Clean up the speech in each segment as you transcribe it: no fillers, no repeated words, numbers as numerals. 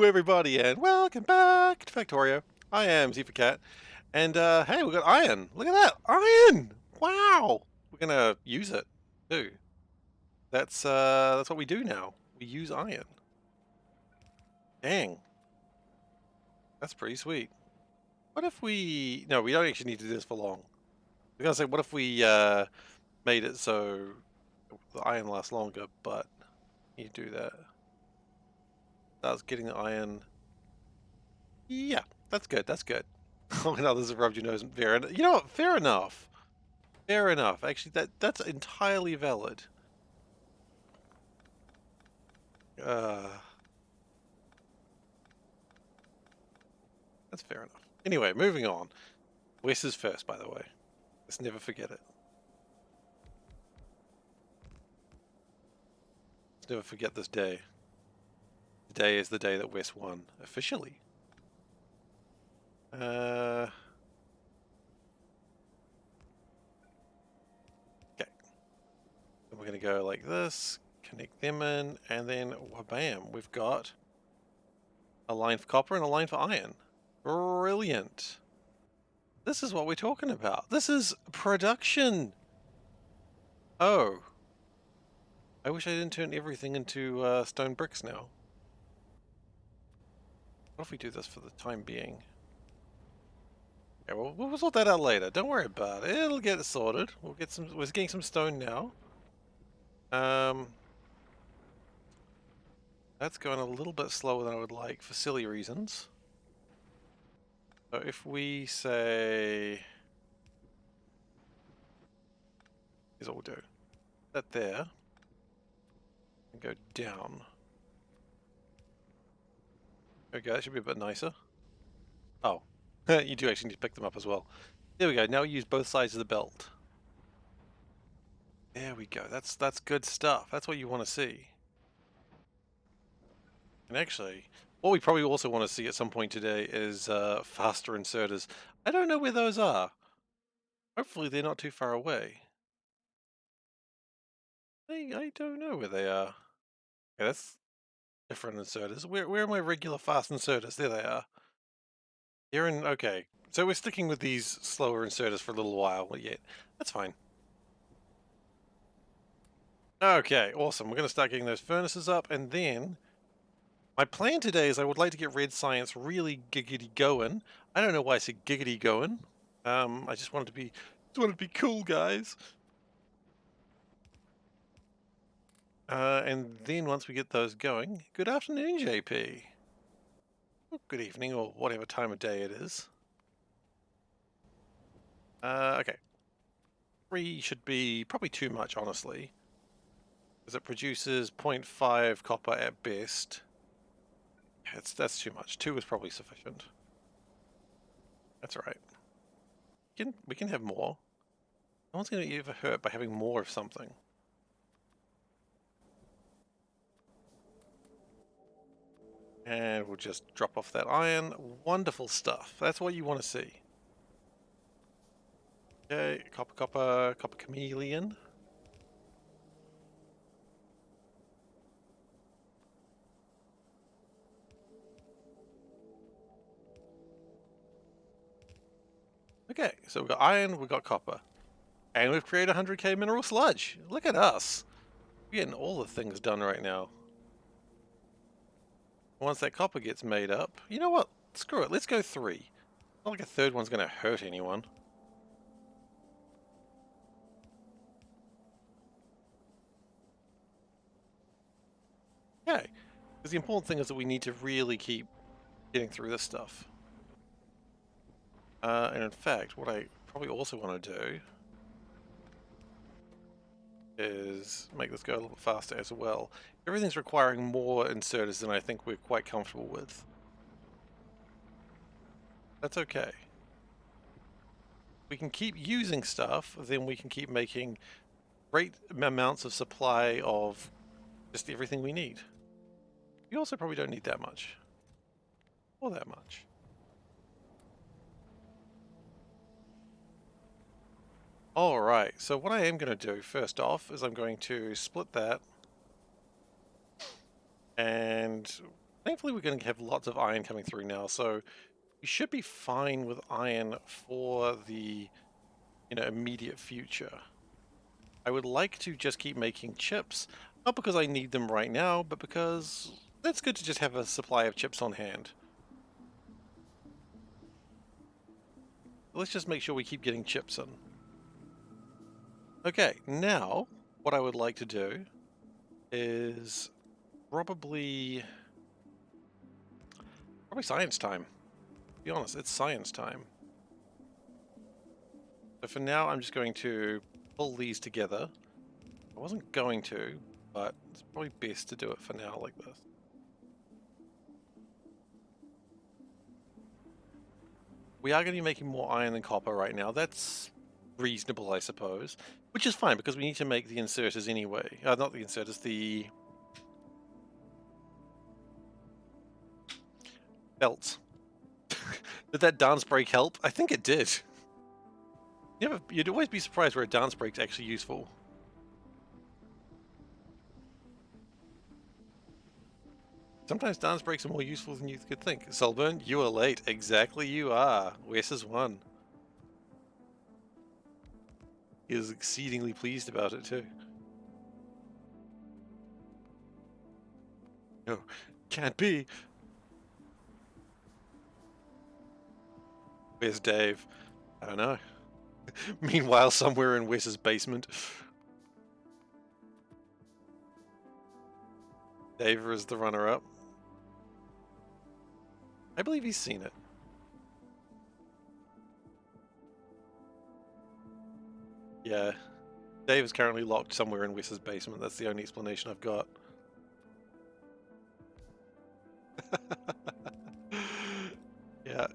everybody, and welcome back to Factorio. I am SeiferKatt, and hey, we got iron. Look at that, iron! Wow, we're gonna use it too. That's what we do now. We use iron. Dang, that's pretty sweet. What if we? No, we don't actually need to do this for long. I was gonna say, what if we made it so the iron lasts longer, but you do that. That's getting the iron. Yeah, that's good. That's good. Oh, and others have rubbed your nose. Fair enough. You know what? Fair enough. Fair enough. Actually, that's entirely valid. Uh, that's fair enough. Anyway, moving on. Wes is first, by the way. Let's never forget it. Let's never forget this day. Today is the day that Wes won officially. Okay. Then we're gonna go like this. Connect them in, and then bam, we've got a line for copper and a line for iron. Brilliant. This is what we're talking about. This is production. Oh. I wish I didn't turn everything into stone bricks now. What if we do this for the time being? Yeah, we'll sort that out later. Don't worry about it. It'll get sorted. We'll get some. We're getting some stone now. That's going a little bit slower than I would like for silly reasons. So if we say, here's what we'll do. That there, and go down. Okay, that should be a bit nicer. Oh, you do actually need to pick them up as well. There we go. Now we use both sides of the belt. There we go. That's good stuff. That's what you want to see. And actually, what we probably also want to see at some point today is faster inserters. I don't know where those are. Hopefully they're not too far away. I don't know where they are. Okay, that's different inserters. Where are my regular fast inserters? There they are. They're in, okay. So we're sticking with these slower inserters for a little while yet. That's fine. Okay, awesome. We're going to start getting those furnaces up, and then my plan today is I would like to get red science really giggity going. I don't know why I said giggity going. I just wanted to be cool, guys. And then once we get those going, good afternoon, JP. Or good evening, or whatever time of day it is. Okay. 3 should be probably too much, honestly. Because it produces 0.5 copper at best. That's too much. 2 is probably sufficient. That's alright. We can have more. No one's going to ever hurt by having more of something. And we'll just drop off that iron. Wonderful stuff. That's what you want to see. Okay, copper chameleon. Okay, so we've got iron, we've got copper. And we've created 100k mineral sludge. Look at us. We're getting all the things done right now. Once that copper gets made up, you know what? Screw it, let's go 3. Not like a third one's going to hurt anyone. Okay, because the important thing is that we need to really keep getting through this stuff. And in fact, what I probably also want to do is make this go a little bit faster as well. Everything's requiring more inserters than I think we're quite comfortable with. That's okay. We can keep using stuff, then we can keep making great amounts of supply of just everything we need. We also probably don't need that much. Or that much. Alright, so what I am going to do first off is I'm going to split that and Thankfully, we're going to have lots of iron coming through now, so we should be fine with iron for the, immediate future. I would like to just keep making chips, not because I need them right now, but because it's good to just have a supply of chips on hand. Let's just make sure we keep getting chips in. Okay, now what I would like to do is probably science time. To be honest, it's science time. So for now, I'm just going to pull these together. I wasn't going to, but it's probably best to do it for now like this. We are going to be making more iron than copper right now. That's reasonable, I suppose. Which is fine, because we need to make the inserters anyway. Not the inserters, the belts. Did that dance break help? I think it did. You'd always be surprised where a dance break's actually useful. Sometimes dance breaks are more useful than you could think. Solburn, you are late. Exactly, you are. Wes has won. He is exceedingly pleased about it too. No, can't be. Where's Dave? I don't know. Meanwhile, somewhere in Wes's basement, Dave is the runner-up. I believe he's seen it. Yeah. Dave is currently locked somewhere in Wes's basement. That's the only explanation I've got. Yeah.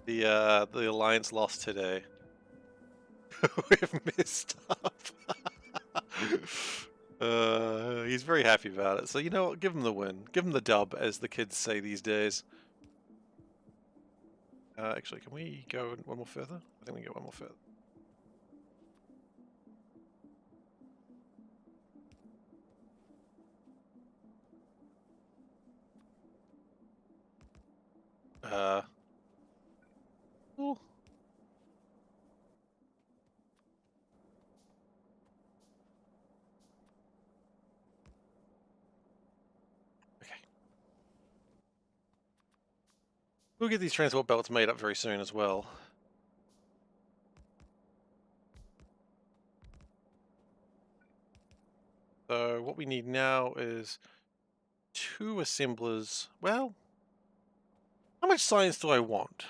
The Alliance lost today. We've messed up. He's very happy about it. So you know what? Give him the win. Give him the dub, as the kids say these days. Actually, can we go one more further? I think we can go one more further. Oh. Okay. We'll get these transport belts made up very soon as well. So what we need now is 2 assemblers. Well, how much science do I want?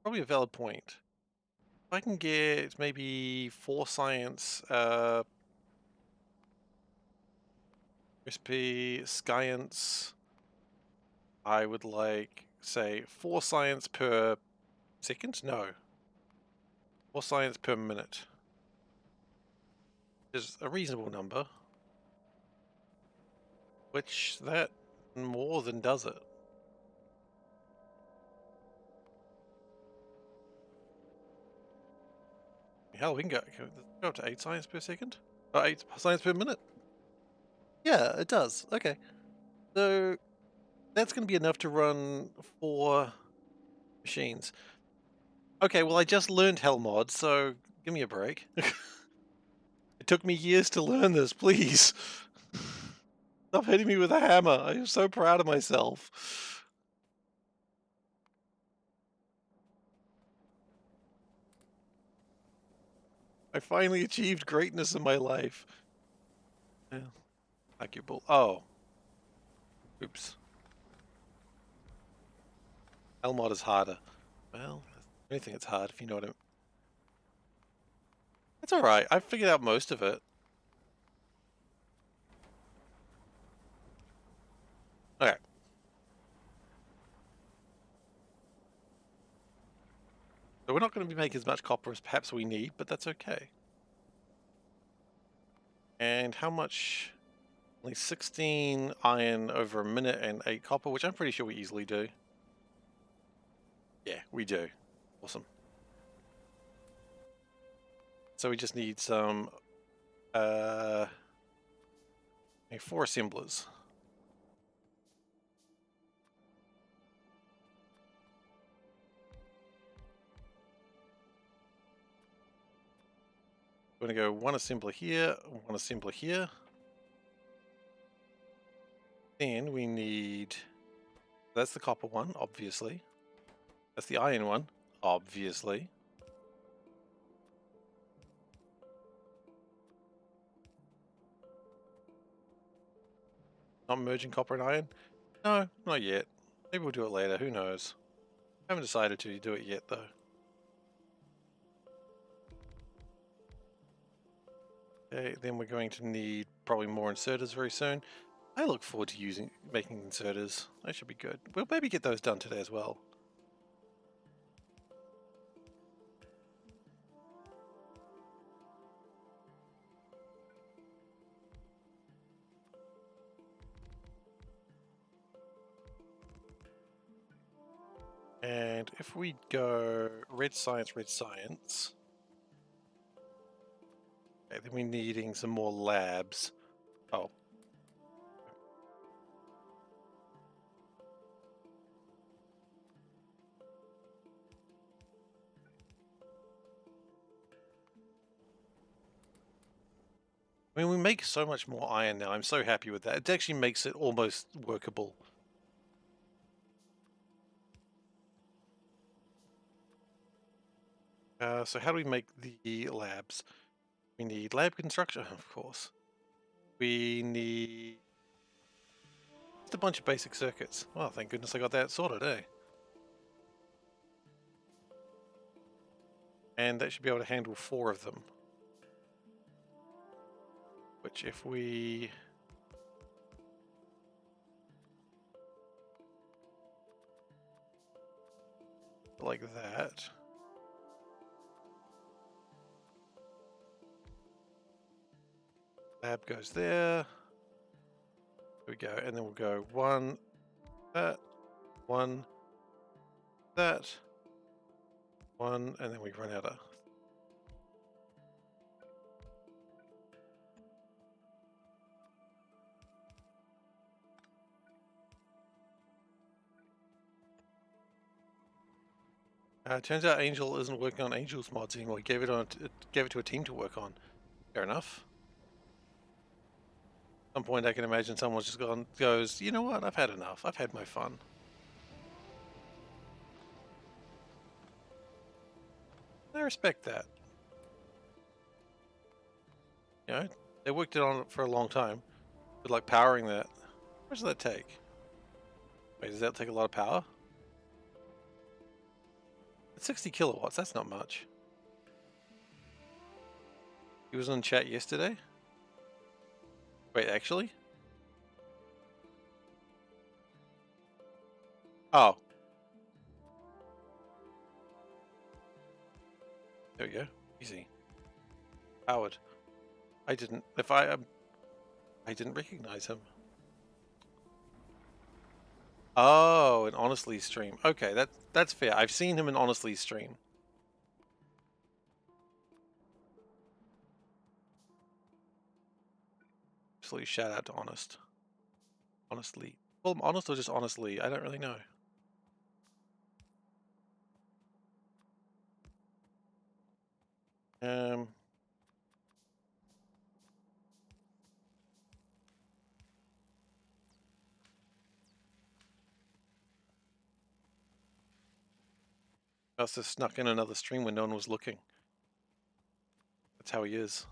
Probably a valid point. If I can get maybe 4 science, recipe, science, I would like, say, 4 science per second? No. 4 science per minute. Is a reasonable number. Which that more than does it. Hell, we can go up to 8 science per second? Oh, 8 science per minute? Yeah, it does. Okay. So that's going to be enough to run 4 machines. Okay, well, I just learned Hell mod, so give me a break. It took me years to learn this, please. Stop hitting me with a hammer. I'm so proud of myself. I finally achieved greatness in my life. Yeah. Vacuable. Oh. Oops. Hell mod is harder. Well, anything it's hard, if you know what I mean. It's alright. I've figured out most of it. Okay. So we're not going to be making as much copper as perhaps we need, but that's okay. And how much? Only 16 iron over a minute and 8 copper, which I'm pretty sure we easily do. Yeah, we do. Awesome. So we just need some 4 assemblers. We're going to go one assembler here, one assembler here. Then we need... That's the copper one, obviously. That's the iron one, obviously. Not merging copper and iron? No, not yet. Maybe we'll do it later, who knows. Haven't decided to do it yet, though. Okay, then we're going to need probably more inserters very soon. I look forward to making inserters. That should be good. We'll maybe get those done today as well. And if we go red science, okay, then we're needing some more labs. Oh. I mean, we make so much more iron now. I'm so happy with that. It actually makes it almost workable. So how do we make the labs? We need lab construction, of course. We need just a bunch of basic circuits. Oh, thank goodness I got that sorted, eh? And that should be able to handle 4 of them. Which if we... like that... Lab goes there. There we go, and then we'll go 1, that, 1, that, 1, and then we run out of... turns out Angel isn't working on Angel's mods anymore. He gave it to a team to work on. Fair enough. At some point I can imagine someone's just goes, you know what, I've had enough. I've had my fun. I respect that. You know, they worked on it for a long time. But like powering that, how much does that take? Wait, does that take a lot of power? It's 60 kilowatts, that's not much. He was on chat yesterday? Wait, actually? Oh. There we go. Easy. Howard. I didn't recognize him. Oh, an Honestly stream. Okay, that's fair. I've seen him in Honestly stream. Absolutely shout out to Honest. Honestly. Well, Honest or just Honestly? I don't really know. Must have snuck in another stream when no one was looking. That's how he is.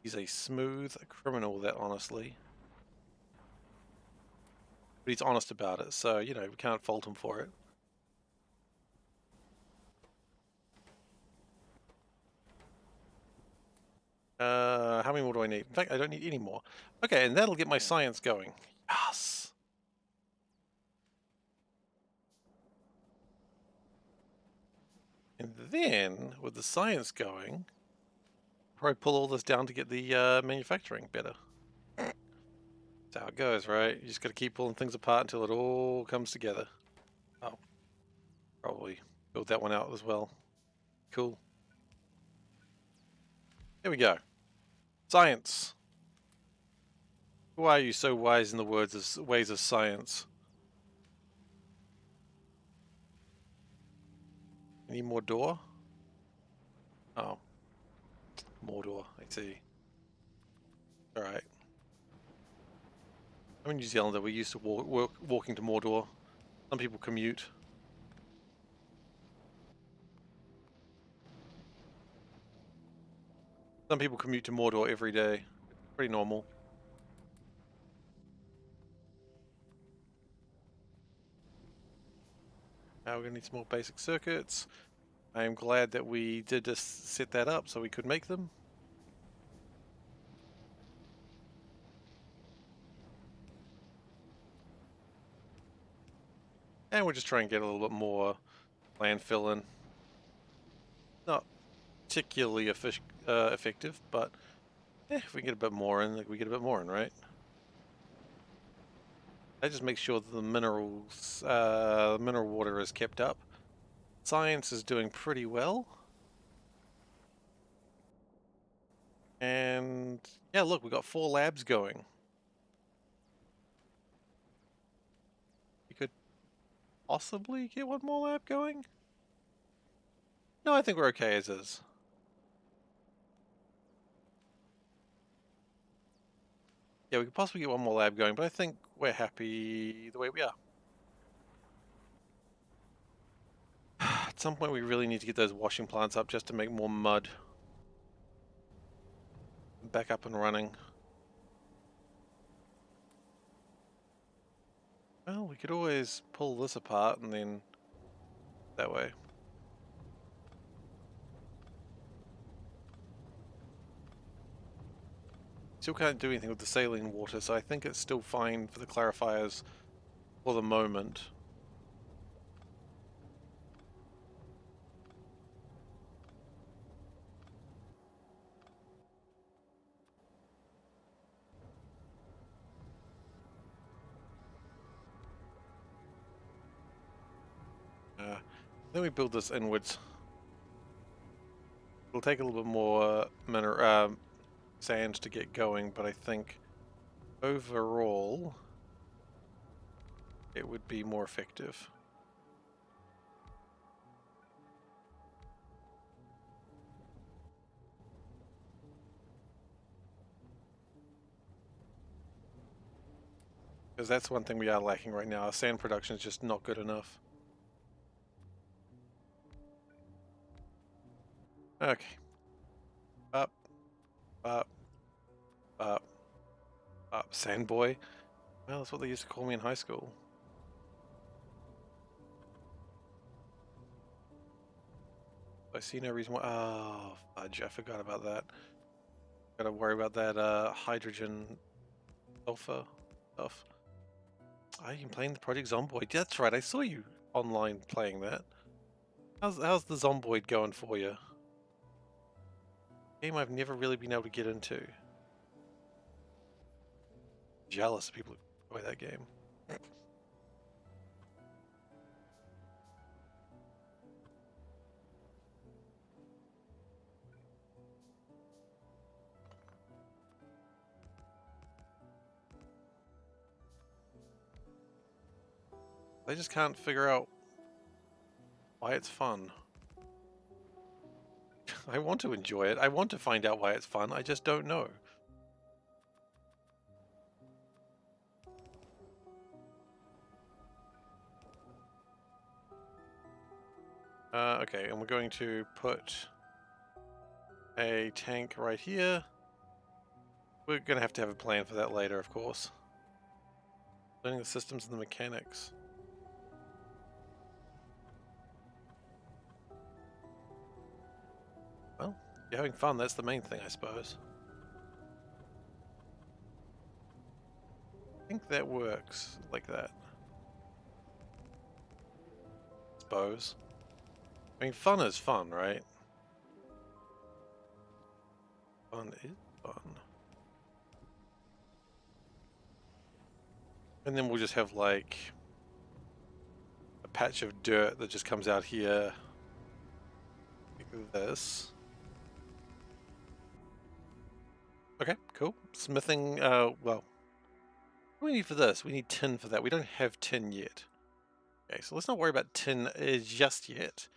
He's a smooth criminal, that Honestly. But he's honest about it, so, you know, we can't fault him for it. How many more do I need? In fact, I don't need any more. Okay, and that'll get my science going. Yes! And then, with the science going, probably pull all this down to get the manufacturing better. That's how it goes, right? You just gotta keep pulling things apart until it all comes together. Oh. Probably build that one out as well. Cool. Here we go. Science. Why are you so wise in the ways of science? Any more door? Oh. Mordor, I see. Alright. I'm a New Zealander, we're used to walking to Mordor. Some people commute. Some people commute to Mordor every day. Pretty normal. Now we're gonna need some more basic circuits. I am glad that we did just set that up so we could make them. And we'll just try and get a little bit more landfill in. Not particularly effective, but if we get a bit more in, we get a bit more in, right? That just makes sure that the mineral water is kept up. Science is doing pretty well. And yeah, look, we got 4 labs going. We could possibly get one more lab going? No, I think we're okay as is. Yeah, we could possibly get one more lab going, but I think we're happy the way we are. At some point we really need to get those washing plants up just to make more mud. Back up and running. Well, we could always pull this apart and then that way. Still can't do anything with the saline water, so I think it's still fine for the clarifiers for the moment. Then we build this inwards. It'll take a little bit more sand to get going, but I think overall it would be more effective. Because that's one thing we are lacking right now. Our sand production is just not good enough. Okay. Up, up, up, up. Sand boy. Well, that's what they used to call me in high school. I see no reason why. Oh, fudge. I forgot about that. Gotta worry about that hydrogen sulfur stuff. Oh, you can play the Project Zomboid. That's right, I saw you online playing that. How's the Zomboid going for you? Game I've never really been able to get into. Jealous of people who play that game. I just can't figure out why it's fun. I want to enjoy it. I want to find out why it's fun. I just don't know. Okay, and we're going to put a tank right here. We're going to have a plan for that later, of course. Learning the systems and the mechanics. Well, if you're having fun, that's the main thing, I suppose. I think that works like that. I suppose. I mean, fun is fun, right? Fun is fun. And then we'll just have like a patch of dirt that just comes out here like this. Okay, cool. Smithing, well, what do we need for this? We need tin for that. We don't have tin yet. Okay, so let's not worry about tin just yet.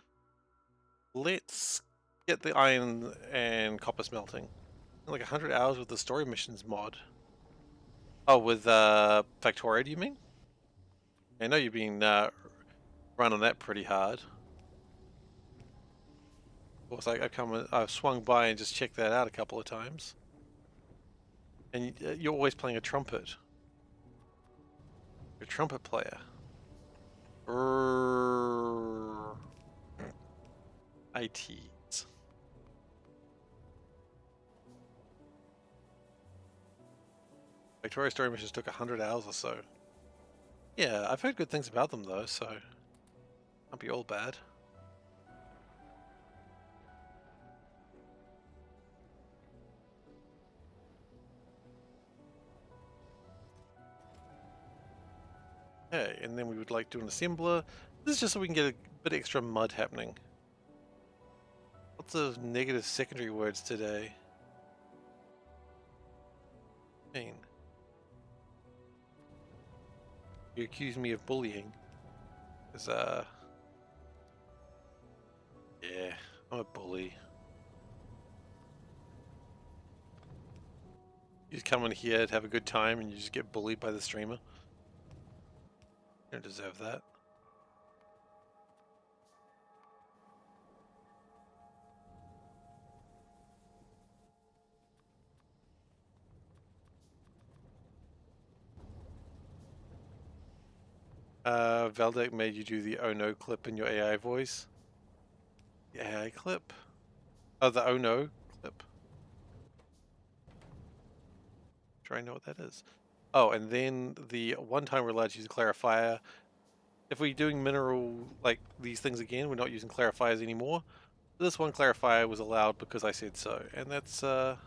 Let's get the iron and copper smelting. Like 100 hours with the story missions mod. Oh, with Factorio, do you mean? I know you've been running that pretty hard. Of course, I've swung by and just checked that out a couple of times. And you're always playing a trumpet. You're a trumpet player. ITs. Victoria story missions took 100 hours or so. Yeah, I've heard good things about them though, so can't be all bad. Okay, and then we would like to do an assembler. This is just so we can get a bit extra mud happening. Lots of negative secondary words today. You accuse me of bullying. Cause yeah, I'm a bully. You just come in here to have a good time and you just get bullied by the streamer. You don't deserve that. Valdek made you do the oh no clip in your AI voice. The AI clip? Oh, the oh no clip. Try to know what that is. Oh, and then the one time we're allowed to use a clarifier. If we're doing mineral, like these things again, we're not using clarifiers anymore. This one clarifier was allowed because I said so, and that's all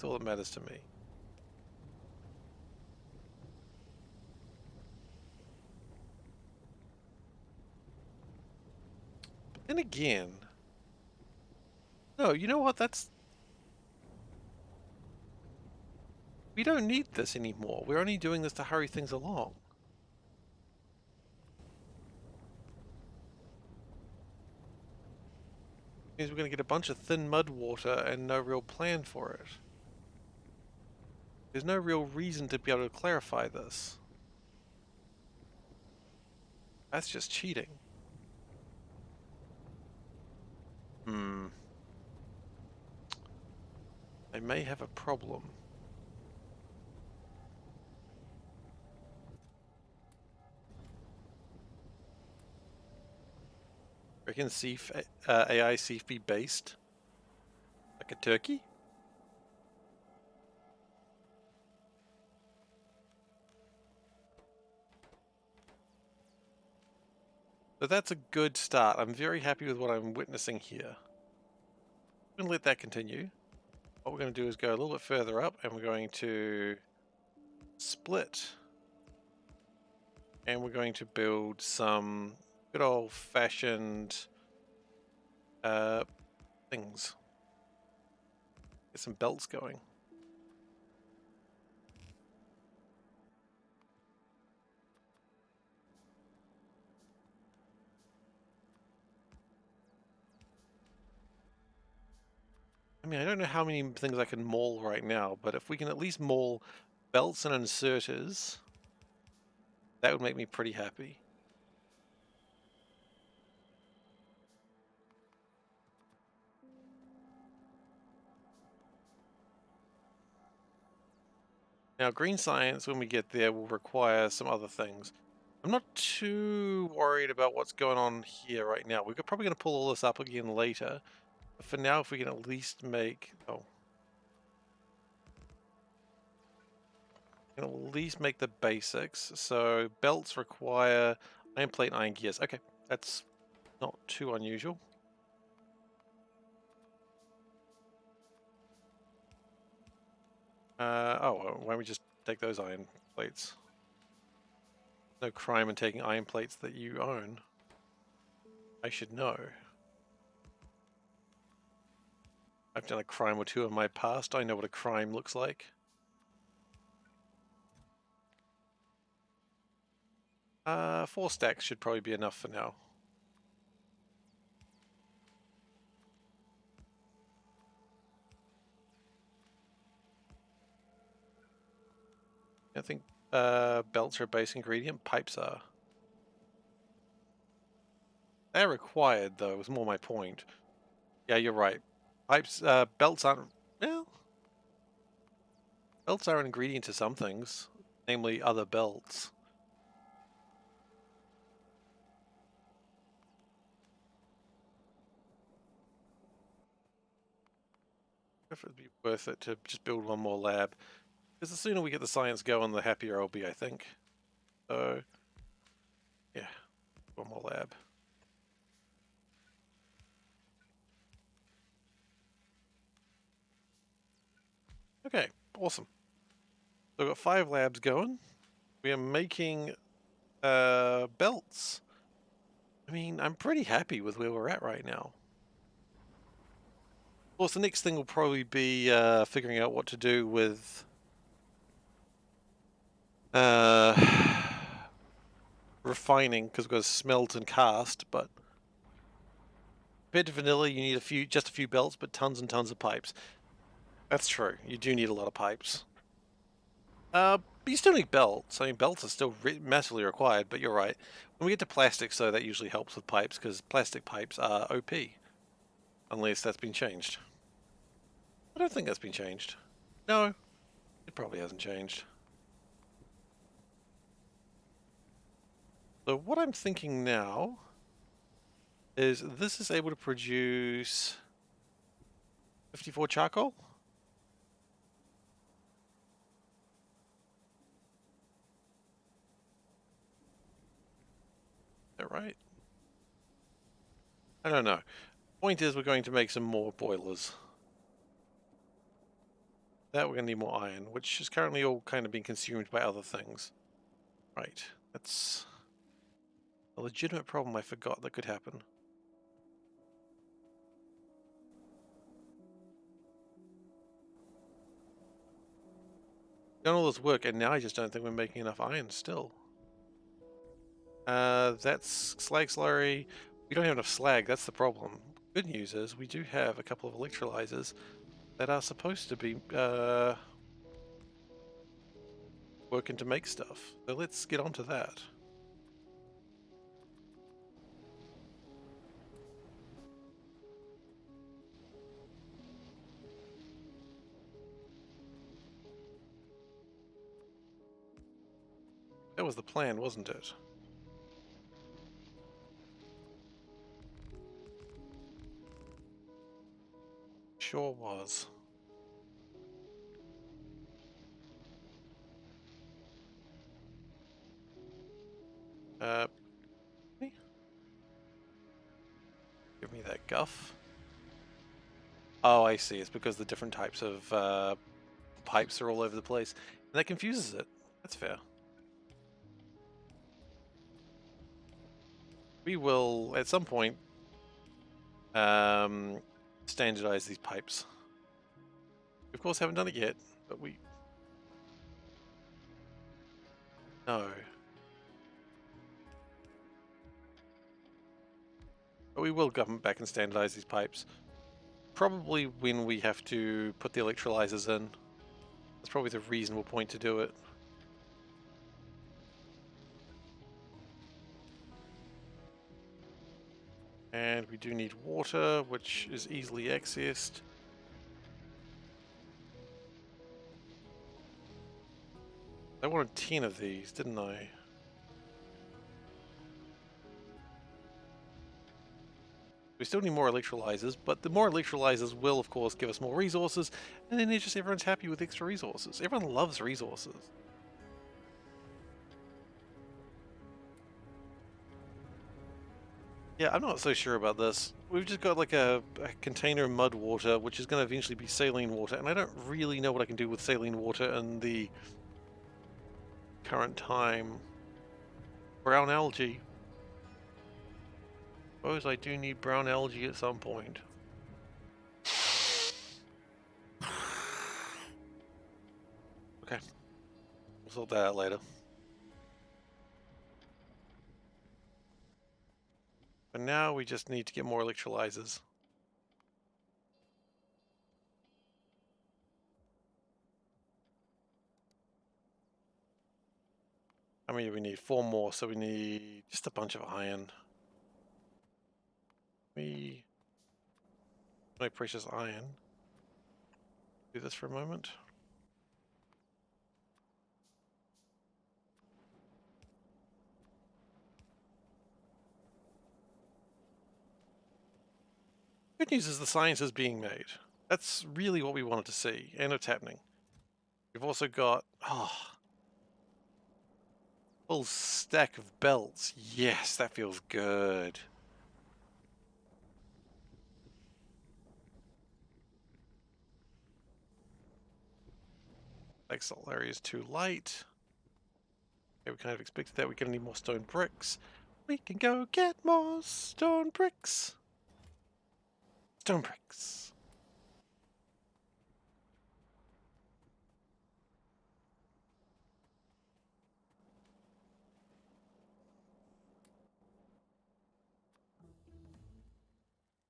that matters to me. But then again, no, you know what? We don't need this anymore. We're only doing this to hurry things along. Means we're going to get a bunch of thin mud water and no real plan for it. There's no real reason to be able to clarify this. That's just cheating. I may have a problem. Reckon AI Seif be based like a turkey? So that's a good start. I'm very happy with what I'm witnessing here. I'm going to let that continue. What we're going to do is go a little bit further up and we're going to split. And we're going to build some good old fashioned things. Get some belts going. I mean, I don't know how many things I can maul right now, but if we can at least maul belts and inserters, that would make me pretty happy. Now, green science, when we get there, will require some other things. I'm not too worried about what's going on here right now. We're probably going to pull all this up again later. But for now, if we can at least make... Oh. Can at least make the basics. So, belts require iron plate and iron gears. Okay, that's not too unusual. Well, why don't we just take those iron plates? No crime in taking iron plates that you own. I should know. I've done a crime or two in my past. I know what a crime looks like. 4 stacks should probably be enough for now. I think belts are a base ingredient. Pipes are. They're required, though, was more my point. Yeah, you're right. Pipes, belts aren't... Well, belts are an ingredient to some things, namely other belts. If it'd be worth it to just build one more lab. Because the sooner we get the science going, the happier I'll be, I think. So, yeah, one more lab. Okay, awesome. So we've got 5 labs going. We are making belts. I mean, I'm pretty happy with where we're at right now. Of course, the next thing will probably be figuring out what to do with refining, because we've got to smelt and cast, but compared to vanilla, you need just a few belts, but tons and tons of pipes. That's true. You do need a lot of pipes. But you still need belts. I mean, belts are still massively required, but you're right. When we get to plastics, though, that usually helps with pipes, because plastic pipes are OP. Unless that's been changed. I don't think that's been changed. No, it probably hasn't changed. So what I'm thinking now is this is able to produce 54 charcoal? Is that right? I don't know. Point is, we're going to make some more boilers. That we're going to need more iron, which is currently all kind of being consumed by other things. Right, that's a legitimate problem I forgot that could happen. Done all this work, and now I just don't think we're making enough iron still. That's slag slurry. We don't have enough slag, that's the problem. Good news is we do have a couple of electrolyzers that are supposed to be working to make stuff. So let's get onto that. That was the plan, wasn't it? Sure was. Me? Give me that guff. Oh, I see. It's because the different types of pipes are all over the place. And that confuses it. That's fair. We will, at some point, standardize these pipes. We, of course, haven't done it yet, but we... No. But we will go back and standardize these pipes. Probably when we have to put the electrolyzers in. That's probably the reasonable point to do it. And we do need water, which is easily accessed. I wanted 10 of these, didn't I? We still need more electrolyzers, but the more electrolyzers will, of course, give us more resources, and then it's just everyone's happy with extra resources. Everyone loves resources. Yeah, I'm not so sure about this. We've just got like a container of mud water, which is going to eventually be saline water, and I don't really know what I can do with saline water in the current time. Brown algae. Suppose I do need brown algae at some point. Okay. We'll sort that out later. But now we just need to get more electrolyzers. How many do we need? 4 more, so we need just a bunch of iron. My precious iron. Do this for a moment. Good news is the science is being made. That's really what we wanted to see, and it's happening. We've also got full stack of belts. Yes, that feels good. Excel area is too light. Okay, we kind of expected that. We're gonna need more stone bricks. We can go get more stone bricks. Stone bricks.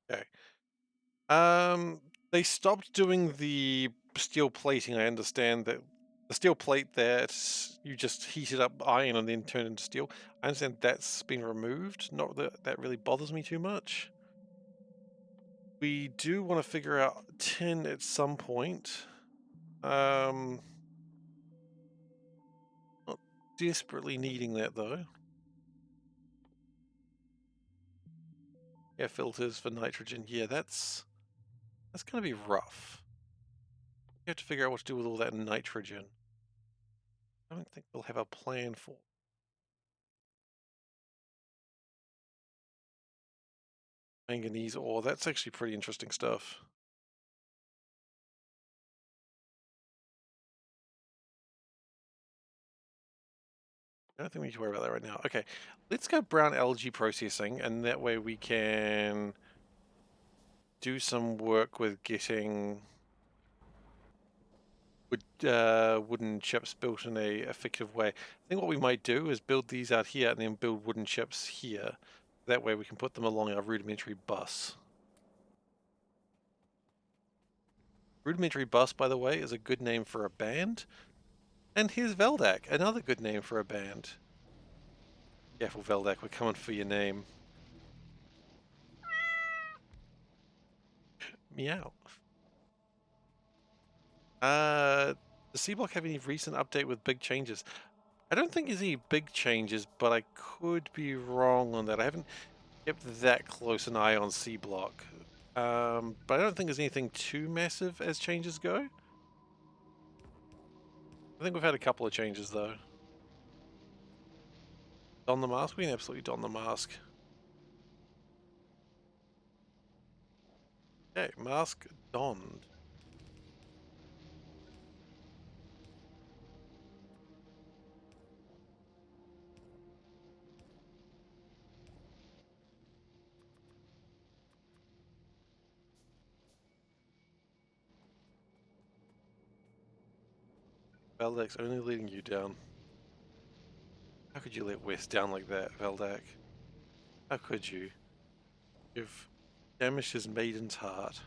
Okay. They stopped doing the steel plating. I understand that the steel plate that you just heated up iron and then turned into steel. I understand that's been removed. Not that that really bothers me too much. We do want to figure out tin at some point. Not desperately needing that though. Air filters for nitrogen. Yeah, that's gonna be rough. You have to figure out what to do with all that nitrogen. I don't think we'll have a plan for manganese ore. That's actually pretty interesting stuff. I don't think we need to worry about that right now. Okay, let's go brown algae processing, and that way we can do some work with getting wooden chips built in a effective way. I think what we might do is build these out here and then build wooden chips here. That way we can put them along our rudimentary bus. Rudimentary bus, by the way, is a good name for a band. And here's Veldak, another good name for a band. Careful, Veldak, we're coming for your name. Meow. Does Seablock have any recent update with big changes? I don't think there's any big changes, but I could be wrong on that. I haven't kept that close an eye on Seablock. But I don't think there's anything too massive as changes go. I think we've had a couple of changes though. Don the mask? We can absolutely don the mask. Okay, mask donned. Veldak's only leading you down. How could you let West down like that, Veldak? How could you? You've damaged his maiden's heart.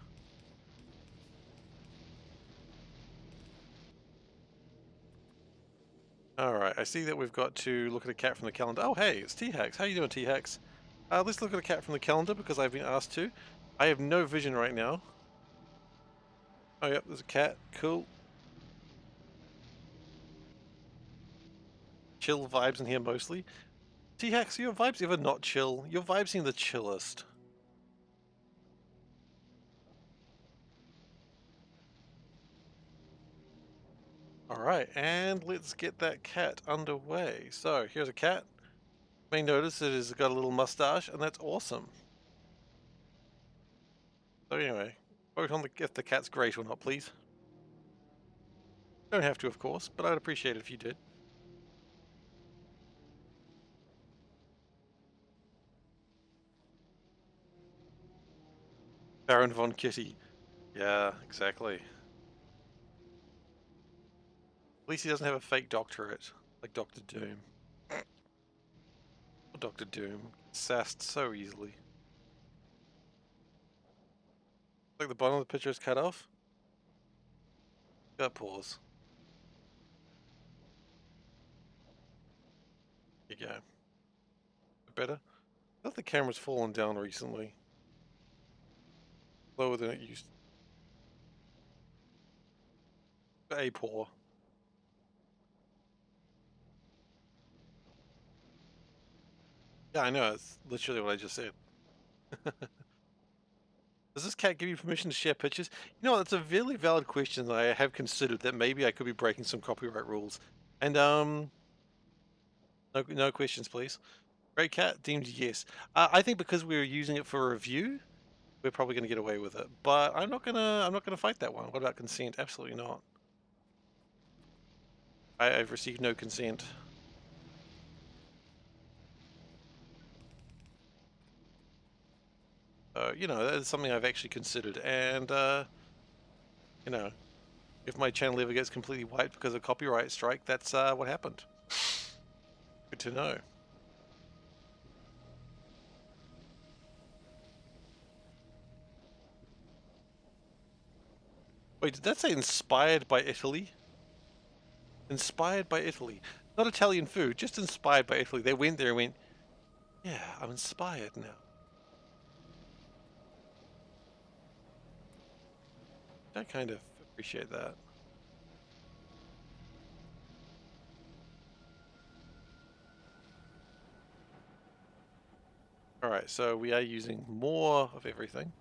Alright, I see that we've got to look at a cat from the calendar. Oh, hey, it's T-Hax. How you doing, T-Hax? Let's look at a cat from the calendar because I've been asked to. I have no vision right now. Oh, yep, there's a cat. Cool. Chill vibes in here mostly. T-Hax, your vibes ever not chill? Your vibes seem the chillest. Alright, and let's get that cat underway. So, here's a cat. You may notice it has got a little mustache, and that's awesome. So anyway, vote on if the cat's great or not, please. Don't have to, of course, but I'd appreciate it if you did. Baron von Kitty. Yeah, exactly. At least he doesn't have a fake doctorate, like Doctor Doom. Or Doctor Doom. Sassed so easily. Like the bottom of the picture is cut off. Got pause. There you go. Better? I thought the camera's fallen down recently. Lower than it used to. A poor. Yeah, I know. It's literally what I just said. Does this cat give you permission to share pictures? You know, that's a really valid question that I have considered, that maybe I could be breaking some copyright rules. And, no questions, please. Great cat, deemed yes. I think because we were using it for review, we're probably going to get away with it. But I'm not gonna fight that one. What about consent? Absolutely not. I've received no consent. You know, that is something I've actually considered. And, you know, if my channel ever gets completely wiped because of copyright strike, that's what happened. Good to know. Wait, did that say inspired by Italy? Inspired by Italy. Not Italian food, just inspired by Italy. They went there and went, yeah, I'm inspired now. I kind of appreciate that. Alright, so we are using more of everything.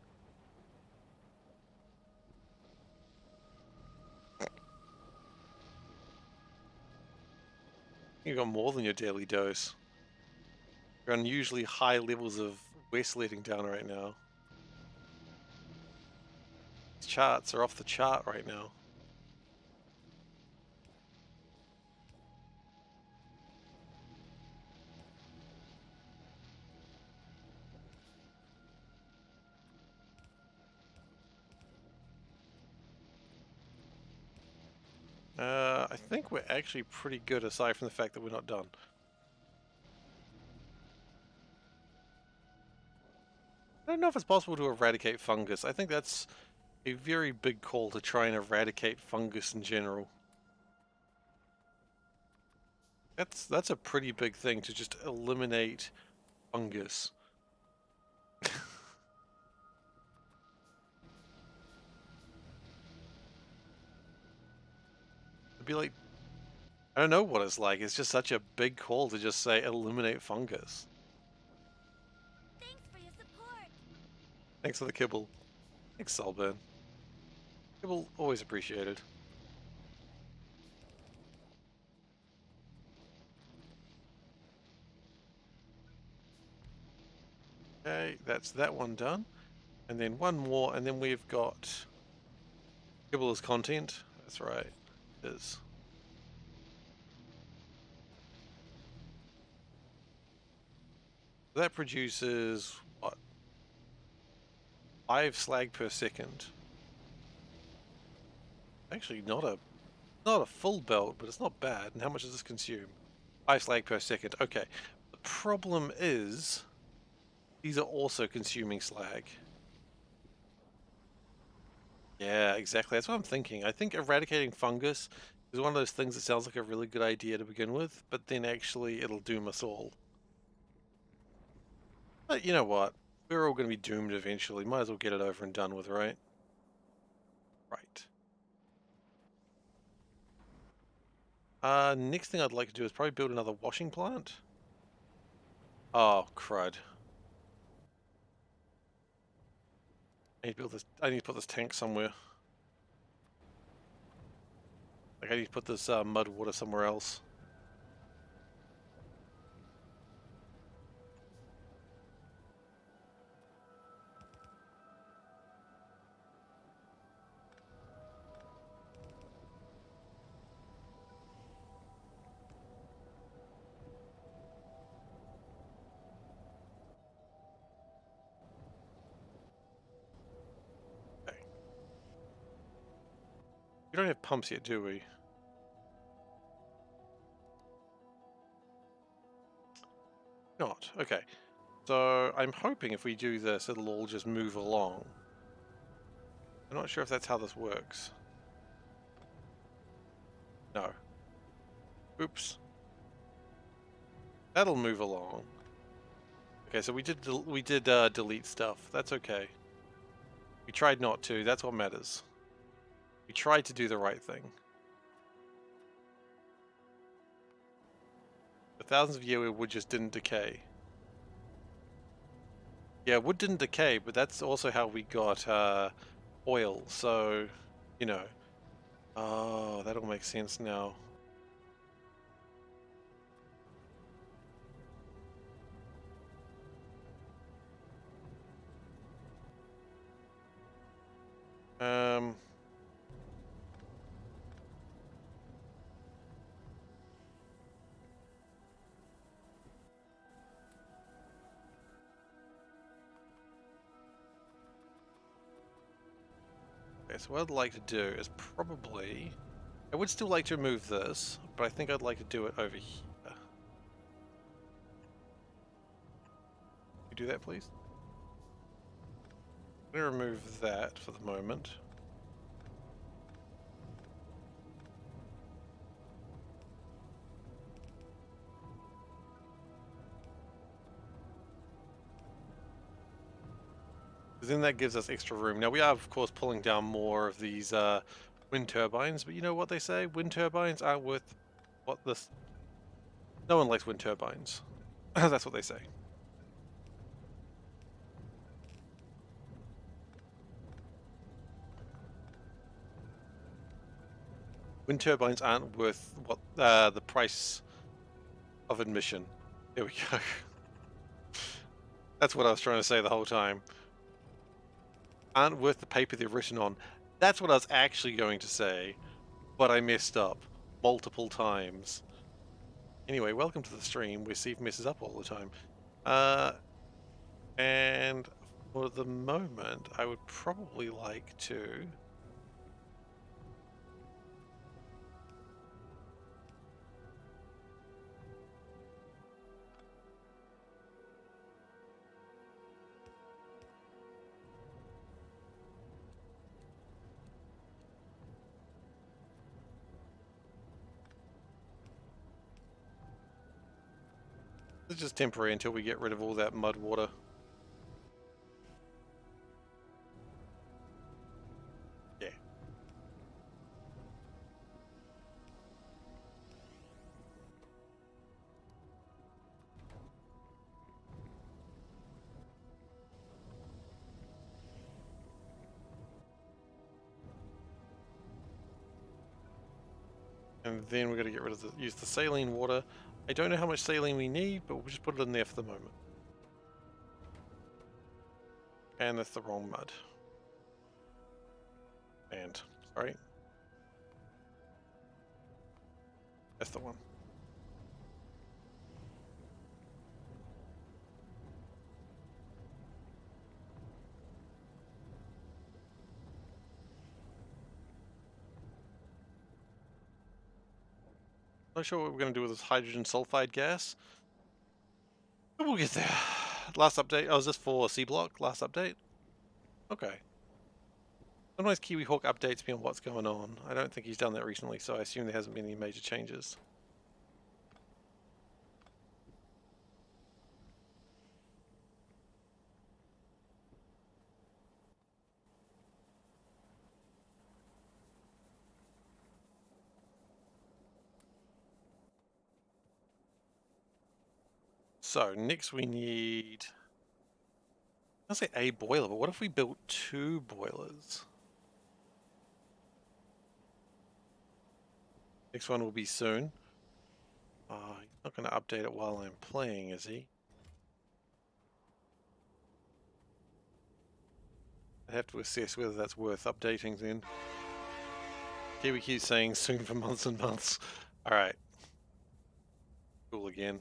You got more than your daily dose. You're unusually high levels of waste letting down right now. These charts are off the chart right now. I think we're actually pretty good aside from the fact that we're not done. I don't know if it's possible to eradicate fungus. I think that's a very big call to try and eradicate fungus in general. That's a pretty big thing to just eliminate fungus. It'd be like, I don't know what it's like. It's just such a big call to just say eliminate fungus. Thanks for your support. Thanks for the kibble. Thanks, Salburn. Kibble, always appreciated. Okay, that's that one done. And then one more, and then we've got kibble as content. That's right, it is. That produces, what, 5 slag per second. Actually, not a full belt, but it's not bad. And how much does this consume? 5 slag per second. Okay. The problem is, these are also consuming slag. Yeah, exactly. That's what I'm thinking. I think eradicating fungus is one of those things that sounds like a really good idea to begin with, but then actually it'll doom us all. But you know what? We're all going to be doomed eventually. Might as well get it over and done with, right? Right. Next thing I'd like to do is probably build another washing plant. Oh, crud. I need to put this tank somewhere. Like, I need to put this mud water somewhere else. Okay. We don't have pumps yet, do we? Not. Okay. So I'm hoping if we do this, it'll all just move along. I'm not sure if that's how this works. No. Oops. That'll move along. Okay, so we did delete stuff. That's okay. We tried not to. That's what matters. We tried to do the right thing. For thousands of years, wood just didn't decay. Yeah, wood didn't decay, but that's also how we got oil. So, you know. Oh, that all makes sense now. Um. Okay, so what I'd like to do is probably... I would still like to remove this, but I think I'd like to do it over here. Can you do that, please? I'm going to remove that for the moment. Because then that gives us extra room. Now we are, of course, pulling down more of these wind turbines, but you know what they say? Wind turbines aren't worth what this... No one likes wind turbines. That's what they say. Wind turbines aren't worth what the price of admission. There we go. That's what I was trying to say the whole time. Aren't worth the paper they're written on. That's what I was actually going to say, but I messed up multiple times. Anyway, welcome to the stream where Steve messes up all the time. And for the moment, I would probably like to... It's just temporary until we get rid of all that mud water. Yeah. And then we're going to get rid of use the saline water. I don't know how much saline we need, but we'll just put it in there for the moment. And that's the wrong mud. And, sorry. That's the one. Not sure what we're going to do with this hydrogen sulfide gas. But we'll get there. Last update. Oh, is this for Seablock? Last update? Okay. Sometimes Kiwi Hawk updates me on what's going on. I don't think he's done that recently, so I assume there hasn't been any major changes. So, next we need... I'll say a boiler, but what if we built 2 boilers? Next one will be soon. He's not going to update it while I'm playing, is he? I have to assess whether that's worth updating then. Kiwi keeps saying soon for months and months. Alright. Cool again.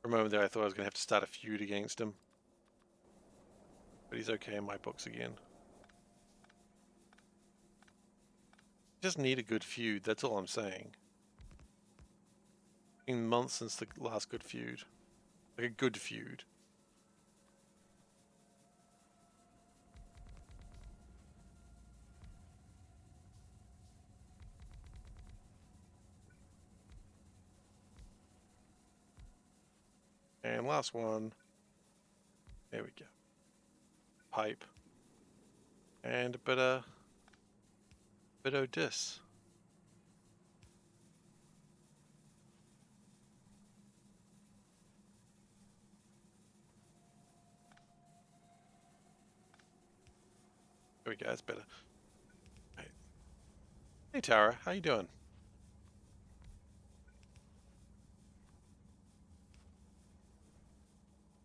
For a moment there I thought I was going to have to start a feud against him. But he's okay in my books again. Just need a good feud, that's all I'm saying. It's been months since the last good feud. Like a good feud. And last one. There we go. Pipe. And a bit of dis. There we go, that's better. Right. Hey Tara, how you doing?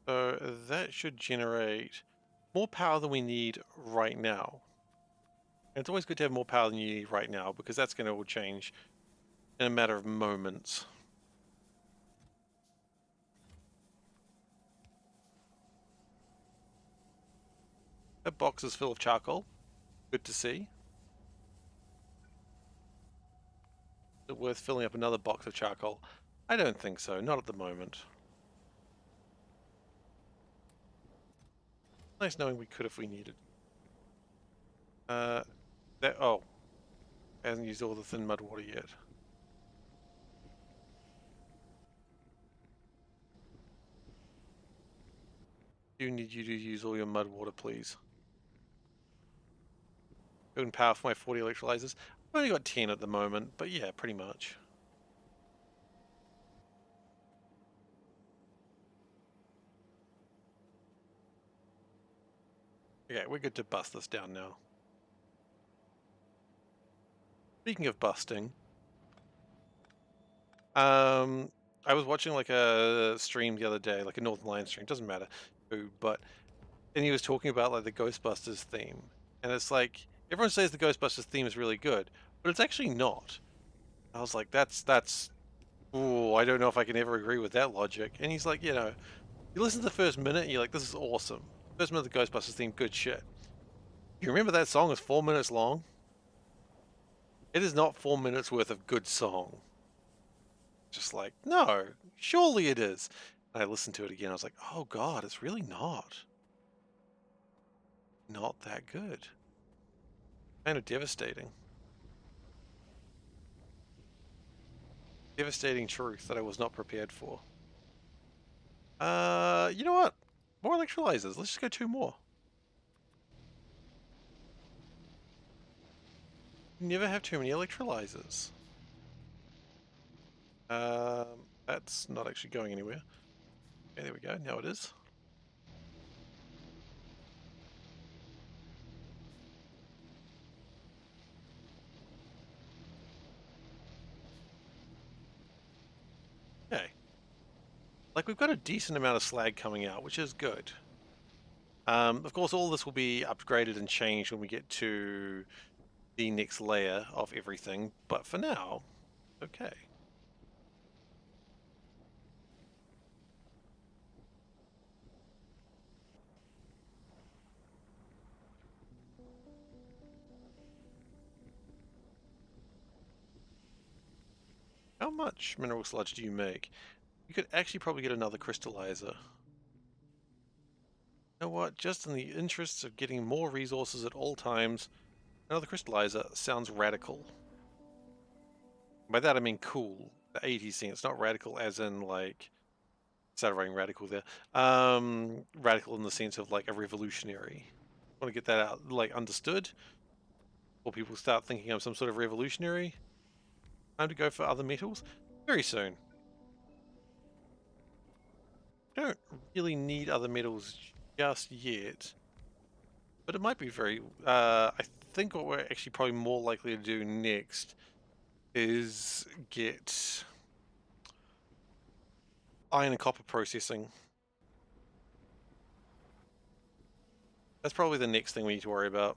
So that should generate more power than we need right now. And it's always good to have more power than you need right now, because that's going to all change in a matter of moments. That box is full of charcoal. Good to see. Is it worth filling up another box of charcoal? I don't think so, not at the moment. Nice knowing we could if we needed. Uh, oh, hasn't used all the thin mud water yet. Do need you to use all your mud water, please. Good power for my 40 electrolyzers. I've only got 10 at the moment, but yeah, pretty much. Okay, we're good to bust this down now. Speaking of busting, I was watching like a stream the other day, like a Northern Lion stream, doesn't matter who, but and he was talking about like the Ghostbusters theme, and it's like everyone says the Ghostbusters theme is really good, but it's actually not. I was like, that's ooh, I don't know if I can ever agree with that logic. And he's like, you know, you listen to the first minute, and you're like, this is awesome. First minute of the Ghostbusters theme, good shit. You remember that song is 4 minutes long? It is not 4 minutes worth of good song. Just like, no, surely it is. And I listened to it again. I was like, oh god, it's really not. Not that good. Kind of devastating. Devastating truth that I was not prepared for. You know what? More electrolyzers. Let's just go 2 more. Never have too many electrolyzers. That's not actually going anywhere. Okay, there we go. Now it is. Okay. Like, we've got a decent amount of slag coming out, which is good. Of course, all this will be upgraded and changed when we get to the next layer of everything, but for now, okay. How much mineral sludge do you make? You could actually probably get another crystallizer. You know what? Just in the interests of getting more resources at all times, another crystallizer sounds radical. By that I mean cool. The 80s thing. It's not radical as in like instead of writing radical there. Radical in the sense of like a revolutionary. Want to get that out like understood? Or people start thinking I'm some sort of revolutionary? Time to go for other metals? Very soon. Don't really need other metals just yet. But it might be very... I think what we're actually probably more likely to do next is get iron and copper processing. That's probably the next thing we need to worry about.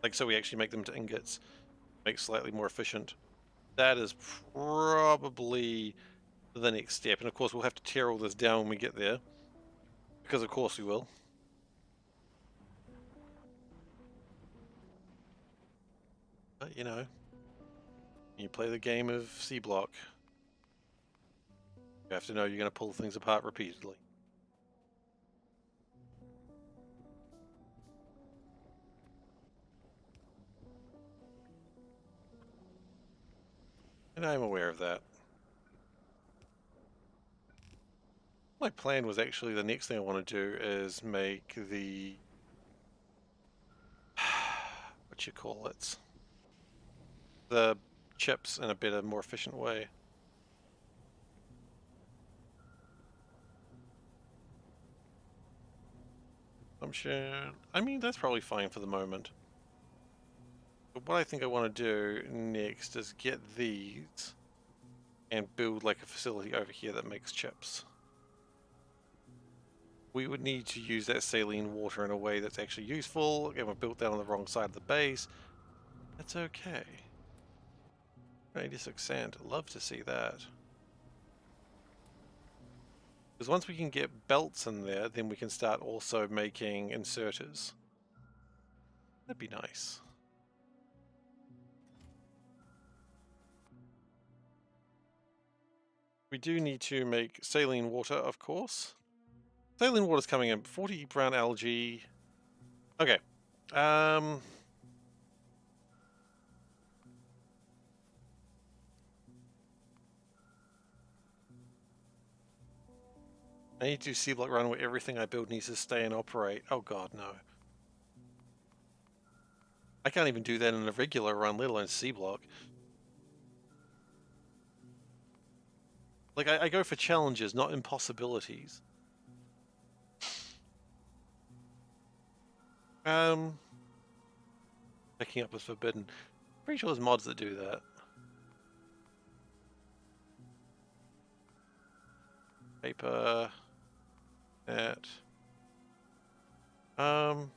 Like, so we actually make them to ingots, make slightly more efficient. That is probably the next step. And of course, we'll have to tear all this down when we get there. Because of course we will. But, you know, you play the game of Seablock, you have to know you're going to pull things apart repeatedly. And I'm aware of that. My plan was actually the next thing I want to do is make the what you call it, the chips in a better, more efficient way. I'm sure. I mean, that's probably fine for the moment. But what I think I want to do next is get these and build like a facility over here that makes chips. We would need to use that saline water in a way that's actually useful, and we're built down on the wrong side of the base. That's okay. 86 sand, love to see that. Because once we can get belts in there, then we can start also making inserters. That'd be nice. We do need to make saline water, of course. Saline water's coming in. 40 brown algae. Okay. I need to Seablock run where everything I build needs to stay and operate. Oh god, no. I can't even do that in a regular run, let alone Seablock. Like, I go for challenges, not impossibilities. Picking up is forbidden. Pretty sure there's mods that do that. Paper. That. Out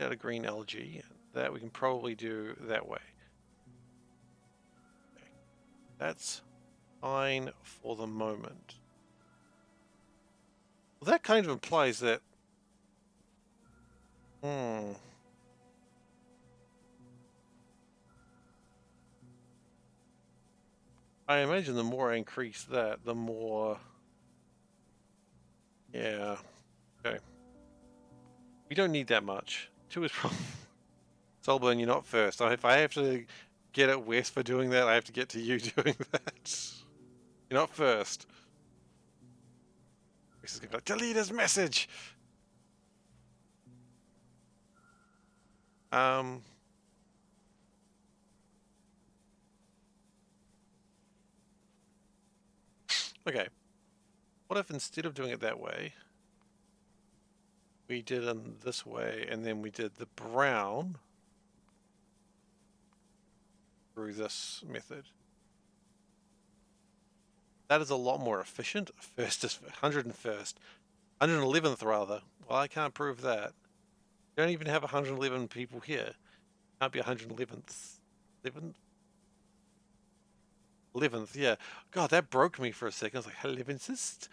of green algae. That we can probably do that way. Okay. That's fine for the moment. Well, that kind of implies that... I imagine the more I increase that, the more... Yeah. Okay. We don't need that much. 2 is probably... Solburn, you're not first. If I have to get at West for doing that, I have to get to you doing that. You're not first. This is gonna be like, delete his message! Okay. What if instead of doing it that way, we did it this way, and then we did the brown through this method? That is a lot more efficient. First is 101st. 111th rather. Well, I can't prove that. You don't even have 111 people here. Can't be 111th. 11th? 11th, yeah. God, that broke me for a second. I was like, 11th?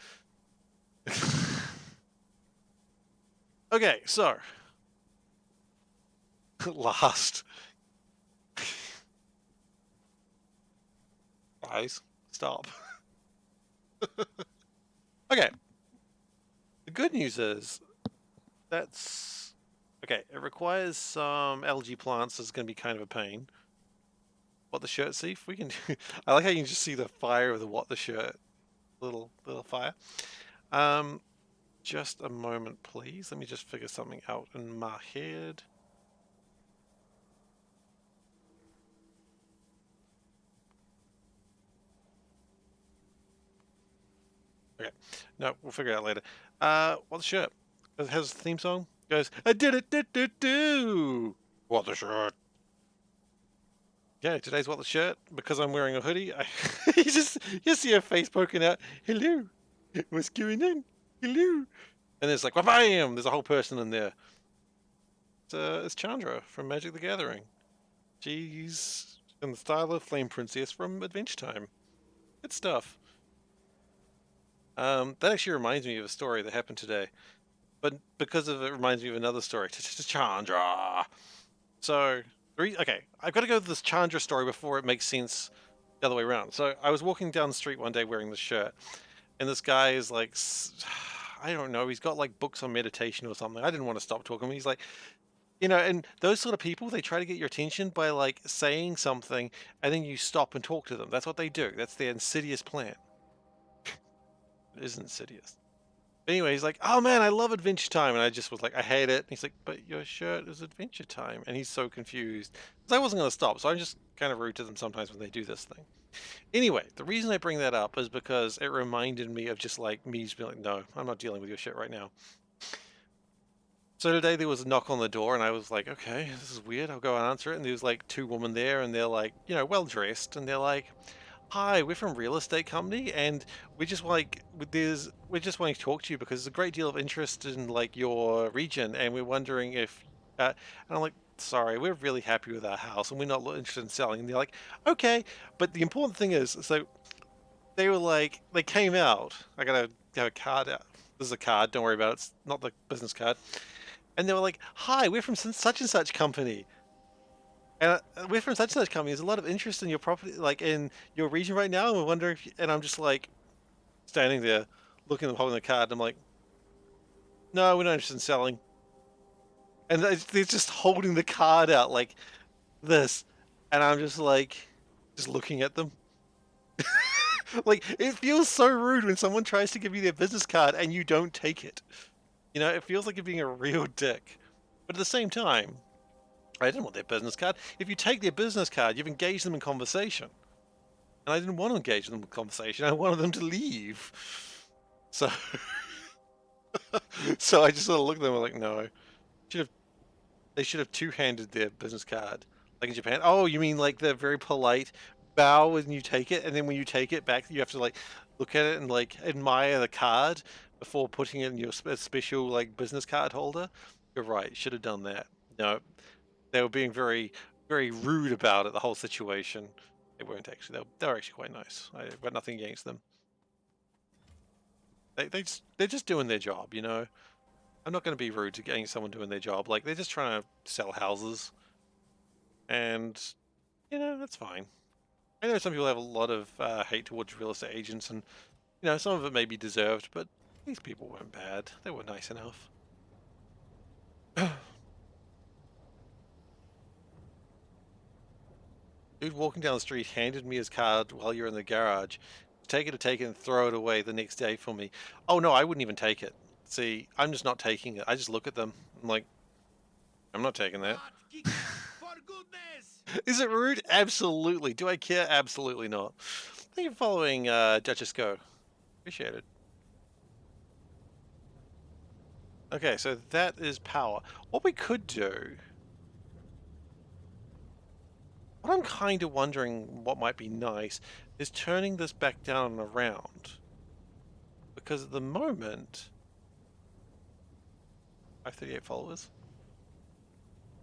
Okay, so. Last. Guys, stop. Okay. The good news is that's okay. It requires some algae plants. It's going to be kind of a pain. What the shirt, see if we can do. I like how you can just see the fire of the what the shirt, little fire. Just a moment, please. Let me just figure something out in my head. Okay, no, we'll figure it out later. What the shirt? It has a theme song. It goes, I did it, do. What the shirt? Yeah, today's what the shirt, because I'm wearing a hoodie. You see her face poking out. Hello, what's going on? Hello, and it's like, bam! There's a whole person in there. It's Chandra from Magic the Gathering. She's in the style of Flame Princess from Adventure Time. Good stuff. That actually reminds me of a story that happened today, but because of it reminds me of another story. Chandra. So, okay, I've got to go to this Chandra story before it makes sense the other way around. So I was walking down the street one day wearing this shirt, and this guy is like, I don't know, he's got like books on meditation or something. I didn't want to stop talking. He's like, You know, and those sort of people, they try to get your attention by like saying something and then you stop and talk to them. That's what they do. That's their insidious plan. It is insidious. But anyway, he's like, "Oh man, I love Adventure Time," and I just was like, "I hate it." And he's like, "But your shirt is Adventure Time," and he's so confused because I wasn't going to stop. So I'm just kind of rude to them sometimes when they do this thing. Anyway, the reason I bring that up is because it reminded me of just like me just being like, "No, I'm not dealing with your shit right now." So today there was a knock on the door, and I was like, "Okay, this is weird. I'll go and answer it." And there was like two women there, and they're like, you know, well dressed, and they're like, "Hi, we're from real estate company, and we just like we're just wanting to talk to you because there's a great deal of interest in like your region, and we're wondering if." And I'm like, "Sorry, we're really happy with our house, and we're not interested in selling." And they're like, "Okay," but the important thing is, so they were like, they came out. I gotta have a card out. This is a card. Don't worry about it. It's not the business card. And they were like, "Hi, we're from such and such company." And we're from such and such company. There's a lot of interest in your property, like in your region right now. And we wonder if, and I'm just like standing there looking at them holding the card. And I'm like, "No, we're not interested in selling." And they're just holding the card out like this. And I'm just like, just looking at them. Like, it feels so rude when someone tries to give you their business card and you don't take it. You know, it feels like you're being a real dick. But at the same time, I didn't want their business card. If you take their business card, you've engaged them in conversation. And I didn't want to engage them in conversation. I wanted them to leave. So, so I just sort of looked at them and like, no. Should have They should have two-handed their business card, like in Japan. Oh, you mean like the very polite bow when you take it, and then when you take it back, you have to like look at it and like admire the card before putting it in your special like business card holder. You're right. Should have done that. No, they were being very, very rude about it. The whole situation. They weren't actually. They were actually quite nice. I've got nothing against them. They're just doing their job, you know. I'm not going to be rude to getting someone doing their job. Like they're just trying to sell houses, and you know that's fine. I know some people have a lot of hate towards real estate agents, and you know some of it may be deserved, but these people weren't bad. They were nice enough. Dude walking down the street handed me his card while you're in the garage. Take it and throw it away the next day for me. Oh no, I wouldn't even take it. See, I'm just not taking it. I just look at them. I'm like, I'm not taking that. For goodness! Is it rude? Absolutely. Do I care? Absolutely not. Thank you for following Duchess Go. Appreciate it. Okay, so that is power. What we could do, what I'm kind of wondering what might be nice, is turning this back down and around. Because at the moment, 538 followers.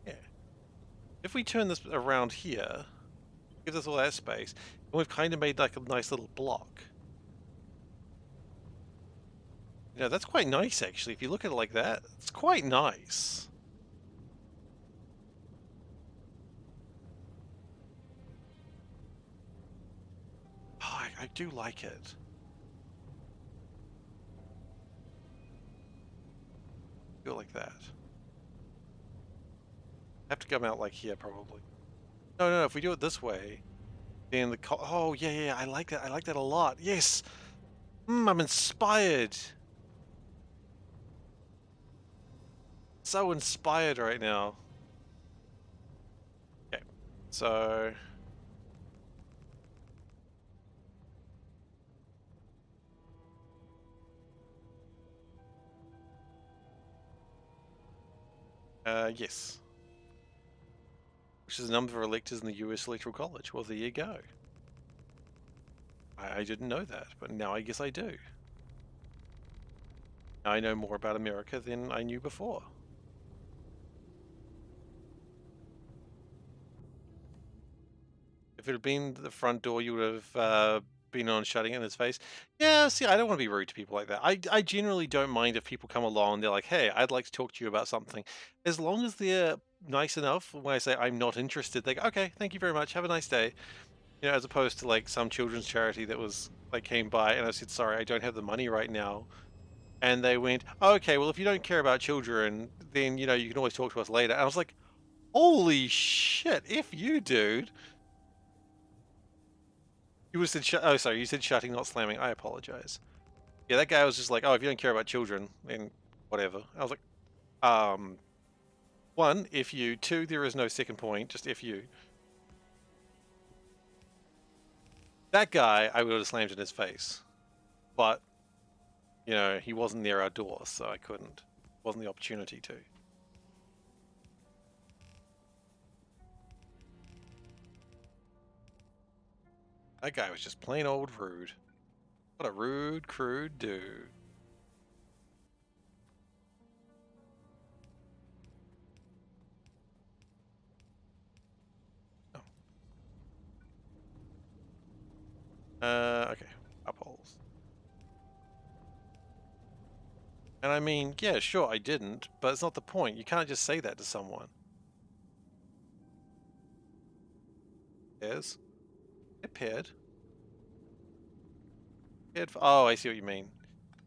Yeah. If we turn this around here, give this all that space, and we've kind of made like a nice little block. You know, that's quite nice actually. If you look at it like that, it's quite nice. Oh, I do like it. Do it like that. Have to come out like here probably. No, no, no. If we do it this way, then oh yeah, yeah, I like that. I like that a lot. Yes. I'm inspired. So inspired right now. Okay. So yes. Which is the number of electors in the US Electoral College. Well, there you go. I didn't know that, but now I guess I do. Now I know more about America than I knew before. If it had been the front door, you would have been on shutting it in his face. Yeah, see, I don't want to be rude to people like that. I generally don't mind if people come along and they're like, hey, I'd like to talk to you about something. As long as they're nice enough, when I say I'm not interested, they go, okay, thank you very much, have a nice day. You know, as opposed to like some children's charity that was like came by and I said, sorry, I don't have the money right now. And they went, okay, well, if you don't care about children, then, you know, you can always talk to us later. And I was like, holy shit, if you, dude. You would have said, oh, sorry, you said shutting, not slamming. I apologize. Yeah, that guy was just like, oh, if you don't care about children, then whatever. I was like, one, if you. Two, there is no second point, just if you. That guy, I would have slammed in his face. But, you know, he wasn't near our door, so I couldn't. Wasn't the opportunity to. That guy was just plain old rude. What a rude, crude dude. Okay. Upholes. And I mean, yeah, sure, I didn't, but it's not the point. You can't just say that to someone. Yes. It paired. Oh, I see what you mean.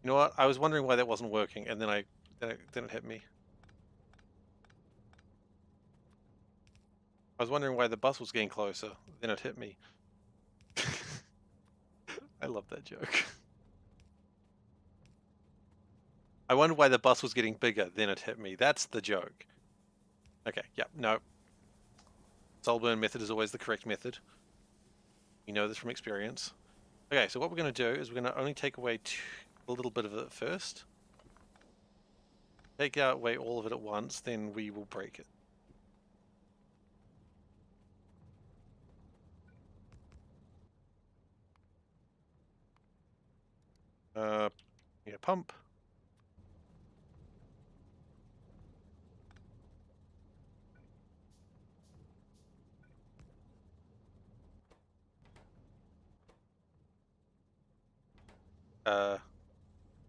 You know what? I was wondering why that wasn't working, and then then it hit me. I was wondering why the bus was getting closer, then it hit me. I love that joke. I wondered why the bus was getting bigger, then it hit me. That's the joke. Okay, yeah, no. Solburn method is always the correct method. We know this from experience. Okay, so what we're going to do is we're going to only take away a little bit of it first. Take away all of it at once, then we will break it. Yeah, pump.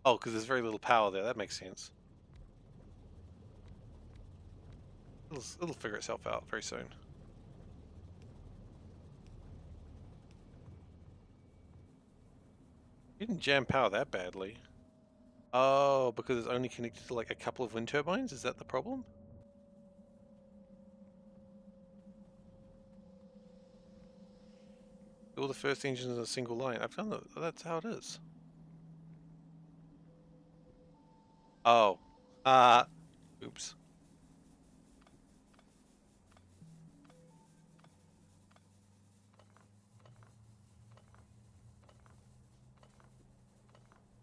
Oh, because there's very little power there. That makes sense. It'll figure itself out very soon. You didn't jam power that badly. Oh, because it's only connected to like a couple of wind turbines? Is that the problem? All the first engines in a single line. I've done that. That's how it is. Oh. Oops.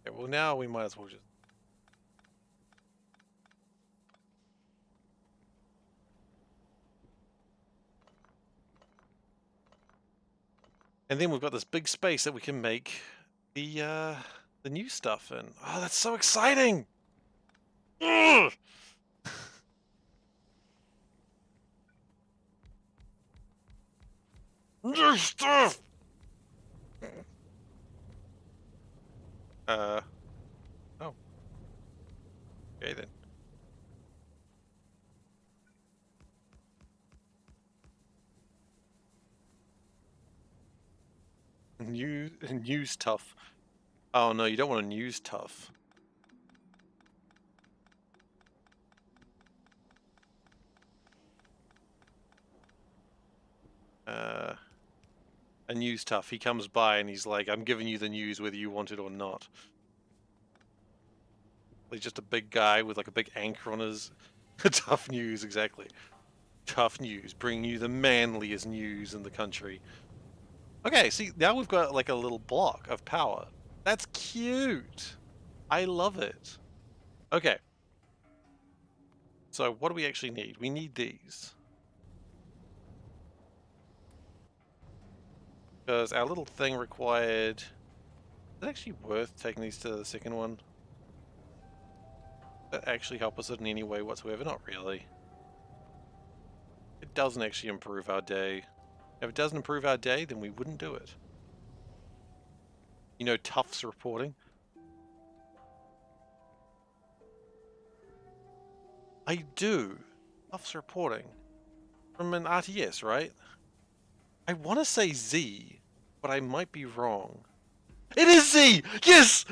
Yeah, well, now we might as well just... And then we've got this big space that we can make the new stuff in. Oh, that's so exciting! Ugh! New stuff! Uh, oh. Okay then. New stuff. Oh no, you don't want to use tough. A news tough. He comes by and he's like, I'm giving you the news whether you want it or not. He's just a big guy with like a big anchor on his... Tough news, exactly. Tough news, bringing you the manliest news in the country. Okay, see, now we've got like a little block of power. That's cute. I love it. Okay. So what do we actually need? We need these. Because our little thing required... Is it actually worth taking these to the second one? Does that actually help us in any way whatsoever? Not really. It doesn't actually improve our day. If it doesn't improve our day, then we wouldn't do it. You know, Tufts reporting. I do. Tufts reporting. From an RTS, right? I want to say Z, but I might be wrong. It is Z! Yes!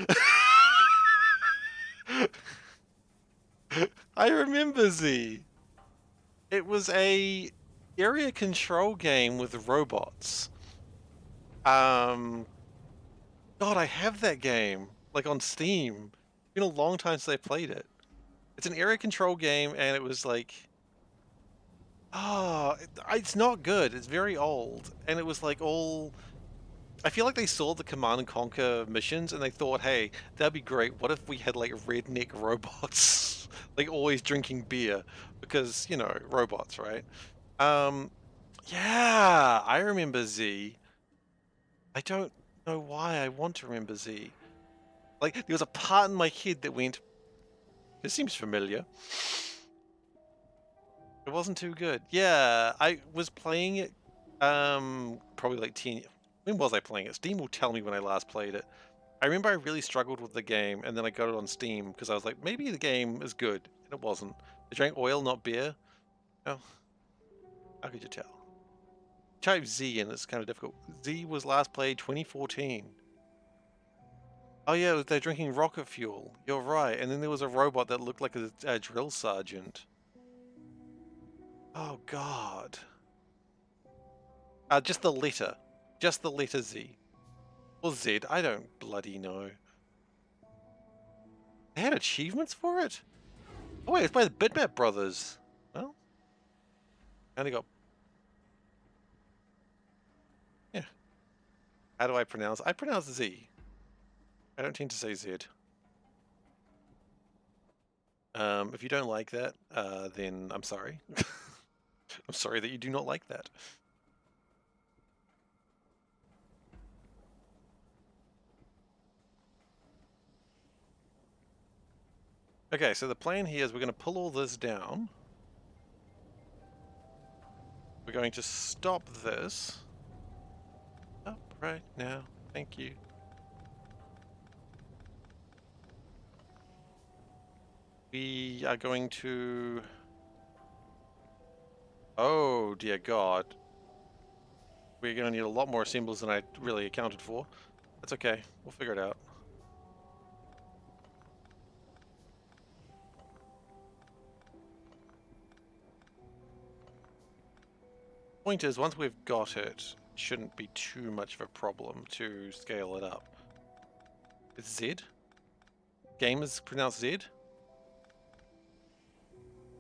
I remember Z. It was a area control game with robots. Um, God, I have that game like on Steam. It's been a long time since I played it. It's an area control game, and it was like, oh, it's not good. It's very old, and it was like all. I feel like they saw the Command and Conquer missions, and they thought, hey, that'd be great. What if we had like redneck robots, like always drinking beer, because you know robots, right? Um, yeah, I remember Z. I don't know why I want to remember Z. Like there was a part in my head that went, this seems familiar. It wasn't too good. Yeah, I was playing it probably like 10. When was I playing it? Steam will tell me when I last played it. I remember I really struggled with the game, and then I got it on Steam because I was like, maybe the game is good, and it wasn't. I drank oil, not beer. Oh, how could you tell? Type Z, and it's kind of difficult. Z was last played 2014. Oh yeah, they're drinking rocket fuel. You're right. And then there was a robot that looked like a drill sergeant. Oh God. Just the letter. Just the letter Z. Or Z. I don't bloody know. They had achievements for it? Oh wait, it's by the Bitmap Brothers. Well, I only got... Yeah. How do I pronounce? I pronounce Z. I don't tend to say Z. If you don't like that, then I'm sorry. I'm sorry that you do not like that. Okay, so the plan here is we're going to pull all this down. We're going to stop this. Up right now. Thank you. We are going to... Oh, dear God. We're going to need a lot more assemblers than I really accounted for. That's okay. We'll figure it out. Point is, once we've got it, it shouldn't be too much of a problem to scale it up. It's Z? Game is pronounced Z?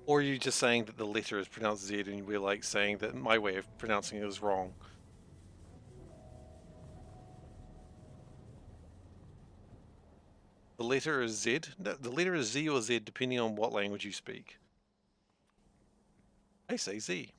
Or are you just saying that the letter is pronounced Z and we're like saying that my way of pronouncing it is wrong? The letter is Z? No, the letter is Z or Z depending on what language you speak. I say Z.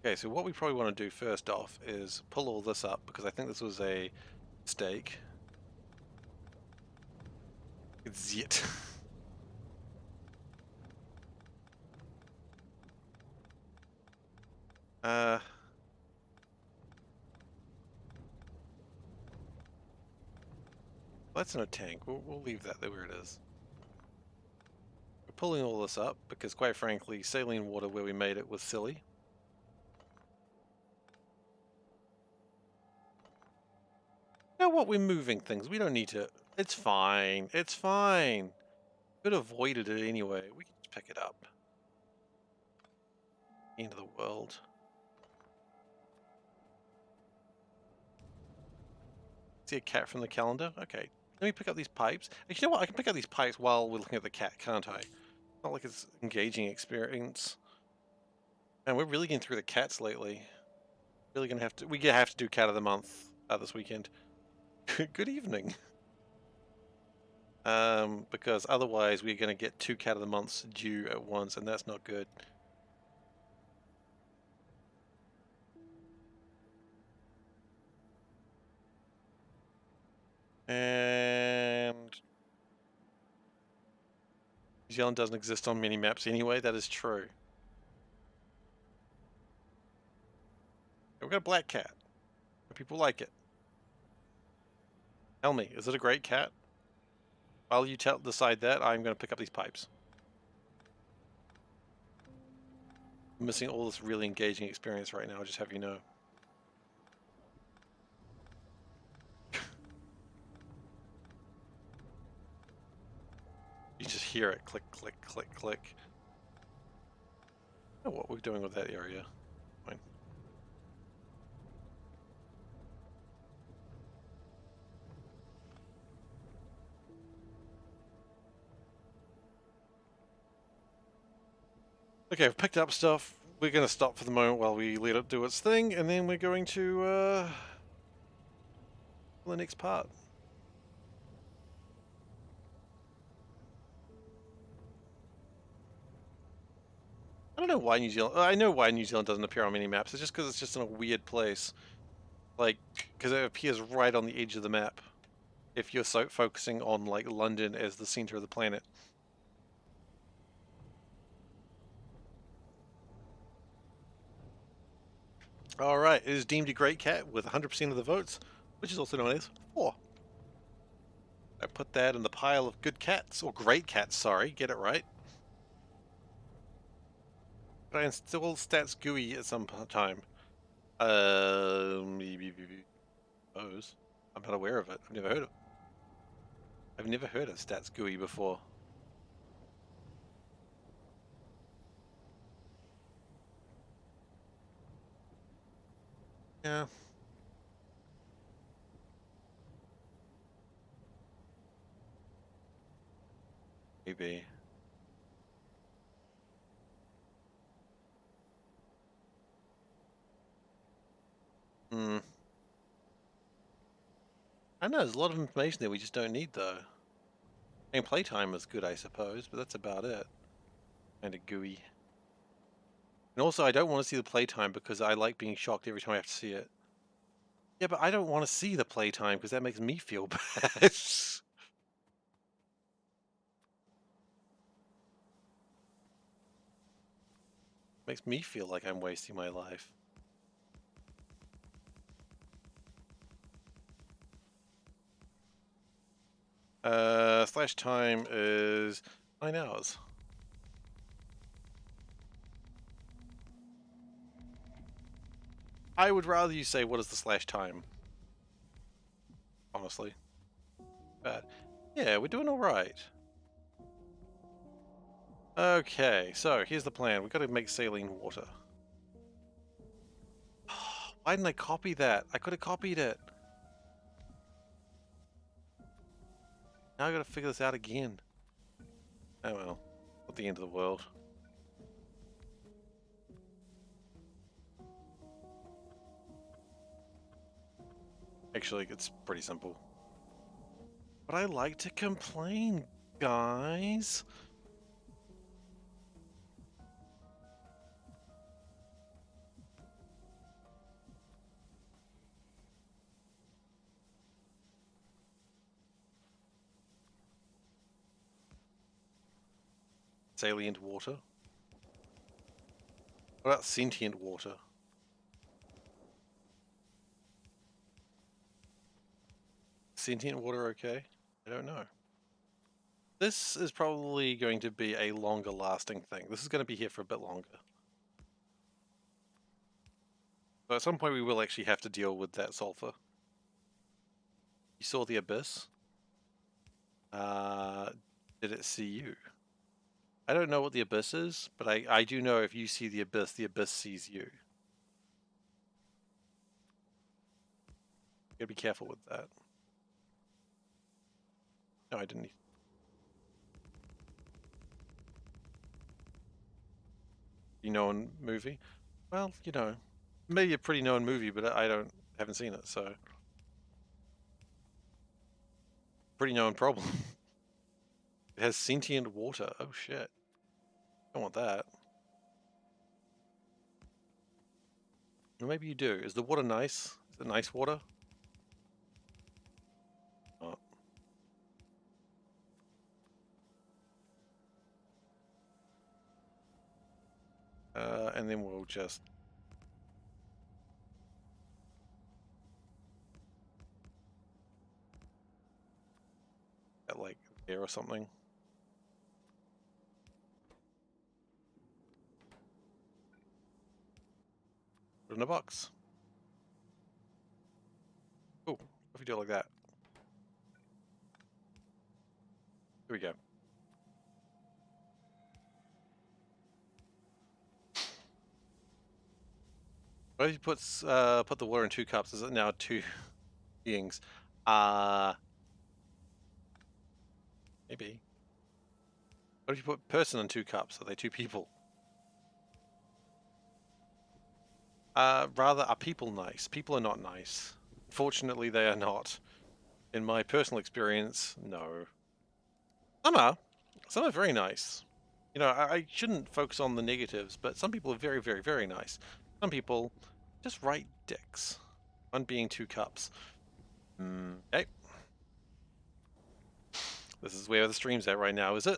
Okay, so what we probably want to do first off is pull all this up because I think this was a mistake. It's Z. uh... That's in a tank. We'll leave that there where it is. We're pulling all this up because, quite frankly, saline water where we made it was silly. You know what? We're moving things. We don't need to... It's fine. It's fine. Could have avoided it anyway. We can just pick it up. End of the world. See a cat from the calendar? Okay. Let me pick up these pipes. Actually, you know what? I can pick up these pipes while we're looking at the cat, can't I? Not like it's engaging experience. Man, we're really getting through the cats lately. Really gonna have to... We have to do cat of the month this weekend. Good evening. Because otherwise we're gonna get 2 cat of the months due at once, and that's not good. And New Zealand doesn't exist on many maps anyway, that is true. We've got a black cat. People like it. Tell me, is it a great cat? While you decide that, I'm going to pick up these pipes. I'm missing all this really engaging experience right now, I'll just have you know. You just hear it click, click, click, click. I don't know what we're doing with that area. Fine. Okay, I've picked up stuff. We're going to stop for the moment while we let it do its thing, and then we're going to the next part. I don't know why New Zealand. I know why New Zealand doesn't appear on many maps. It's just because it's just in a weird place, like because it appears right on the edge of the map. If you're so focusing on like London as the center of the planet. All right, it is deemed a great cat with 100% of the votes, which is also known as 4. I put that in the pile of good cats, or great cats, sorry, get it right. But I install stats GUI at some time. Suppose. I'm not aware of it. I've never heard of stats GUI before. Yeah. Maybe. Hmm. I know there's a lot of information there we just don't need though. I mean, playtime is good, I suppose, but that's about it. Kind of gooey. And also, I don't want to see the playtime because I like being shocked every time I have to see it. Yeah, but I don't want to see the playtime because that makes me feel bad. Makes me feel like I'm wasting my life. Slash time is 9 hours. I would rather you say what is the slash time. Honestly. Bad. Yeah, we're doing alright. Okay, so here's the plan. We've got to make saline water. Why didn't I copy that? I could have copied it. Now I gotta figure this out again. Oh well. Not the end of the world. Actually, it's pretty simple. But I like to complain, guys. Salient water. What about sentient water? Sentient water okay? I don't know. This is probably going to be a longer lasting thing. This is going to be here for a bit longer. So at some point we will actually have to deal with that sulfur. You saw the abyss? Did it see you? I don't know what the abyss is, but I do know if you see the abyss sees you. You gotta be careful with that. No, I didn't. You known movie? Well, you know, maybe a pretty known movie, but I haven't seen it, so pretty known problem. It has sentient water. Oh shit! Don't want that. Or maybe you do. Is the water nice? Is it nice water? Oh. And then we'll just. like there or something. Put it in a box. Cool. If we do it like that. Here we go. What if you put the water in 2 cups? Is it now 2 beings? Maybe. What if you put person in 2 cups? Are they 2 people? Rather, are people nice? People are not nice. Fortunately, they are not. In my personal experience, no. Some are. Some are very nice. You know, I shouldn't focus on the negatives, but some people are very, very, very nice. Some people just right dicks. One being 2 cups. Okay. This is where the stream's at right now, is it?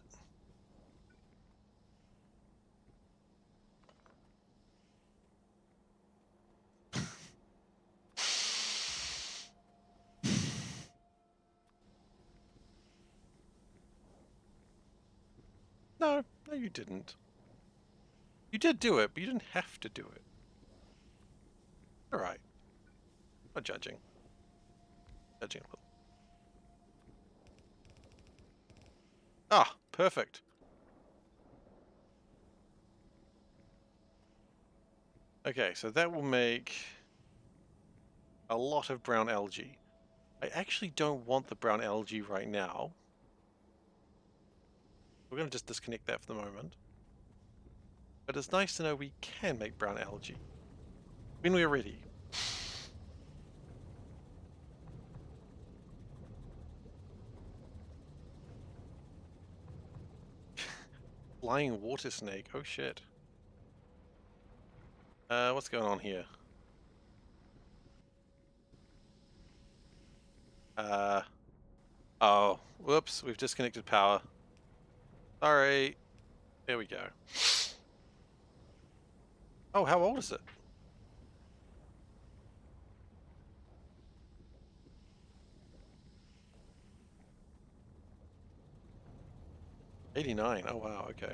No, no you didn't. You did do it, but you didn't have to do it. Alright. Not judging. Judging a little. Ah, perfect. Okay, so that will make a lot of brown algae. I actually don't want the brown algae right now. We're going to just disconnect that for the moment. But it's nice to know we can make brown algae. When we're ready. Flying water snake. Oh shit. What's going on here? Oh, whoops, we've disconnected power. Sorry. There we go. Oh, how old is it? '89. Oh wow, okay.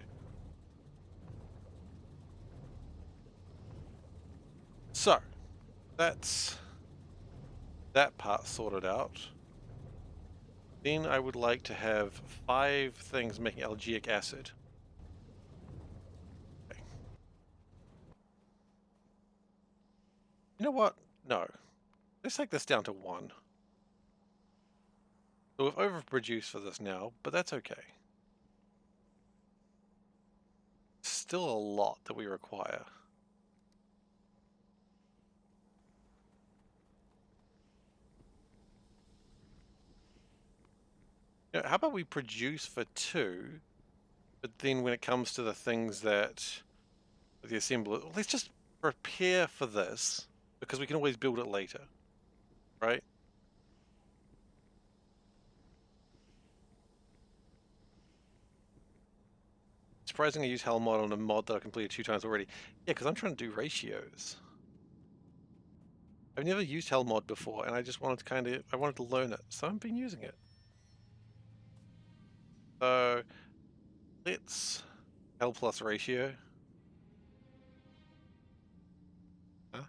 So, that's that part sorted out. Then I would like to have 5 things making algeic acid. Okay. You know what? No. Let's take this down to 1. So we've overproduced for this now, but that's okay. Still a lot that we require. You know, how about we produce for 2, but then when it comes to the things that the assembler, let's just prepare for this because we can always build it later, right? Surprisingly, I use Hell mod on a mod that I completed 2 times already. Yeah, because I'm trying to do ratios. I've never used Hell mod before, and I just wanted to I wanted to learn it, so I've been using it. So let's Hell plus ratio. Huh?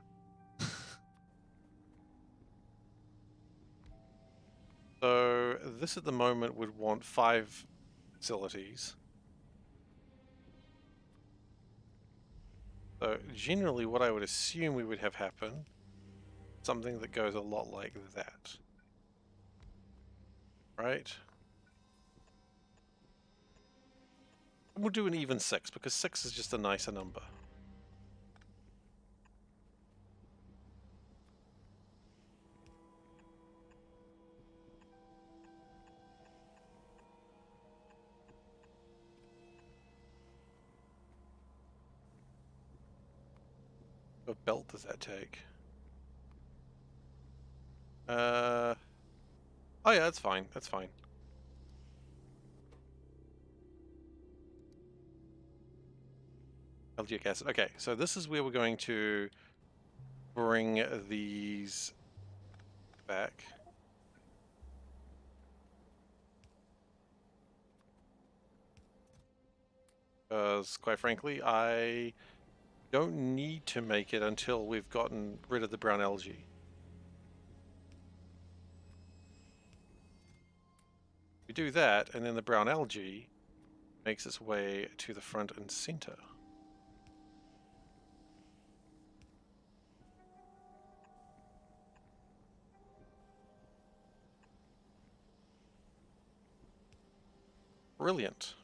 So this at the moment would want 5 facilities. So generally what I would assume we would have happen, something that goes a lot like that. Right? We'll do an even 6 because 6 is just a nicer number. What belt does that take? Oh yeah, that's fine. That's fine. Algeic acid. Okay, so this is where we're going to bring these back. Because, quite frankly, I don't need to make it until we've gotten rid of the brown algae. We do that, and then the brown algae makes its way to the front and center. Brilliant.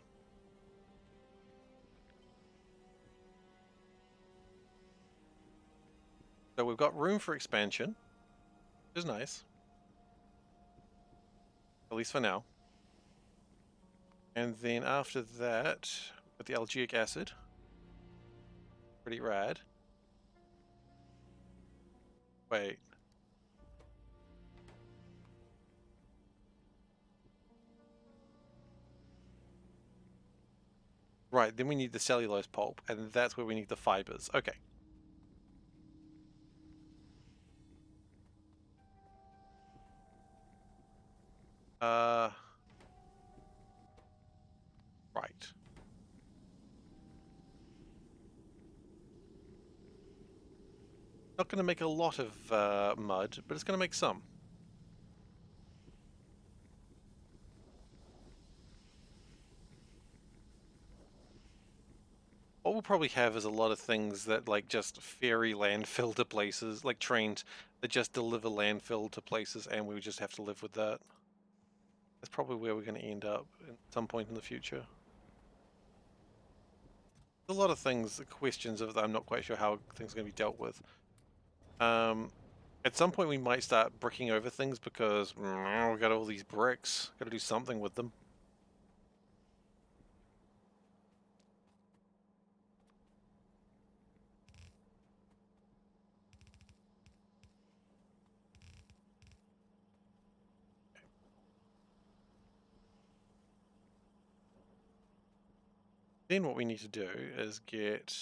So we've got room for expansion, which is nice. At least for now. And then after that, with the algeic acid. Pretty rad. Wait. Right, then we need the cellulose pulp, and that's where we need the fibers. Okay. Uh, right. Not going to make a lot of mud, but it's going to make some. What we'll probably have is a lot of things that like just ferry landfill to places, like trains that just deliver landfill to places, and we would just have to live with that. That's probably where we're going to end up at some point in the future. A lot of things, questions of I'm not quite sure how things are going to be dealt with. At some point we might start bricking over things because we got all these bricks. Got to do something with them. Then what we need to do is get...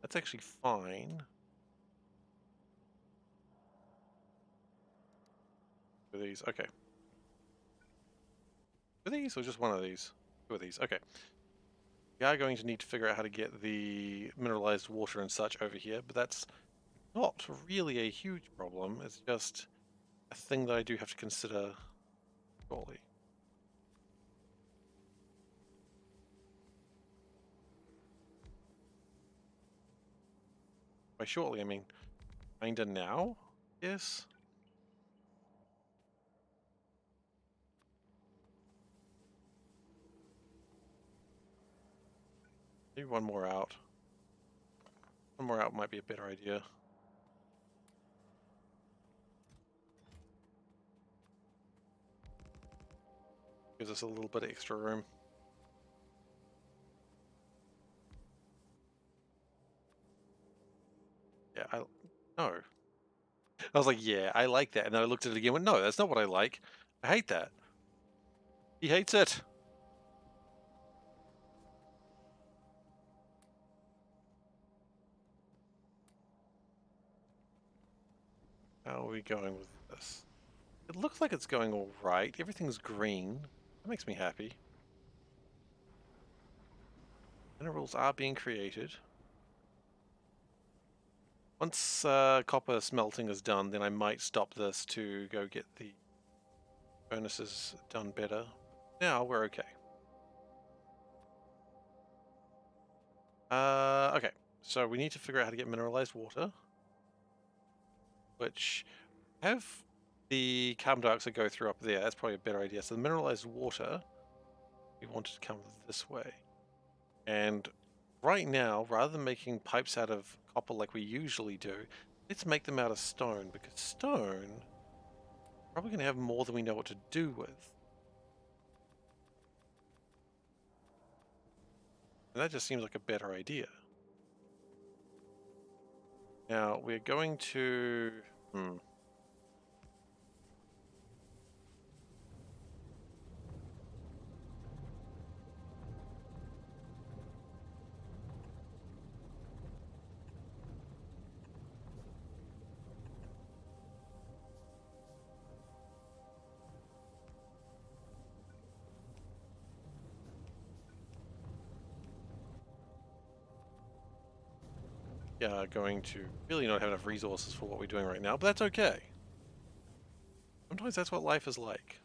That's actually fine. For these, okay. For these or just one of these? Two of these, okay. We are going to need to figure out how to get the mineralized water and such over here, but that's not really a huge problem. It's just a thing that I do have to consider shortly. By shortly, I mean kinda now? Yes? Maybe one more out. One more out might be a better idea. Gives us a little bit of extra room. Yeah, no. I was like, yeah, I like that. And then I looked at it again and went, no, that's not what I like. I hate that. He hates it. How are we going with this? It looks like it's going all right. Everything's green. That makes me happy. Minerals are being created. Once copper smelting is done, then I might stop this to go get the furnaces done better. Now we're okay. Okay, so we need to figure out how to get mineralized water, which have the carbon dioxide go through up there. That's probably a better idea. So the mineralized water, we want it to come this way. And right now, rather than making pipes out of copper like we usually do, let's make them out of stone, because stone probably going to have more than we know what to do with. And that just seems like a better idea. Now, we're going to... going to really not have enough resources for what we're doing right now, but that's okay. Sometimes that's what life is like.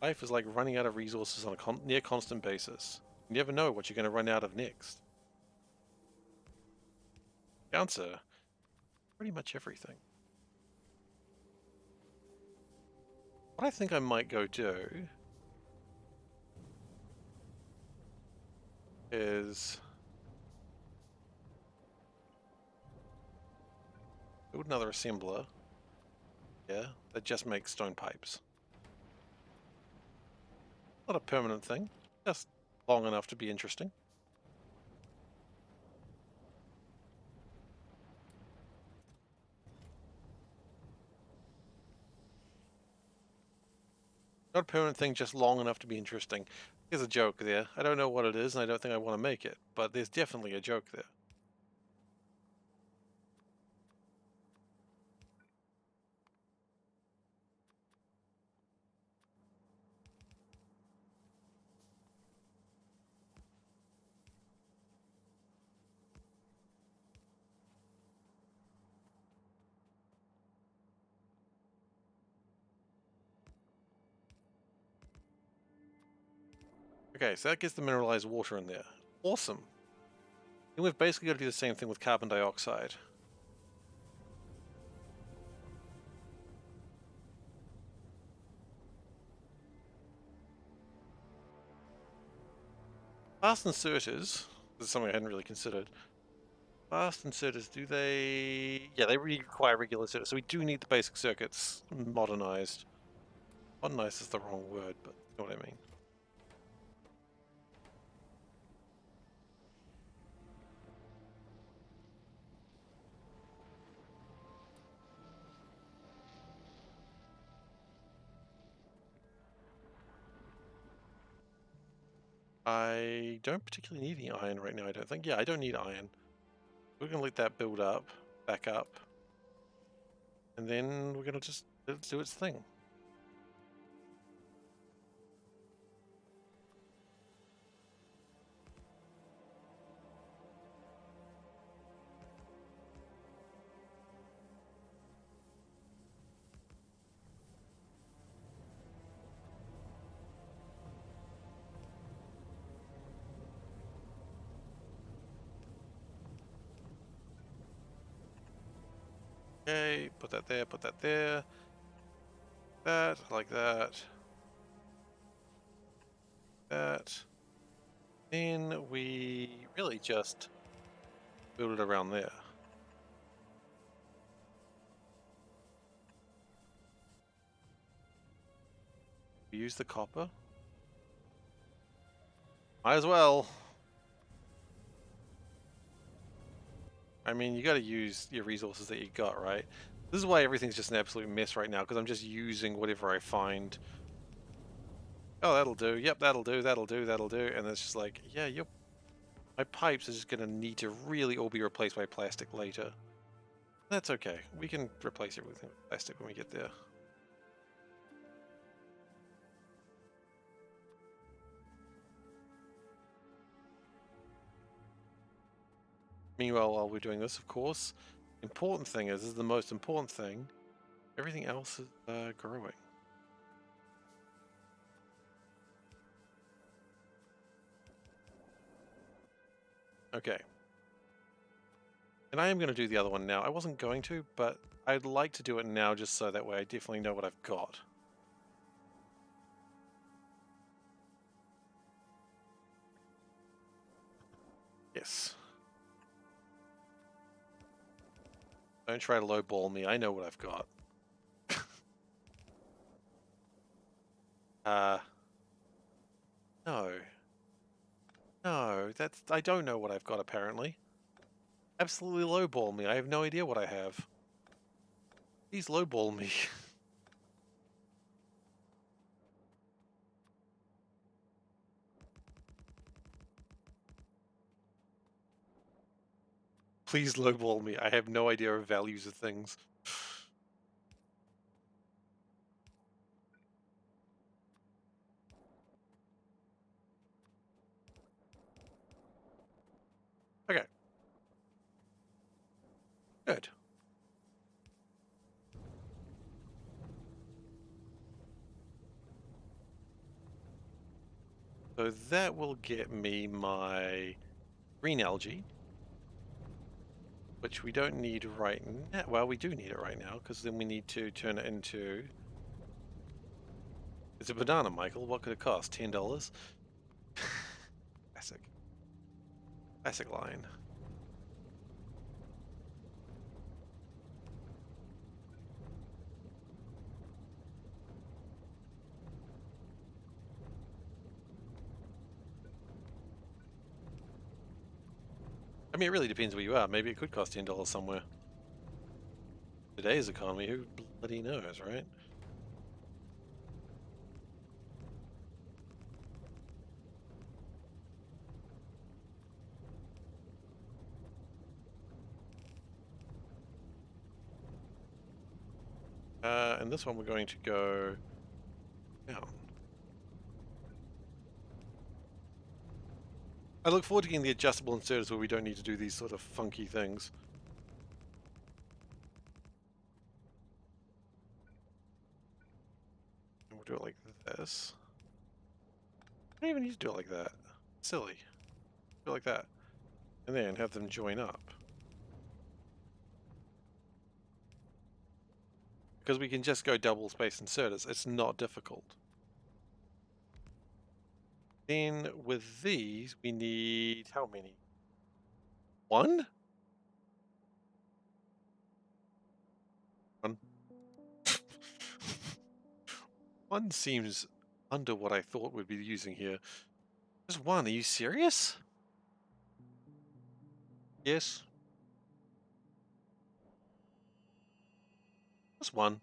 Life is like running out of resources on a near constant basis. You never know what you're going to run out of next. Answer pretty much everything. What I think I might go do is build another assembler. Yeah, that just makes stone pipes. Not a permanent thing, just long enough to be interesting. Not a permanent thing, just long enough to be interesting. There's a joke there. I don't know what it is, and I don't think I want to make it, but there's definitely a joke there. Okay, so that gets the mineralized water in there. Awesome. And we've basically got to do the same thing with carbon dioxide. Fast inserters, this is something I hadn't really considered. Fast inserters, do they... Yeah, they require regular inserters, so we do need the basic circuits modernized. Modernized is the wrong word, but you know what I mean. I don't particularly need any iron right now, I don't think. Yeah, I don't need iron. We're going to let that build up, back up, and then we're going to just let it do its thing. Okay, put that there, put that there. That, like that. That. Then we really just build it around there. We use the copper. Might as well. I mean, you got to use your resources that you got, right? This is why everything's just an absolute mess right now, because I'm just using whatever I find. Oh, that'll do. Yep, that'll do. That'll do. That'll do. And it's just like, yeah, yep. My pipes are just going to need to really all be replaced by plastic later. That's okay. We can replace everything with plastic when we get there. Meanwhile, while we're doing this, of course, important thing is, this is the most important thing, everything else is growing. Okay. And I am going to do the other one now. I wasn't going to, but I'd like to do it now just so that way I definitely know what I've got. Yes. Don't try to lowball me. I know what I've got. No. No, I don't know what I've got apparently. Absolutely lowball me. I have no idea what I have. Please lowball me. Please lowball me. I have no idea of values of things. Okay. Good. So that will get me my green algae, which we don't need right now. Well, we do need it right now because then we need to turn it into. It's a banana, Michael. What could it cost? $10? Classic. Classic line. I mean, it really depends where you are. Maybe it could cost $10 somewhere. Today's economy, who bloody knows, right? And this one we're going to go down. I look forward to getting the adjustable inserters where we don't need to do these sort of funky things. And we'll do it like this. I don't even need to do it like that. Silly. Do it like that. And then have them join up. Because we can just go double space inserters. It's not difficult. Then with these, we need how many? One? One. One seems under what I thought we'd be using here. Just one. Are you serious? Yes. Just one.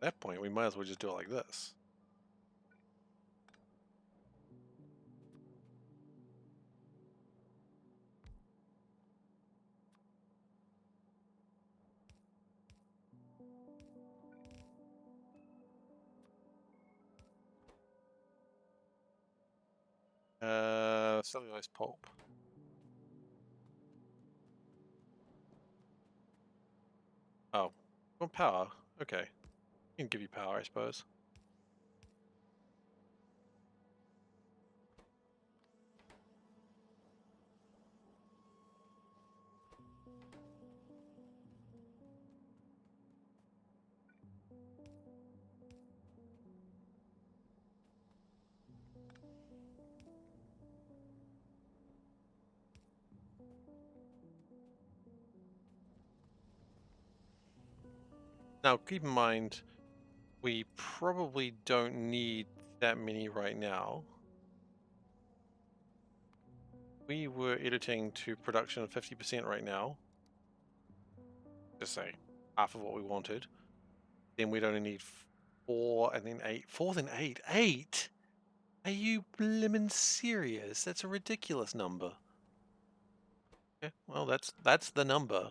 At that point, we might as well just do it like this. Cellulose pulp. Oh, you want power? Okay, can give you power, I suppose. Now, keep in mind, we probably don't need that many right now. We were editing to production of 50% right now. Just say half of what we wanted. Then we'd only need 4 and then 8. 4 then 8. 8? Are you blimmin' serious? That's a ridiculous number. Okay, well, that's the number.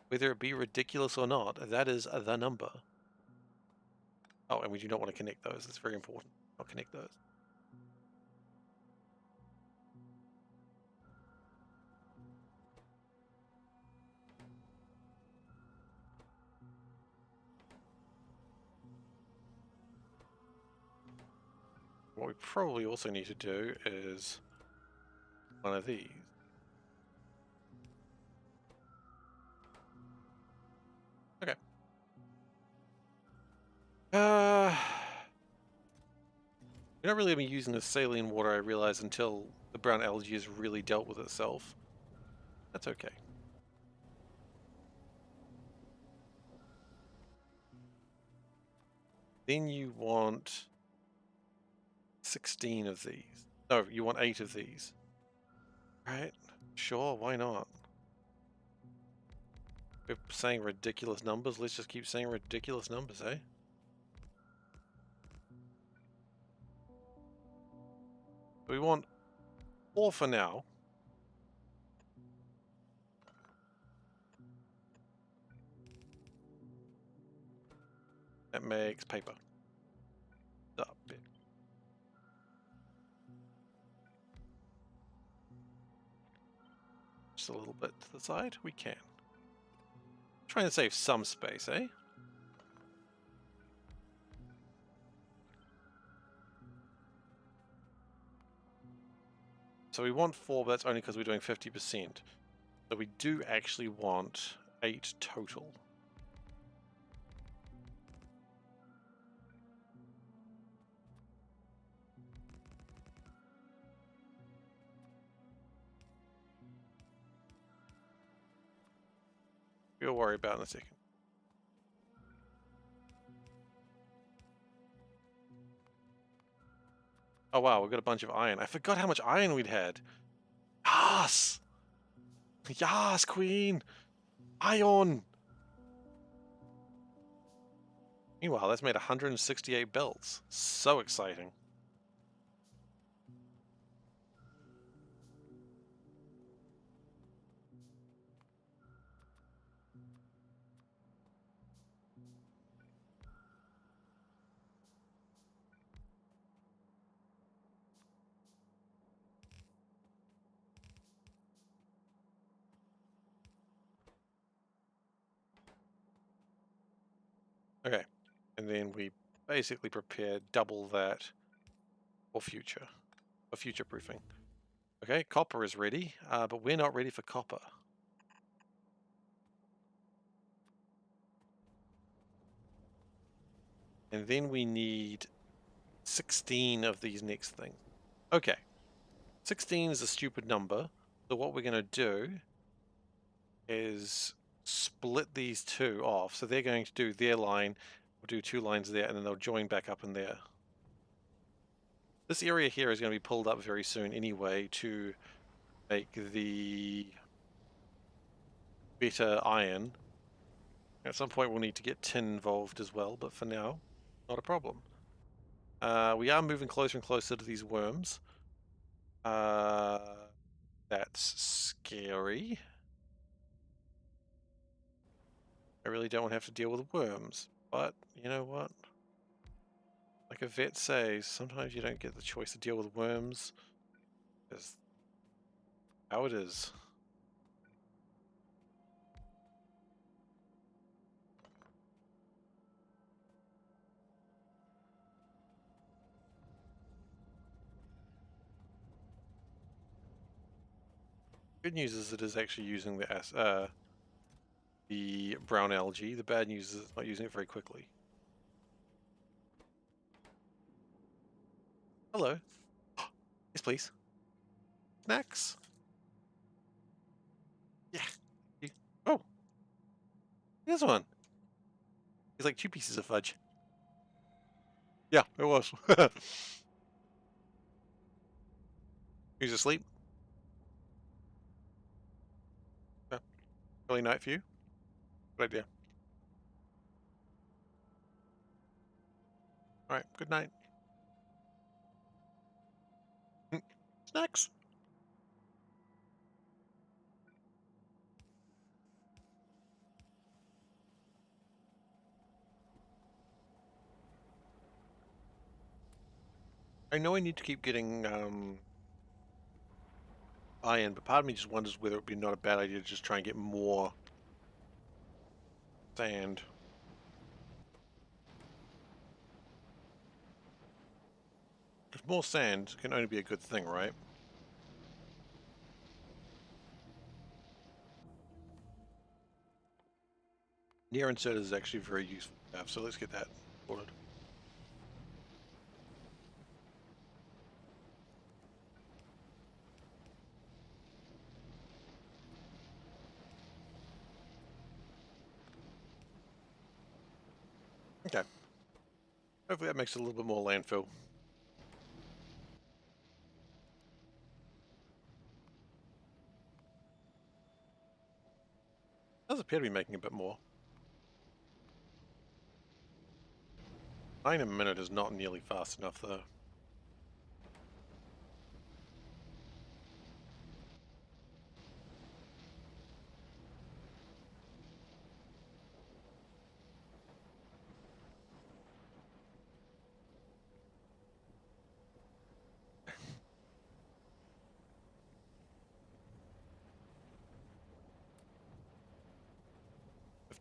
Whether it be ridiculous or not, that is the number. Oh, and we do not want to connect those. It's very important. Not connect those. What we probably also need to do is one of these. Okay. We're not really going to be using the saline water, I realize, until the brown algae has really dealt with itself. That's okay. Then you want 16 of these. No, you want 8 of these. Right? Sure, why not? We're saying ridiculous numbers. Let's just keep saying ridiculous numbers, eh? We want 4 for now. That makes paper. Up. just a little bit to the side? We can. Trying to save some space, eh? So we want 4, but that's only because we're doing 50%. So we do actually want 8 total. We'll worry about it in a second. Oh wow, we've got a bunch of iron. I forgot how much iron we'd had. Yes! Yes, Queen! Iron! Meanwhile, that's made 168 belts. So exciting. Okay, and then we basically prepare double that for future proofing. Okay, copper is ready, but we're not ready for copper. And then we need 16 of these next things. Okay, 16 is a stupid number, so what we're going to do is split these two off. So they're going to do their line, we'll do 2 lines there, and then they'll join back up in there. This area here is going to be pulled up very soon anyway to make the better iron. At some point we'll need to get tin involved as well, but for now, not a problem. We are moving closer and closer to these worms. That's scary. I really don't want to have to deal with worms, but you know what? Like a vet says, sometimes you don't get the choice to deal with worms. That's how it is. Good news is it is actually using the brown algae. The bad news is it's not using it very quickly. Hello. Yes, please. Snacks. Yeah. Oh, here's one. It's like 2 pieces of fudge. Yeah, it was. He's asleep. Yeah. Early night for you. Good idea. All right. Good night. Snacks. I know I need to keep getting iron, but part of me just wonders whether it would be not a bad idea to just try and get more sand. Because more sand can only be a good thing, right? Near insert is actually very useful to have, so let's get that sorted. Okay. Hopefully that makes it a little bit more landfill. Does appear to be making a bit more. 9 a minute is not nearly fast enough, though.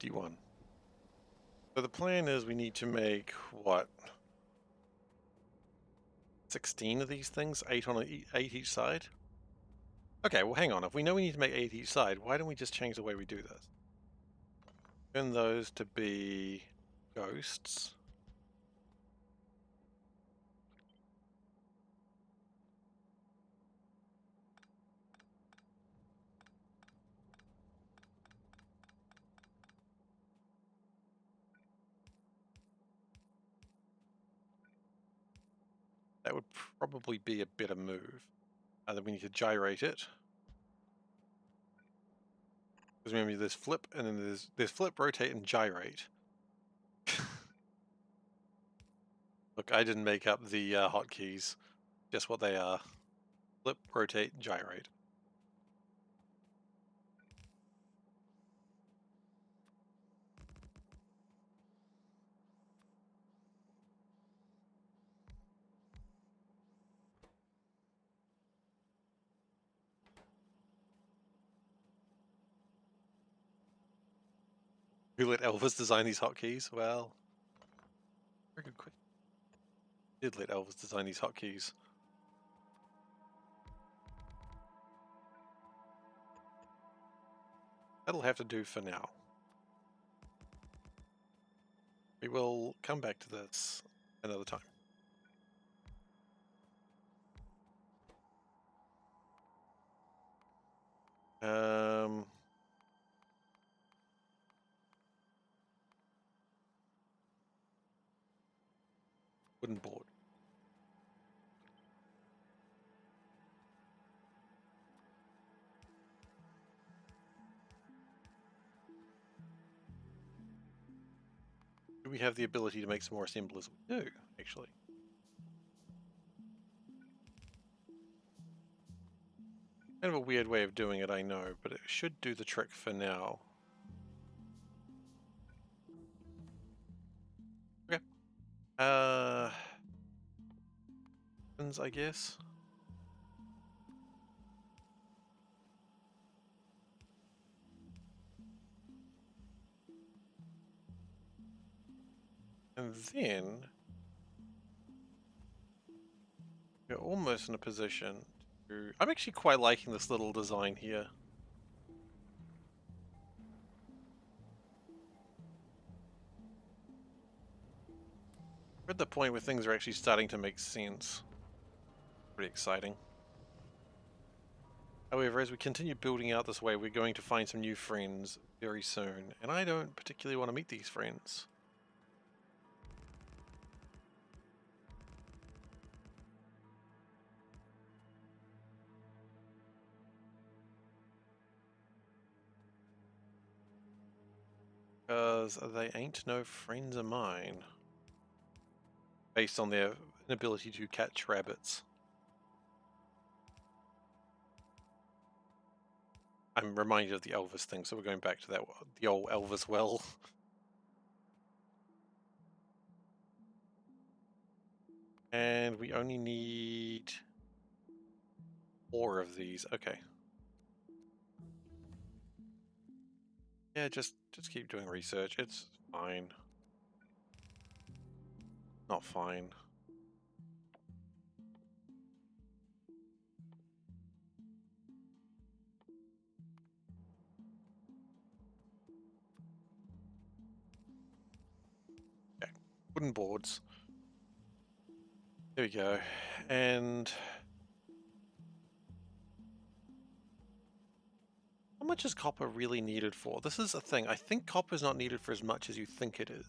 51. So the plan is we need to make, what, 16 of these things? 8 on 8 each side? Okay, well hang on. If we know we need to make 8 each side, why don't we just change the way we do this? Turn those to be ghosts. That would probably be a better move. Then we need to gyrate it. Because remember, there's flip, and then there's flip, rotate, and gyrate. Look, I didn't make up the hotkeys. Just what they are. Flip, rotate, gyrate. Who let Elvis design these hotkeys? Well, very good question. Did let Elvis design these hotkeys? That'll have to do for now. We will come back to this another time. Wooden board. Do we have the ability to make some more assemblers? We do, actually. Kind of a weird way of doing it, I know, but it should do the trick for now. Okay. I guess. And then we're almost in a position to... I'm actually quite liking this little design here. We're at the point where things are actually starting to make sense. Pretty exciting. However, as we continue building out this way, we're going to find some new friends very soon, and I don't particularly want to meet these friends. Because they ain't no friends of mine. Based on their inability to catch rabbits. I'm reminded of the Elvis thing, so we're going back to that, the old Elvis well. And we only need 4 of these. Okay. Yeah, just keep doing research. It's fine. Not fine. Okay. Wooden boards. There we go. And how much is copper really needed for? This is a thing. I think copper is not needed for as much as you think it is.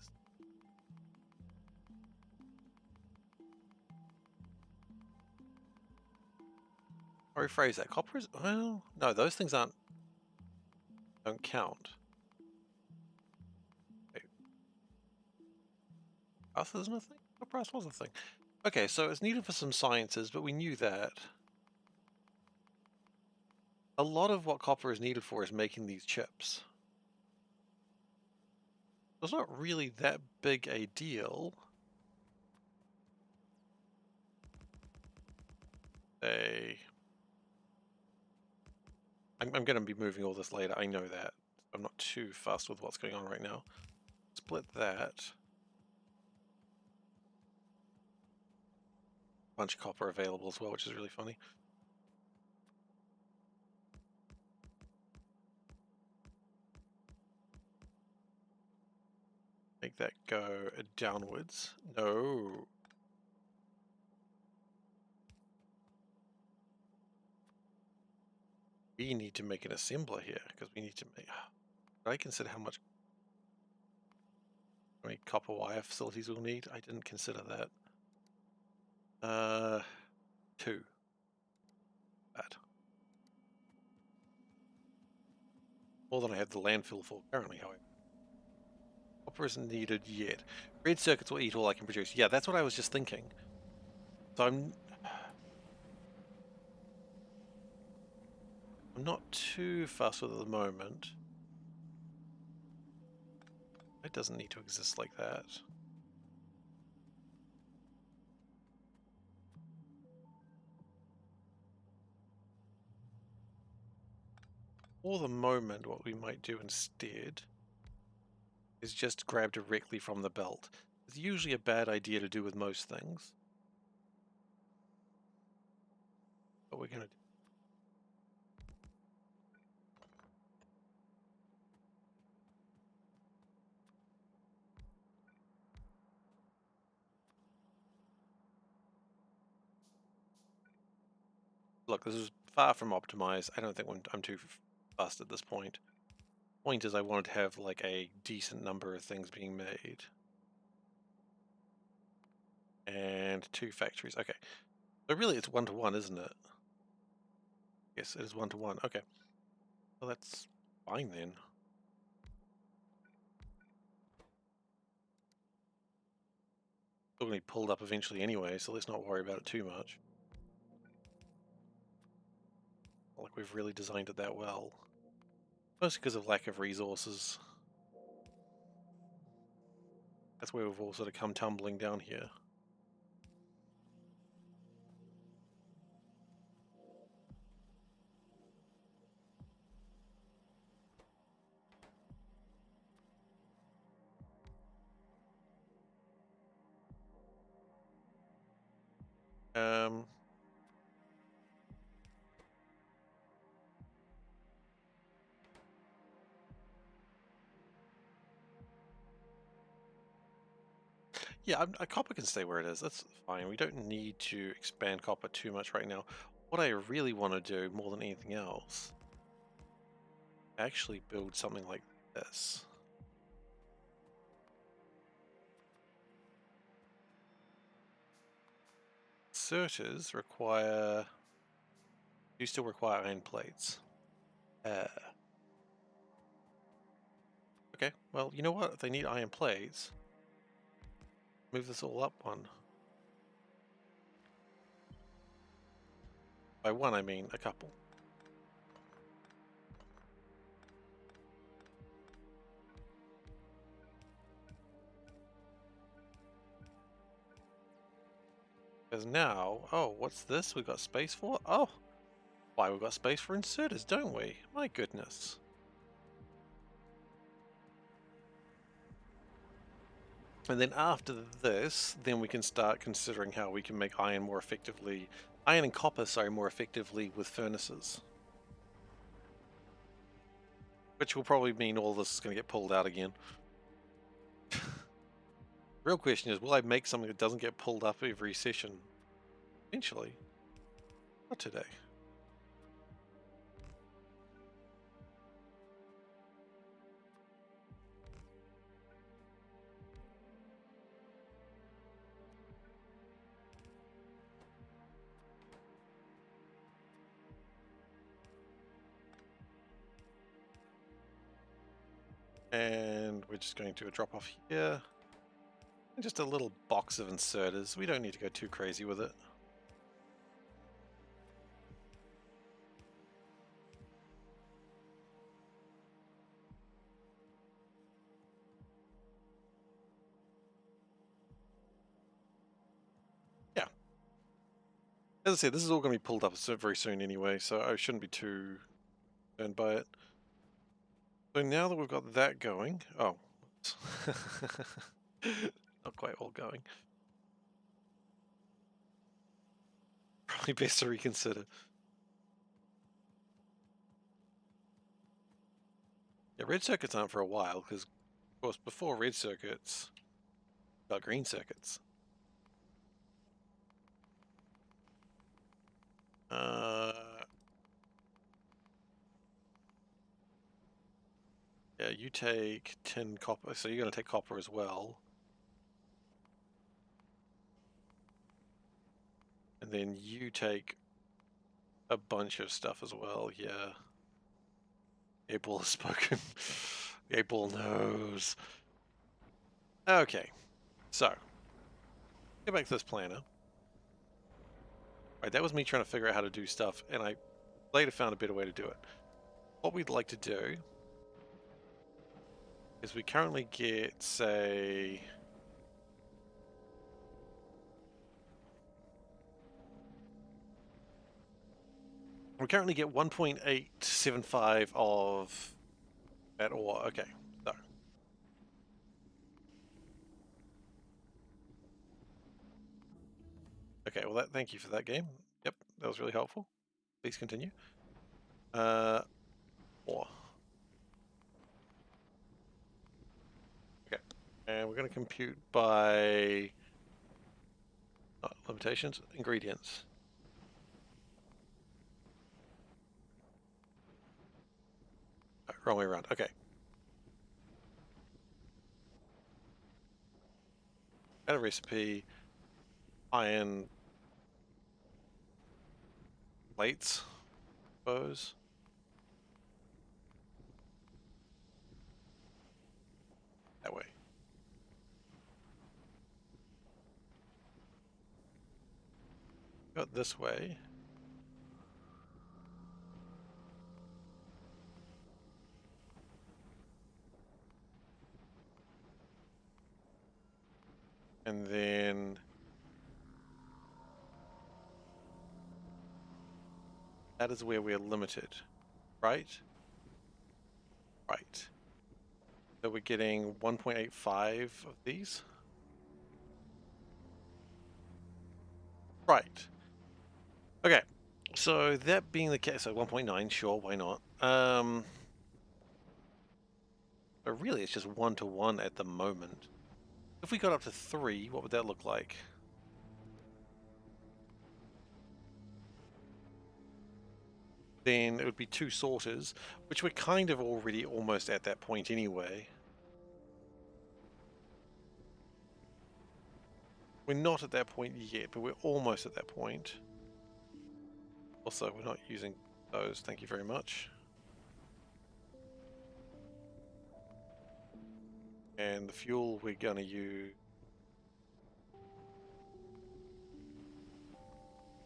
I'll rephrase that. Copper is... Well, no, those things don't count. Wait. Brass isn't a thing? Oh, brass was a thing. Okay, so it's needed for some sciences, but we knew that. A lot of what copper is needed for is making these chips. It's not really that big a deal. I'm going to be moving all this later, I know that. I'm not too fussed with what's going on right now. Split that. Bunch of copper available as well, which is really funny. Make that go downwards. No. We need to make an assembler here because we need to make. Did I consider how many copper wire facilities we'll need? I didn't consider that. 2. That. More than I have the landfill for currently, however. Copper isn't needed yet. Red circuits will eat all I can produce. Yeah, that's what I was just thinking. So I'm not too fussed with it at the moment. It doesn't need to exist like that. For the moment, what we might do instead is just grab directly from the belt. It's usually a bad idea to do with most things. But we're going to do. Look, this is far from optimized. I don't think I'm too fast at this point. Point is I wanted to have like a decent number of things being made. And 2 factories. Okay. So really it's 1-to-1, isn't it? Yes, it is 1-to-1. Okay. Well, that's fine then. Still going to be pulled up eventually anyway, so let's not worry about it too much. Not like we've really designed it that well. Mostly because of lack of resources. That's where we've all sort of come tumbling down here. Um, yeah, copper can stay where it is. That's fine. We don't need to expand copper too much right now. What I really want to do, more than anything else, actually build something like this. Inserters require... You still require iron plates. Okay, well, you know what? If they need iron plates, move this all up 1. By 1, I mean a couple. Because now... Oh, what's this? We've got space for? Oh! Why, we've got space for inserters, don't we? My goodness. And then after this, then we can start considering how we can make iron more effectively... Iron and copper, sorry, more effectively with furnaces. Which will probably mean all this is going to get pulled out again. Real question is, will I make something that doesn't get pulled up every session? Eventually. Not today. And we're just going to drop off here. And just a little box of inserters. We don't need to go too crazy with it. Yeah. As I said, this is all going to be pulled up very soon anyway, so I shouldn't be too concerned by it. So now that we've got that going, oh, not quite all going. Probably best to reconsider. Yeah, red circuits aren't for a while because, of course, before red circuits, got green circuits. Yeah, you take tin copper, so you're going to take copper as well. And then you take a bunch of stuff as well, yeah. April has spoken. April knows. Okay, so, get back to this planner. Right, that was me trying to figure out how to do stuff, and I later found a better way to do it. What we'd like to do is we currently get, say... We currently get 1.875 of that ore. Okay, so. Okay, well, thank you for that game. Yep, that was really helpful. Please continue. Ore. Okay, and we're going to compute by limitations, ingredients. Wrong way around. Okay. Add a recipe. Iron plates, I suppose. That way. Go it this way. And then that is where we're limited, right? Right. So we're getting 1.85 of these. Right. Okay. So that being the case, so 1.9, sure, why not? But really it's just 1-to-1 at the moment. If we got up to 3, what would that look like? Then it would be 2 sorters, which we're kind of already almost at that point anyway. We're not at that point yet, but we're almost at that point. Also, we're not using those, thank you very much. And the fuel we're going to use...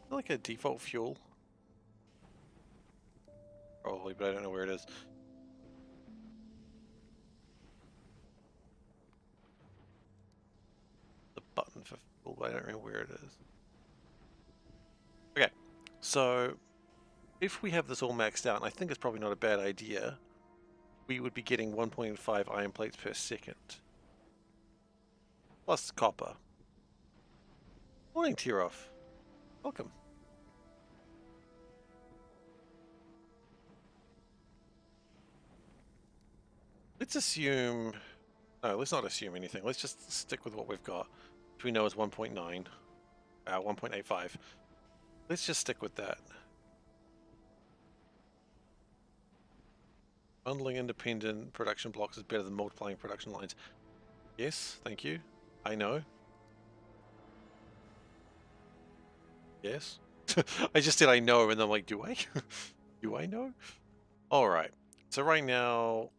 like a default fuel. Probably, but I don't know where it is. The button for fuel, but I don't remember where it is. Okay, so if we have this all maxed out, and I think it's probably not a bad idea, we would be getting 1.5 iron plates per second. Plus copper. Morning, Tiroff. Welcome. Let's assume... No, let's not assume anything. Let's just stick with what we've got, which we know is 1.9. 1.85. Let's just stick with that. Bundling independent production blocks is better than multiplying production lines. Yes, thank you. I know. Yes. I just said I know, and I'm like, do I? Do I know? Alright. So right now,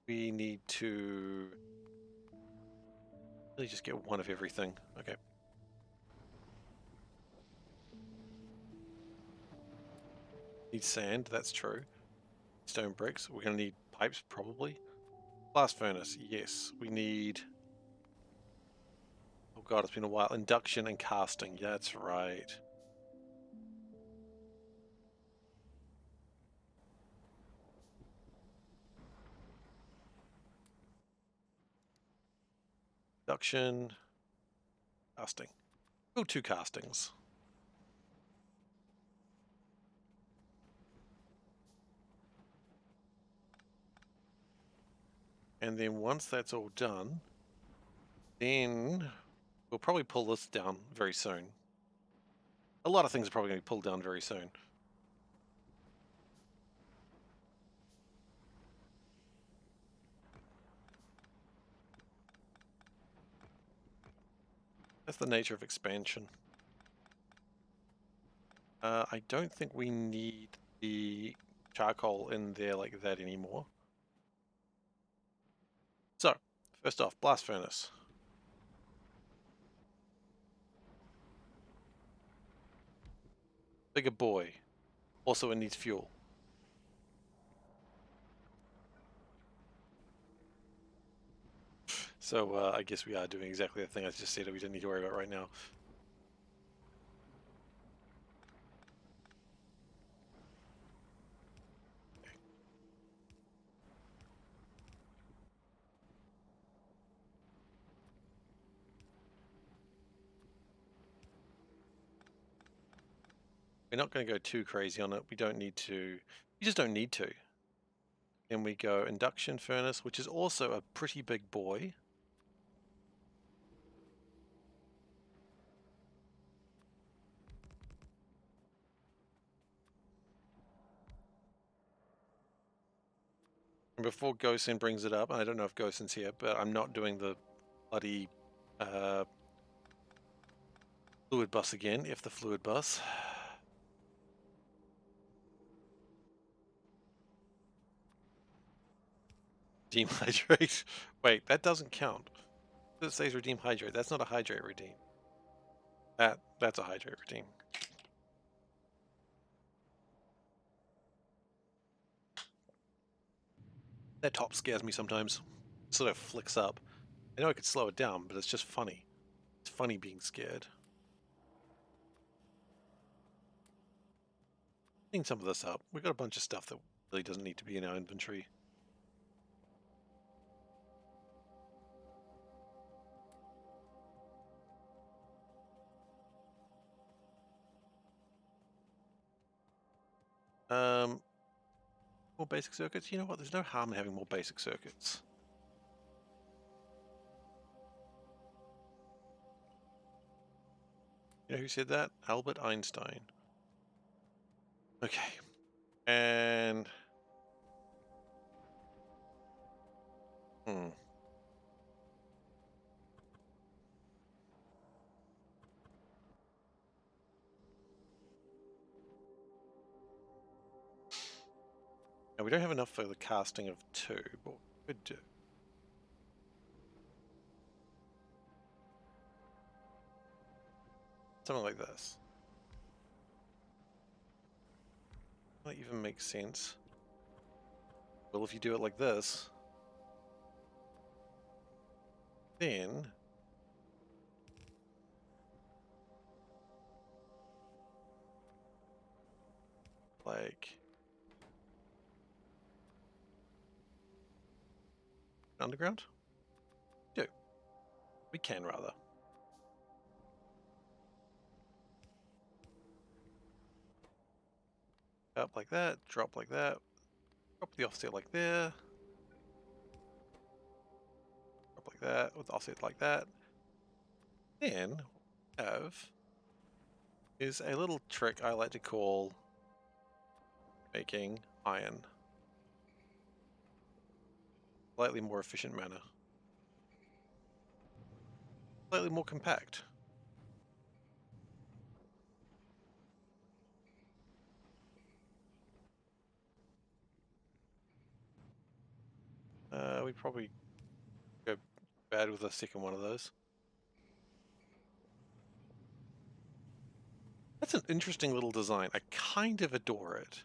we need to really just get one of everything. Okay. Need sand, that's true. Stone bricks. We're going to need pipes, probably. Blast furnace, yes. We need... Oh god, it's been a while. Induction and casting, yeah, that's right. Production. Casting. Oh, 2 castings. And then once that's all done, then we'll probably pull this down very soon. A lot of things are probably going to be pulled down very soon. That's the nature of expansion. I don't think we need the charcoal in there like that anymore. So, first off, blast furnace. Bigger boy. Also, it needs fuel. So, I guess we are doing exactly the thing I just said that we didn't need to worry about right now. We're not going to go too crazy on it. We don't need to. We just don't need to. Then we go induction furnace, which is also a pretty big boy. And before Gosen brings it up, I don't know if Gosen's here, but I'm not doing the bloody fluid bus again, if the fluid bus. Redeem hydrate. Wait, that doesn't count. It says redeem hydrate. That's not a hydrate redeem. That's a hydrate redeem. That top scares me sometimes. It sort of flicks up. I know I could slow it down, but it's just funny. It's funny being scared. Clean some of this up. We've got a bunch of stuff that really doesn't need to be in our inventory. More basic circuits? You know what? There's no harm in having more basic circuits. You know who said that? Albert Einstein. Okay. And... Now, we don't have enough for the casting of 2, but we could do. Something like this. That even makes sense. Well, if you do it like this, then like underground? Do. We can rather. Up like that, drop like that, drop the offset like there, drop like that, with the offset like that. Then have is a little trick I like to call making iron. Slightly more efficient manner. Slightly more compact. We probably go bad with the second one of those. That's an interesting little design. I kind of adore it.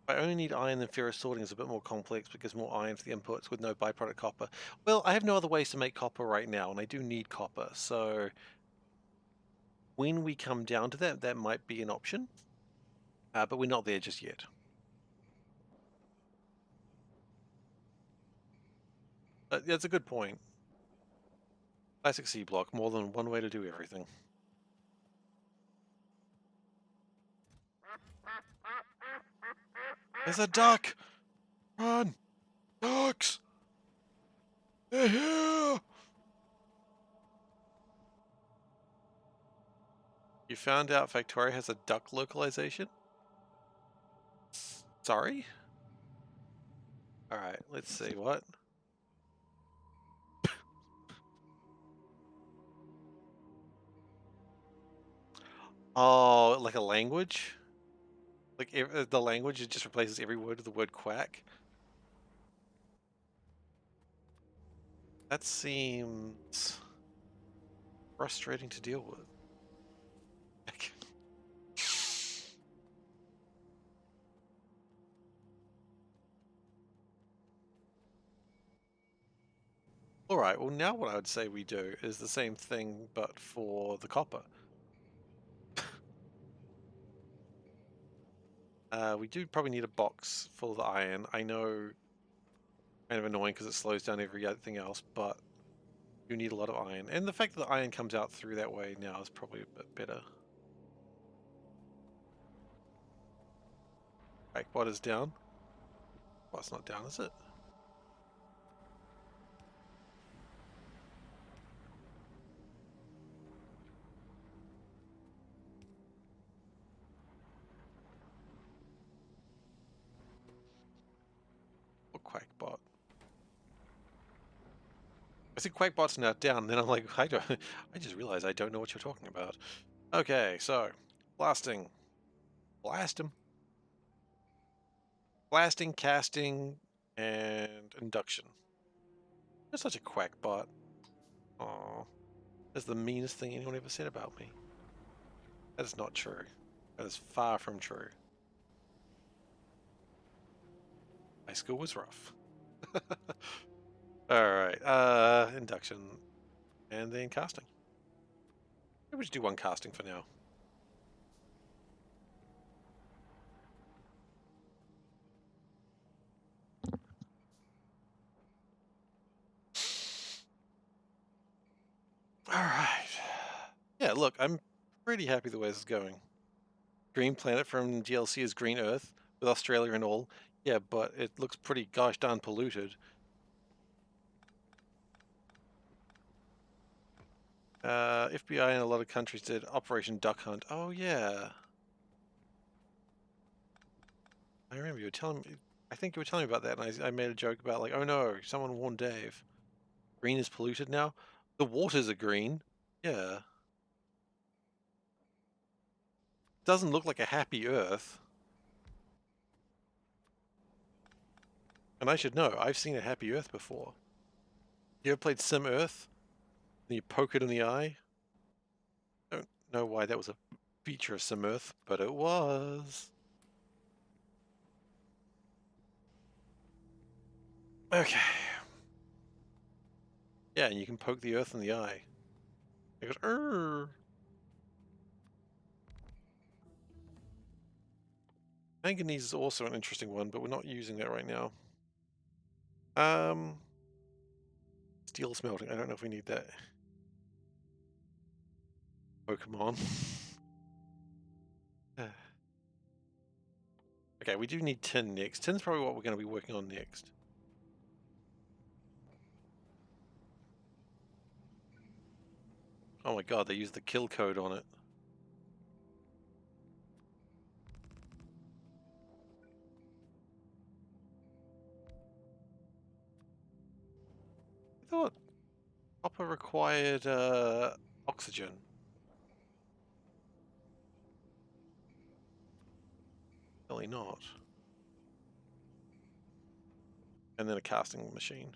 I only need iron, and ferrous sorting is a bit more complex because more iron for the inputs with no byproduct copper. Well, I have no other ways to make copper right now, and I do need copper, so when we come down to that, that might be an option, but we're not there just yet. That's a good point. Classic Seablock, more than one way to do everything. There's a duck! Run! Ducks! They're here! You found out Factorio has a duck localization? Sorry? Alright, let's see, what? Oh, like a language? Like the language, it just replaces every word with the word quack? That seems frustrating to deal with. Alright, well now what I would say we do is the same thing, but for the copper. We do probably need a box full of the iron. I know, kind of annoying because it slows down everything else, but you need a lot of iron. And the fact that the iron comes out through that way now is probably a bit better. Right, what is down? Well, it's not down, is it? Or Quackbot? I said Quackbot's now down, then I'm like, I just realized I don't know what you're talking about. Okay, so, blasting. Blast him. Blasting, casting, and induction. You're such a Quackbot. Aww. That's the meanest thing anyone ever said about me. That is not true. That is far from true. High school was rough. Alright, induction. And then casting. Maybe we should do one casting for now. Alright. Yeah, look, I'm pretty happy the way this is going. Green Planet from DLC is Green Earth, with Australia and all. Yeah, but it looks pretty gosh darn polluted. FBI in a lot of countries did Operation Duck Hunt. Oh yeah. I remember you were telling me, I think you were telling me about that, and I made a joke about like, oh no, someone warned Dave. Green is polluted now? The waters are green. Yeah. Doesn't look like a happy Earth. And I should know, I've seen a happy Earth before. You ever played Sim Earth? And you poke it in the eye? Don't know why that was a feature of Sim Earth, but it was. Okay. Yeah, and you can poke the Earth in the eye. It goes, "Arr." Manganese is also an interesting one, but we're not using that right now. Steel smelting. I don't know if we need that. Pokemon. Okay, we do need tin next. Tin's probably what we're going to be working on next. Oh my god, they used the kill code on it. I thought copper required oxygen. Really not. And then a casting machine.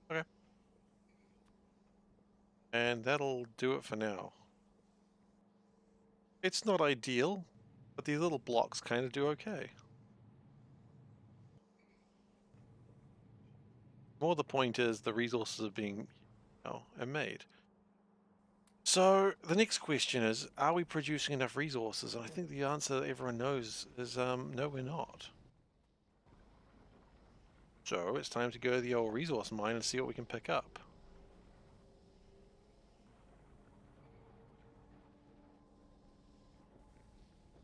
Okay. And that'll do it for now. It's not ideal, but these little blocks kind of do okay. More the point is the resources are being, are made. So the next question is, are we producing enough resources? And I think the answer that everyone knows is no, we're not. So it's time to go to the old resource mine and see what we can pick up.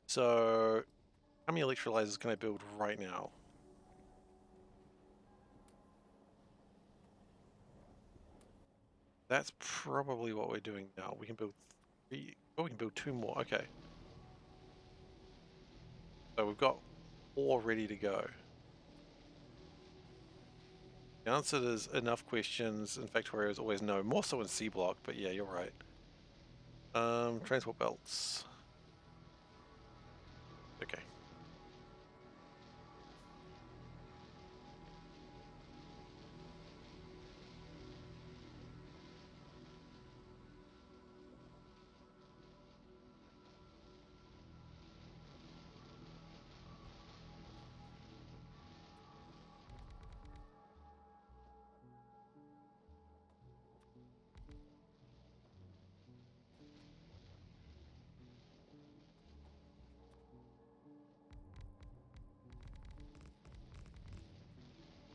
So how many electrolyzers can I build right now? That's probably what we're doing now. We can build 3. Oh, we can build 2 more. Okay. So we've got 4 ready to go. The answer is enough questions in Factorio is always no. More so in Seablock, but yeah, you're right. Transport belts. Okay.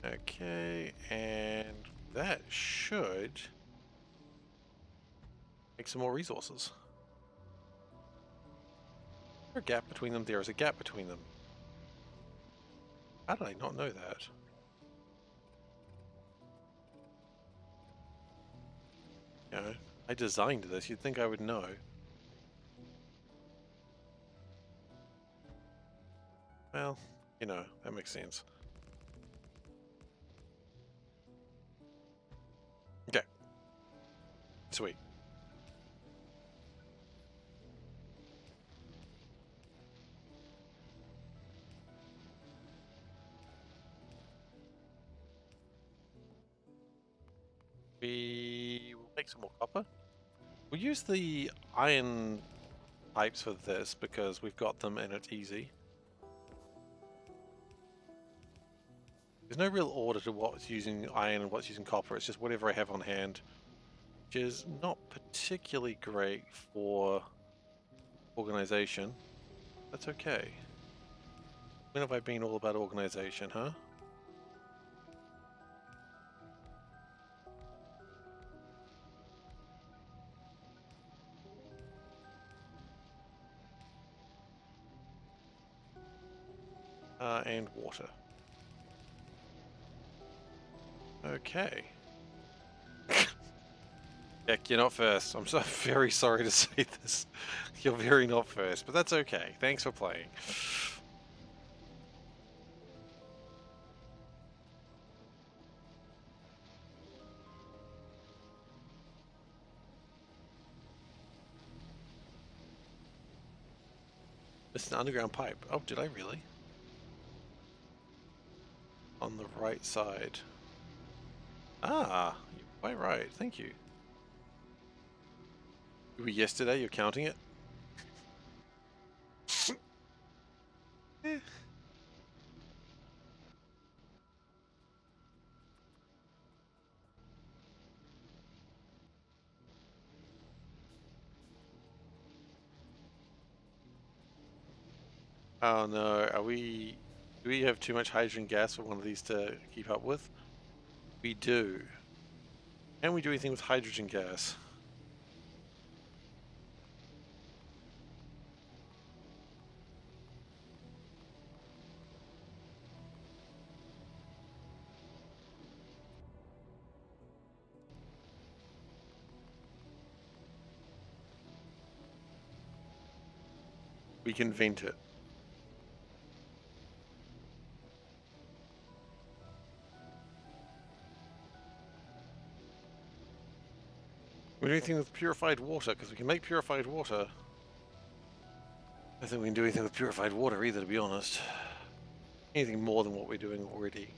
Okay, and that should make some more resources. Is there a gap between them? There is a gap between them. How did I not know that? I designed this. You'd think I would know. Well, that makes sense. Okay. Sweet. We will make some more copper. We'll use the iron pipes for this because we've got them and it's easy. There's no real order to what's using iron and what's using copper. It's just whatever I have on hand, which is not particularly great for organization. That's okay. When have I been all about organization, huh? And water. Okay. Heck, you're not first. I'm so very sorry to say this. You're very not first, but that's okay. Thanks for playing. It's an underground pipe. Oh, did I really? On the right side. Ah, you're quite right. Thank you. You were yesterday, you're counting it? Eh. Oh no, do we have too much hydrogen gas for one of these to keep up with? We do. Can we do anything with hydrogen gas? We can vent it. We do anything with purified water, because we can make purified water. I don't think we can do anything with purified water either, to be honest. Anything more than what we're doing already.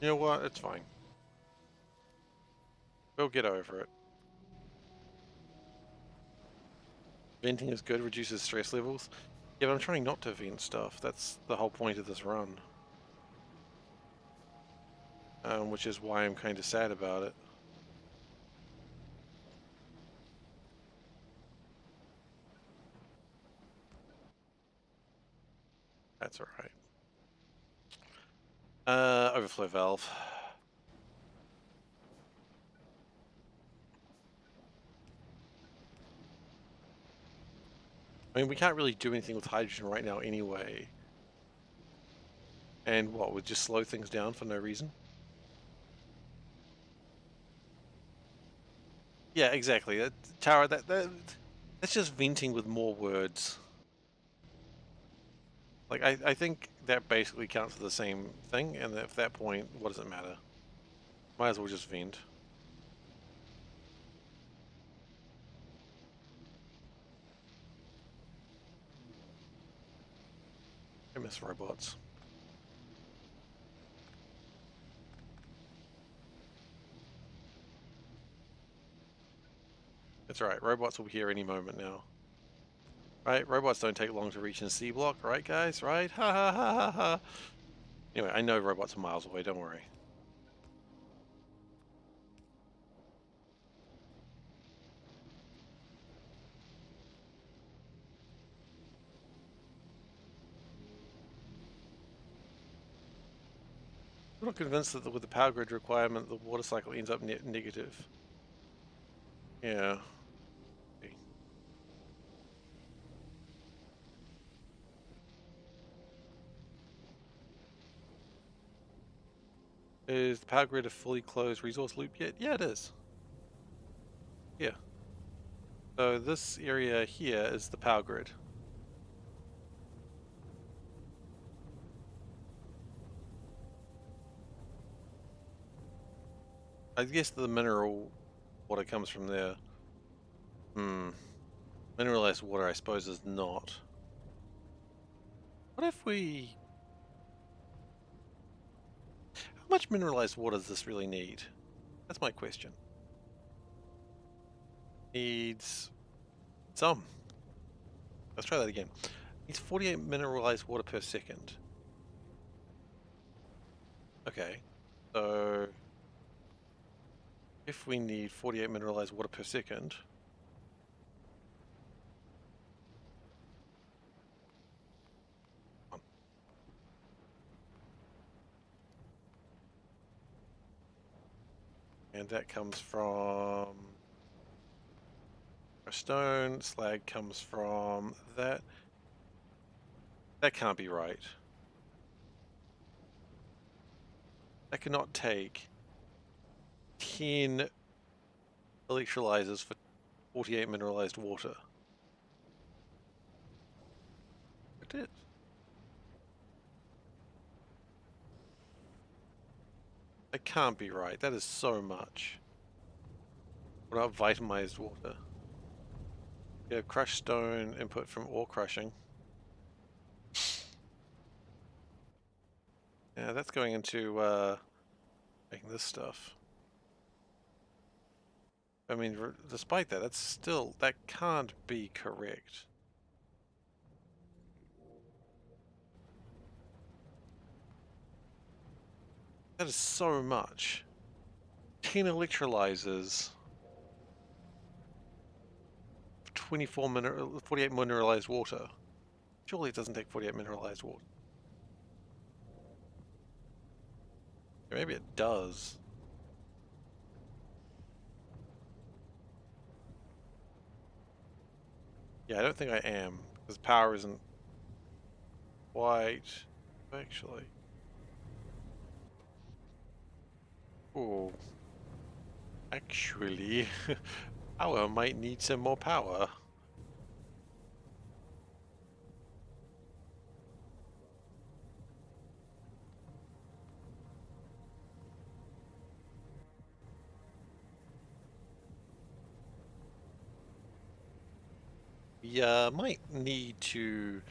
You know what? It's fine. We'll get over it. Venting is good, reduces stress levels. Yeah, but I'm trying not to vent stuff. That's the whole point of this run. Which is why I'm kind of sad about it. That's alright. Overflow valve. I mean, we can't really do anything with hydrogen right now anyway. And what, would just slow things down for no reason? Yeah, exactly. Tara, that's just venting with more words. Like, I think that basically counts for the same thing, and at that point, what does it matter? Might as well just vent. I miss robots. That's right, robots will be here any moment now. Right? Robots don't take long to reach in Seablock, right guys? Right? Ha ha ha ha ha. Anyway, I know robots are miles away, don't worry. I'm not convinced that with the power grid requirement, the water cycle ends up net negative. Yeah. Is the power grid a fully closed resource loop yet? Yeah, it is. Yeah. So this area here is the power grid. I guess the mineral water comes from there. Mineralized water, I suppose, is not. What if we... How much mineralized water does this really need? That's my question. Needs some. Let's try that again. Needs 48 mineralized water per second. Okay. So if we need 48 mineralized water per second, and that comes from a stone, slag comes from that. That can't be right. That cannot take 10 electrolyzers for 48 mineralized water. It did. That can't be right. That is so much. What about vitamized water? Yeah, crushed stone input from ore crushing. Yeah, that's going into making this stuff. I mean, despite that, that can't be correct. That is so much. 10 electrolyzers. 48 mineralized water. Surely it doesn't take 48 mineralized water. Maybe it does. Yeah, I don't think I am, because power isn't quite... Actually. Oh. Actually, power might need some more power. Yeah, might need to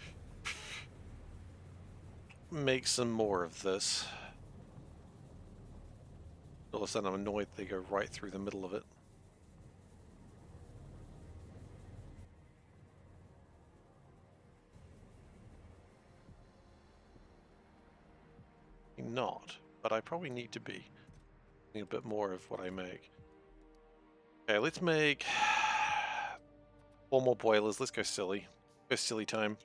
make some more of this. All of a sudden I'm annoyed they go right through the middle of it. Not, but I probably need to be a bit more of what I make. Okay, let's make 4 more boilers. Let's go silly. Go silly time.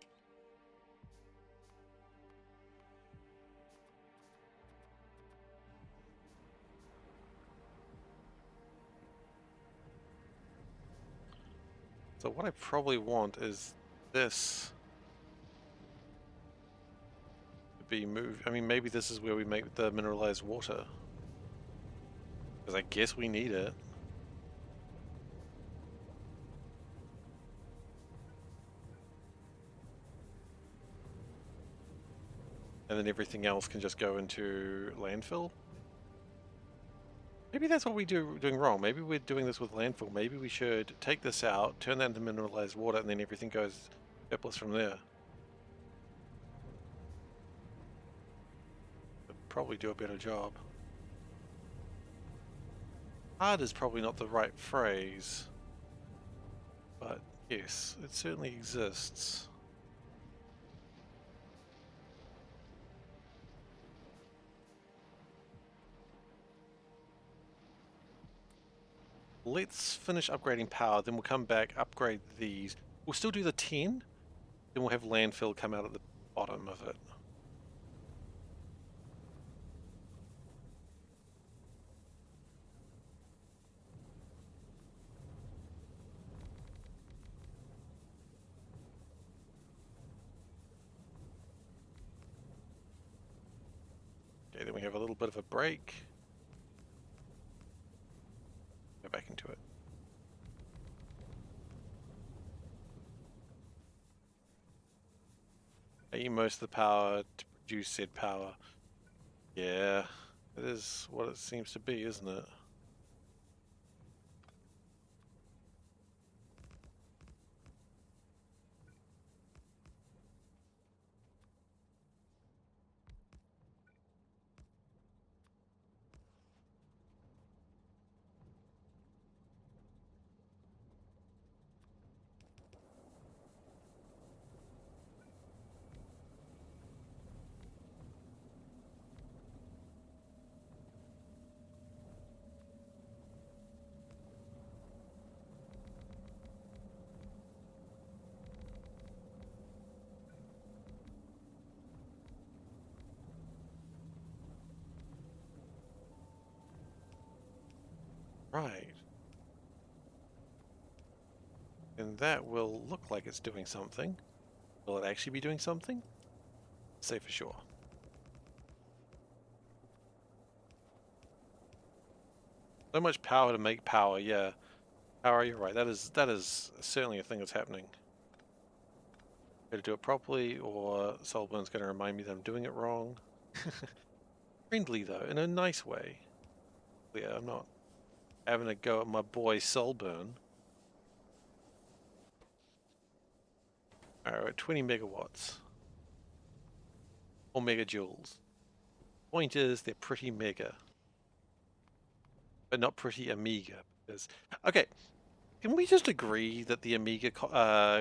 So what I probably want is this to be moved. I mean, maybe this is where we make the mineralized water. Because I guess we need it. And then everything else can just go into landfill. Maybe that's what we're doing wrong. Maybe we're doing this with landfill. Maybe we should take this out, turn that into mineralized water, and then everything goes surplus from there. Probably do a better job. Hard is probably not the right phrase, but yes, it certainly exists. Let's finish upgrading power, then we'll come back, upgrade these. We'll still do the 10, then we'll have landfill come out at the bottom of it. Okay, then we have a little bit of a break. Go back into it. I use most of the power to produce said power. Yeah, it is what it seems to be, isn't it? Right. And that will look like it's doing something. Will it actually be doing something? Say for sure. So much power to make power, yeah. Power, you're right. That is certainly a thing that's happening. Got to do it properly, or Solburn's going to remind me that I'm doing it wrong. Friendly though, in a nice way. Yeah, I'm not having a go at my boy Solburn. Alright, we're at 20 megawatts. Or megajoules. Point is, they're pretty mega. But not pretty Amiga. Because, okay, can we just agree that the Amiga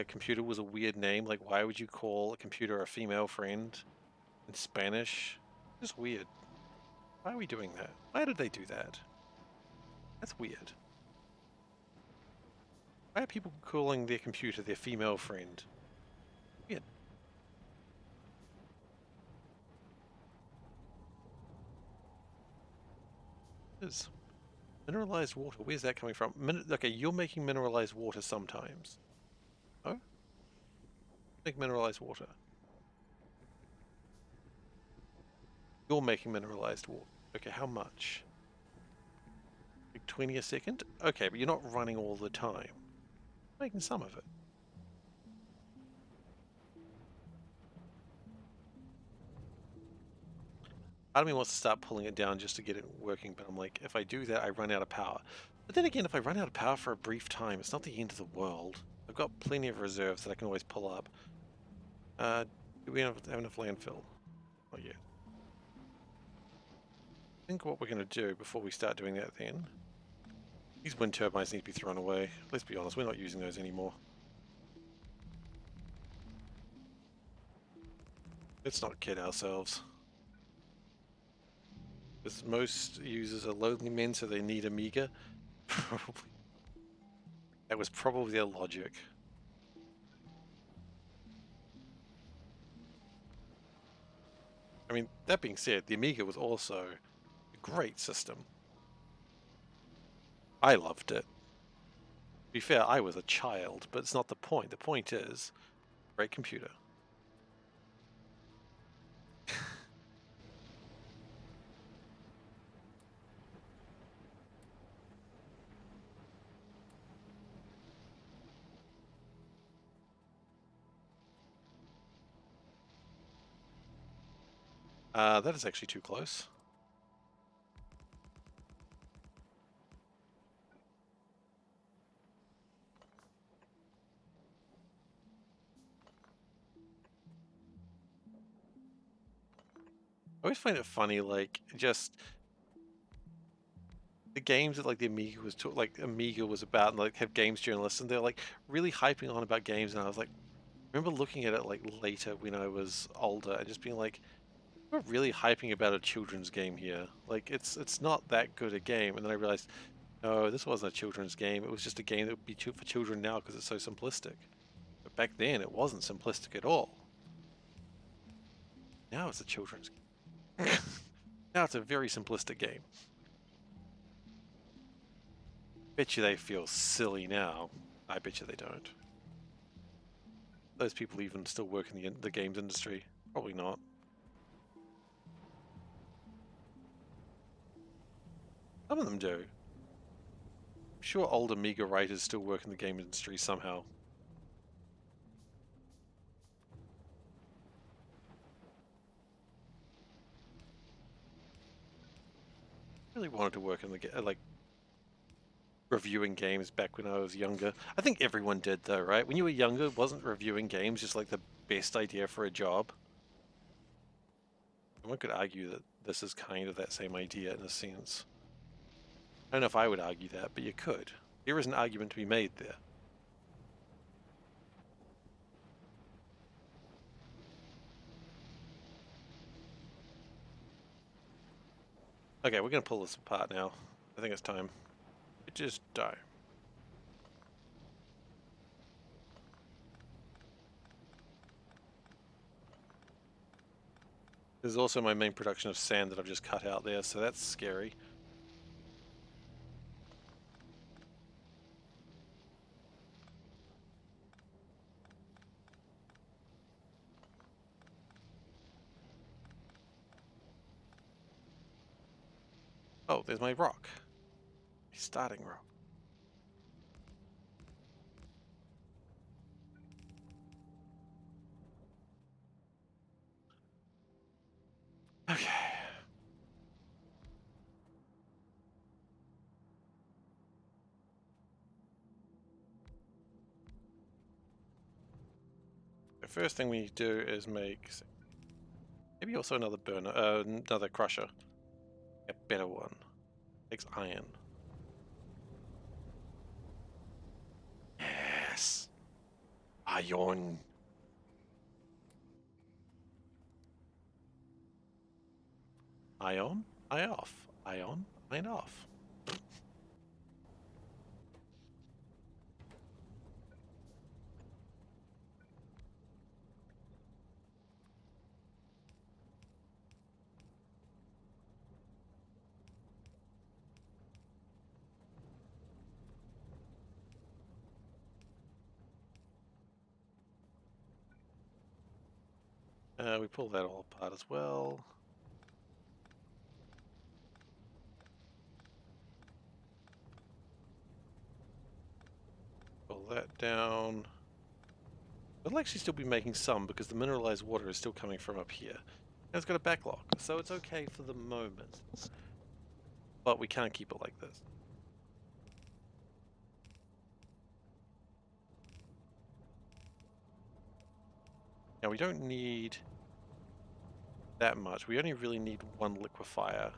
computer was a weird name? Like, why would you call a computer a female friend in Spanish? Just weird. Why are we doing that? Why did they do that? That's weird. Why are people calling their computer their female friend? Weird. Is mineralized water. Where's that coming from? Okay, you're making mineralized water sometimes. Oh? Make mineralized water. You're making mineralized water. Okay, how much? Like 20 a second? Okay, but you're not running all the time. Making some of it. Part of me wants to start pulling it down just to get it working, but I'm like, if I do that, I run out of power. But then again, if I run out of power for a brief time, it's not the end of the world. I've got plenty of reserves that I can always pull up. Do we have enough landfill? Oh yeah. think what we're going to do before we start doing that then, these wind turbines need to be thrown away. Let's be honest, we're not using those anymore. Let's not kid ourselves. Because most users are lonely men, so they need Amiga. Probably. That was probably their logic. I mean, that being said, the Amiga was also a great system. I loved it. To be fair, I was a child, but it's not the point. The point is, great computer. That is actually too close. I always find it funny, like, just the games that like the Amiga was like Amiga was about, and like have games journalists, and they're like really hyping on about games, and I was like, I remember looking at it like later when I was older and just being like, we're really hyping about a children's game here. Like it's not that good a game, and then I realized, no, this wasn't a children's game. It was just a game that would be for children now because it's so simplistic. But back then, it wasn't simplistic at all. Now it's a children's game. Now it's a very simplistic game. Bet you they feel silly now. I bet you they don't. Those people even still work in the games industry? Probably not. Some of them do. I'm sure old Amiga writers still work in the game industry somehow. Really wanted to work in the like reviewing games back when I was younger. I think everyone did though, right? When you were younger, wasn't reviewing games just like the best idea for a job? And one could argue that this is kind of that same idea in a sense. I don't know if I would argue that, but you could. There is an argument to be made there. Okay, we're gonna pull this apart now. I think it's time. It just die. There's also my main production of sand that I've just cut out there, so that's scary. Oh, there's my rock. My starting rock. Okay. The first thing we need to do is make maybe also another burner, another crusher. A better one. Takes iron. Yes. Iron. Ion. Ion off. Ion. Ion off. We pull that all apart as well. Pull that down. It'll actually still be making some because the mineralized water is still coming from up here. And it's got a backlog, so it's okay for the moment. But we can't keep it like this. Now we don't need that much. We only really need one liquefier.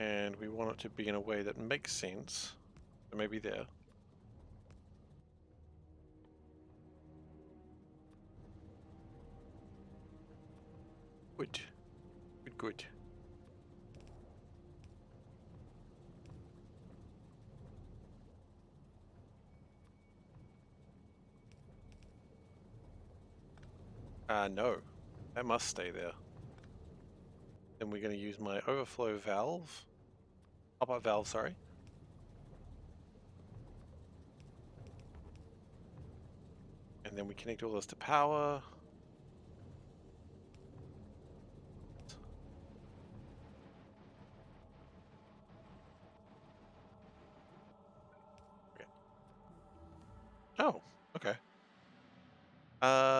And we want it to be in a way that makes sense. So maybe there. Good. Good, good. No. That must stay there. Then we're going to use my overflow valve. Pop-up valve, sorry. And then we connect all this to power. Okay. Oh, okay.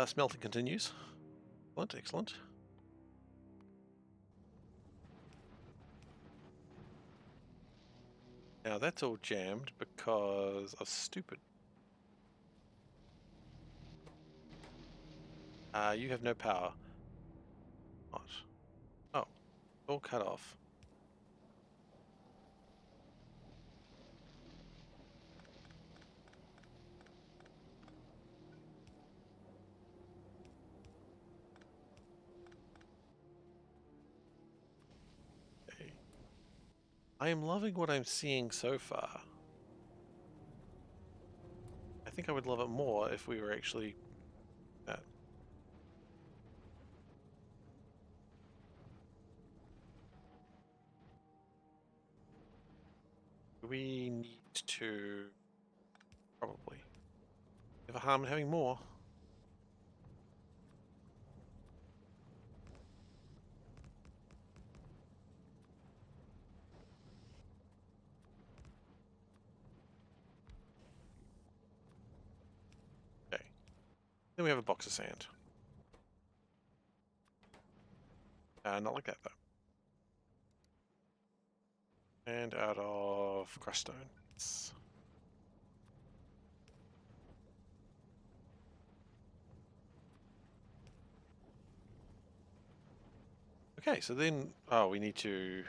Smelting continues. Excellent, excellent. Now that's all jammed because of stupid. You have no power. What? Oh, all cut off. Okay. I am loving what I'm seeing so far. I think I would love it more if we were actually that. We need to probably never harm in having more. Okay. Then we have a box of sand. Not like that though. And out of crushed stone. Yes. Okay, so then, oh, we need to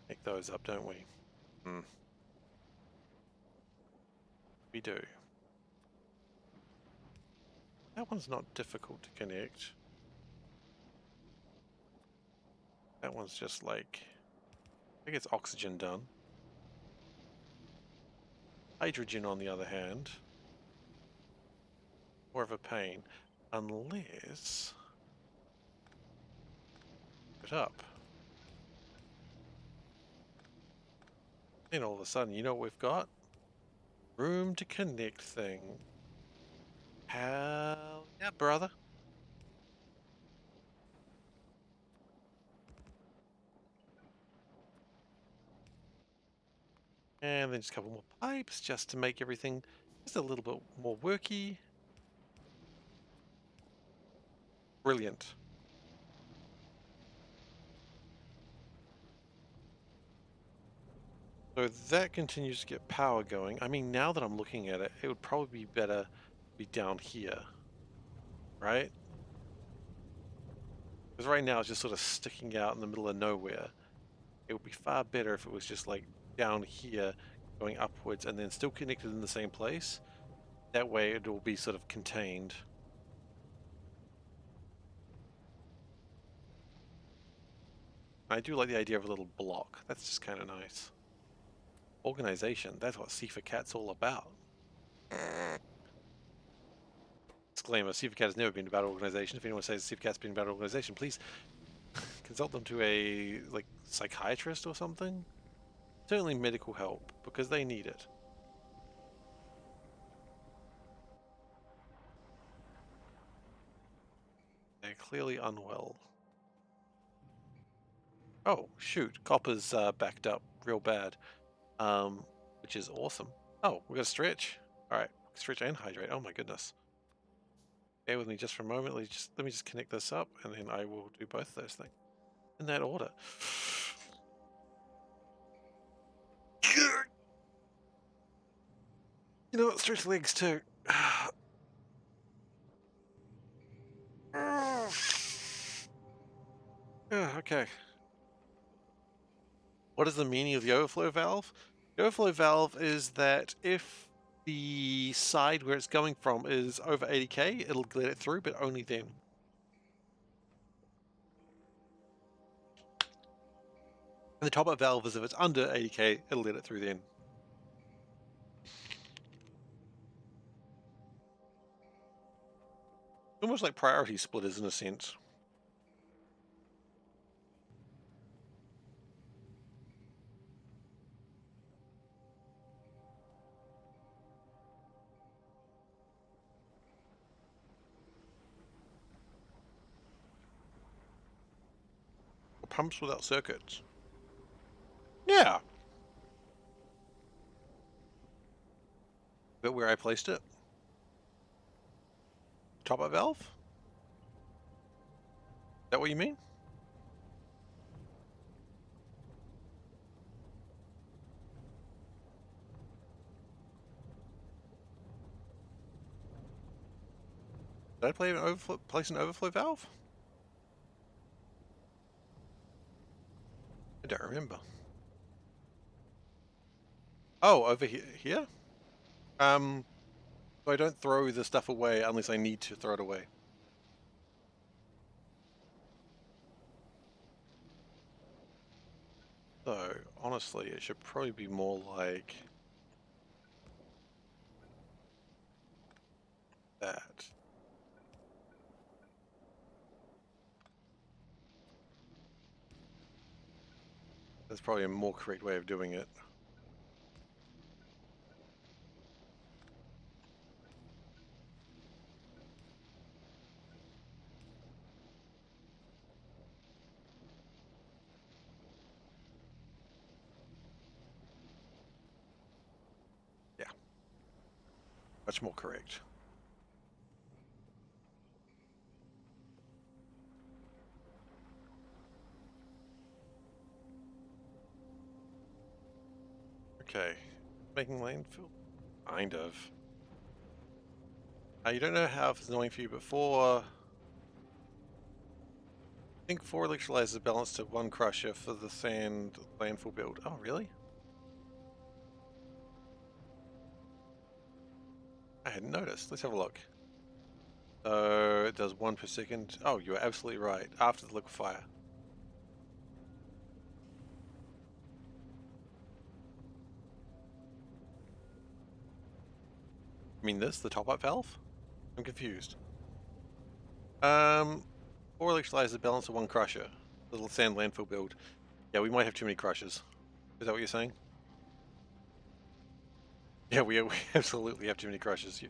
pick those up, don't we? Hmm. We do. That one's not difficult to connect. That one's just like, I think it's oxygen done. Hydrogen, on the other hand, more of a pain, unless it up. Then all of a sudden, you know what we've got? Room to connect thing. Hell yeah, brother. And then just a couple more pipes just to make everything just a little bit more worky. Brilliant. So that continues to get power going. I mean, now that I'm looking at it, it would probably be better to be down here, right? Because right now it's just sort of sticking out in the middle of nowhere. It would be far better if it was just like down here, going upwards, and then still connected in the same place. That way it will be sort of contained. I do like the idea of a little block. That's just kind of nice. Organization, that's what SeiferKatt's all about. Disclaimer, SeiferKatt has never been about organization. If anyone says SeiferKatt's been about organization, please consult them to a like psychiatrist or something. Certainly medical help, because they need it. They're clearly unwell. Oh, shoot. Copper's backed up real bad, which is awesome. Oh, we got to stretch. All right, stretch and hydrate. Oh my goodness. Bear with me just for a moment. Let me just connect this up, and then I will do both of those things in that order. You know what? Stretch legs too. Yeah, okay. What is the meaning of the overflow valve? The overflow valve is that if the side where it's going from is over 80k, it'll let it through, but only then. And the top-up valve is if it's under 80k, it'll let it through then. Almost like priority splitters in a sense. Pumps without circuits. Yeah. But where I placed it? Top-up valve? Is that what you mean? Did I place an overflow valve? I don't remember. Oh, over here? So I don't throw the stuff away unless I need to throw it away. So, honestly, it should probably be more like that. That's probably a more correct way of doing it. Yeah, much more correct. Okay, making landfill? Kind of. You don't know how if it's annoying for you, but I think 4 electrolyzers balanced to 1 crusher for the sand landfill build. Oh, really? I hadn't noticed. Let's have a look. So it does 1 per second. Oh, you're absolutely right. After the liquefier. I mean this, the top-up valve? I'm confused. 4 electrolyzers balance to 1 crusher. Little sand landfill build. Yeah, we might have too many crushers. Is that what you're saying? Yeah, we absolutely have too many crushers.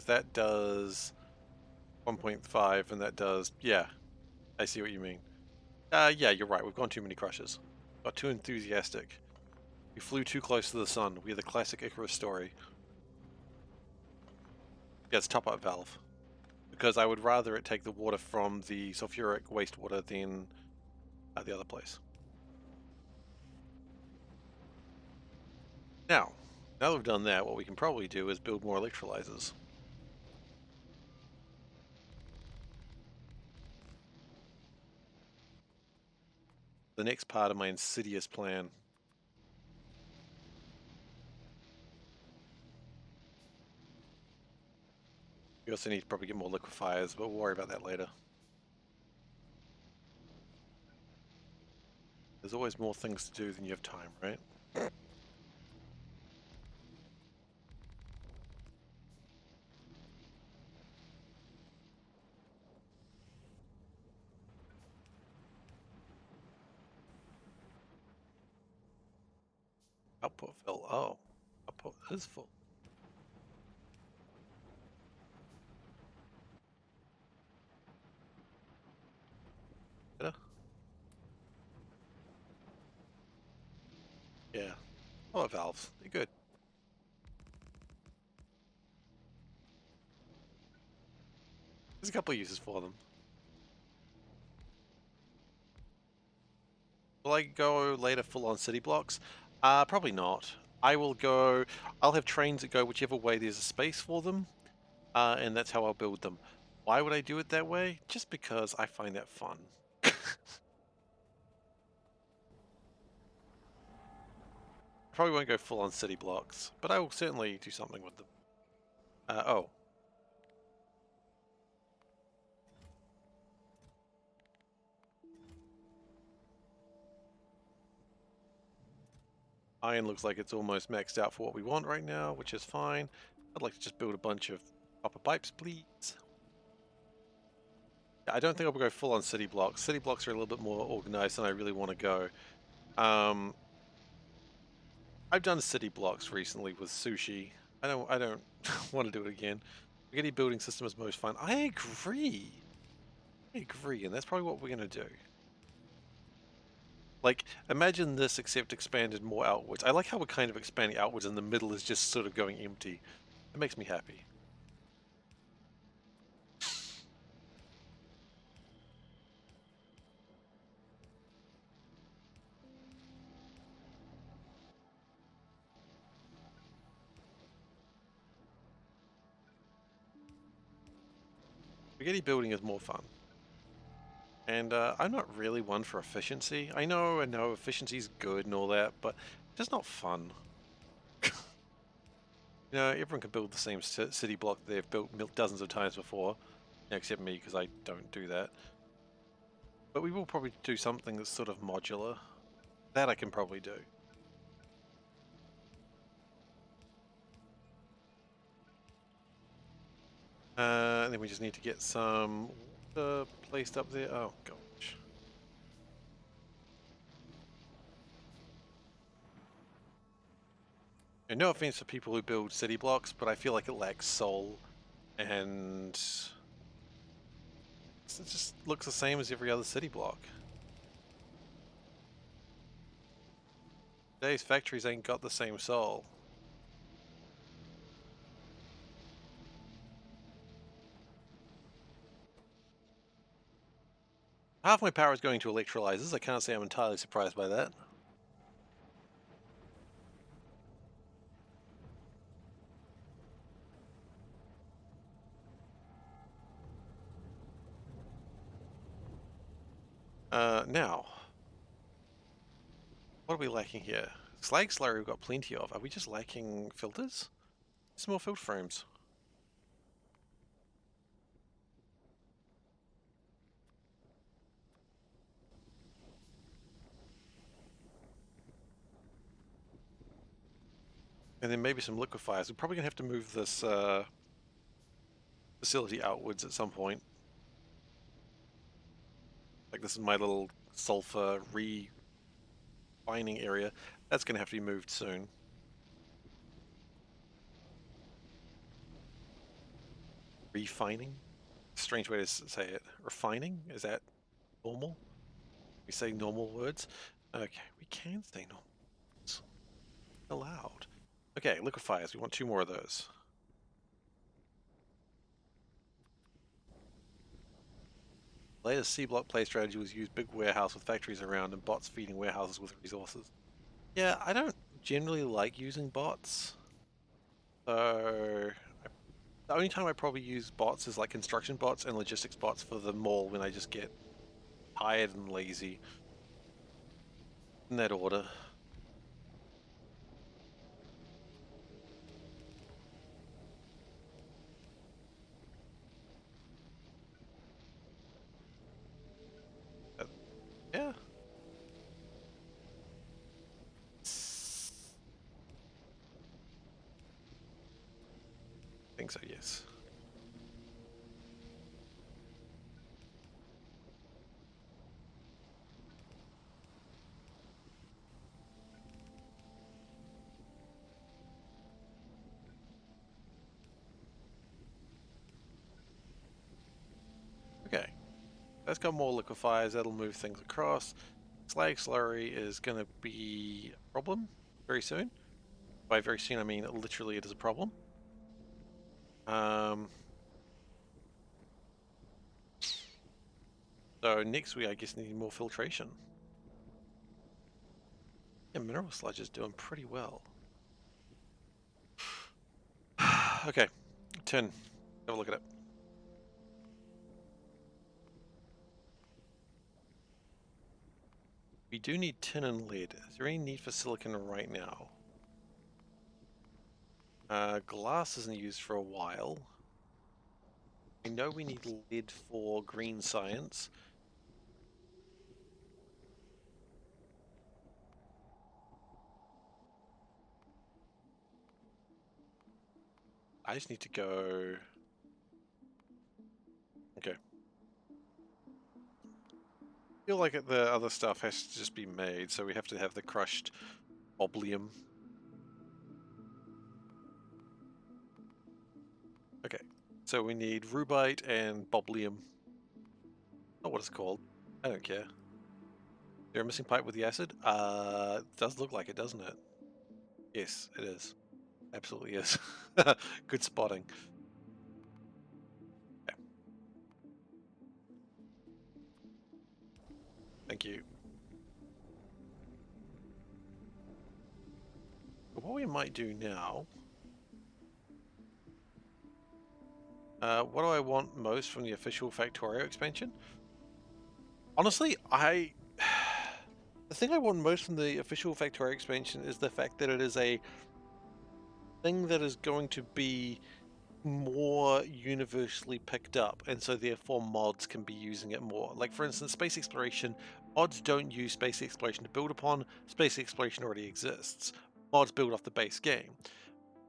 That does 1.5 and that does... Yeah, I see what you mean. Yeah, you're right. We've gone too many crushers. Got too enthusiastic. We flew too close to the sun. We are the classic Icarus story. Yeah, it's top-up valve. Because I would rather it take the water from the sulfuric wastewater than the other place. Now that we've done that, what we can probably do is build more electrolyzers. The next part of my insidious plan. We also need to probably get more liquefiers, but we'll worry about that later. There's always more things to do than you have time, right? Output fill. Oh, output is full. Better? Yeah. Oh, valves. They're good. There's a couple of uses for them. Will I go later full on city blocks? Probably not. I'll have trains that go whichever way there's a space for them, and that's how I'll build them. Why would I do it that way? Just because I find that fun. probably won't go full on city blocks, but I will certainly do something with them. Oh. Iron looks like it's almost maxed out for what we want right now, which is fine. I'd like to just build a bunch of copper pipes, please. Yeah, I don't think I'll go full on city blocks. City blocks are a little bit more organized than I really want to go. I've done city blocks recently with sushi. I don't want to do it again. Spaghetti building system is most fun. I agree. I agree, and that's probably what we're gonna do. Like, imagine this except expanded more outwards. I like how we're kind of expanding outwards and the middle is just sort of going empty. It makes me happy. Spaghetti building is more fun. And I'm not really one for efficiency. I know efficiency's good and all that, but it's just not fun. You know, everyone can build the same city block they've built dozens of times before, except me because I don't do that. But we will probably do something that's sort of modular. That I can probably do. And then we just need to get some water placed up there. Oh gosh. And no offense to people who build city blocks, but I feel like it lacks soul, and it just looks the same as every other city block. Today's factories ain't got the same soul. Half my power is going to electrolyzers. I can't say I'm entirely surprised by that. Now, what are we lacking here? Slag slurry we've got plenty of. Are we just lacking filters? Some more filter frames. And then maybe some liquefiers. We're probably going to have to move this facility outwards at some point. Like this is my little sulfur refining area. That's going to have to be moved soon. Refining? Strange way to say it. Refining? Is that normal? We say normal words? Okay, we can say normal words. Allowed. Okay, liquefiers. We want 2 more of those. Latest Seablock play strategy was use big warehouse with factories around and bots feeding warehouses with resources. Yeah, I don't generally like using bots. So the only time I probably use bots is like construction bots and logistics bots for the mall when I just get tired and lazy. In that order. Yeah. I think so, yes. Okay. That's got more liquefiers. That'll move things across. Slag slurry is going to be a problem very soon. By very soon, I mean literally it is a problem. So next we, I guess, need more filtration. Yeah, mineral sludge is doing pretty well. Okay, tin. Have a look at it. We do need tin and lead. Is there any need for silicon right now? Glass isn't used for a while. I know we need lead for green science. I just need to go... Okay. I feel like the other stuff has to just be made, so we have to have the crushed oblium. Okay. So we need rubite and boblium. Not what it's called. I don't care. Is there a missing pipe with the acid? It does look like it, doesn't it? Yes, it is. Absolutely is. Good spotting. Yeah. Thank you. But what we might do now... what do I want most from the official Factorio expansion? Honestly, the thing I want most from the official Factorio expansion is the fact that it is a thing that is going to be more universally picked up, and so therefore mods can be using it more. Like, for instance, space exploration, mods don't use space exploration to build upon. Space exploration already exists. Mods build off the base game.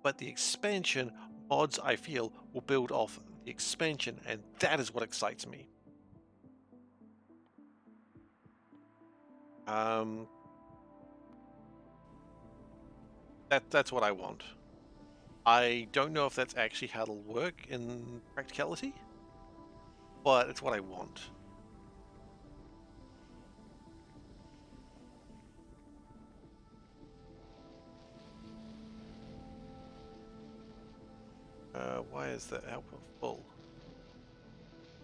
But the expansion, mods, I feel, will build off the expansion, and that is what excites me. Um, that's what I want. I don't know if that's actually how it'll work in practicality, but it's what I want. Why is the output full?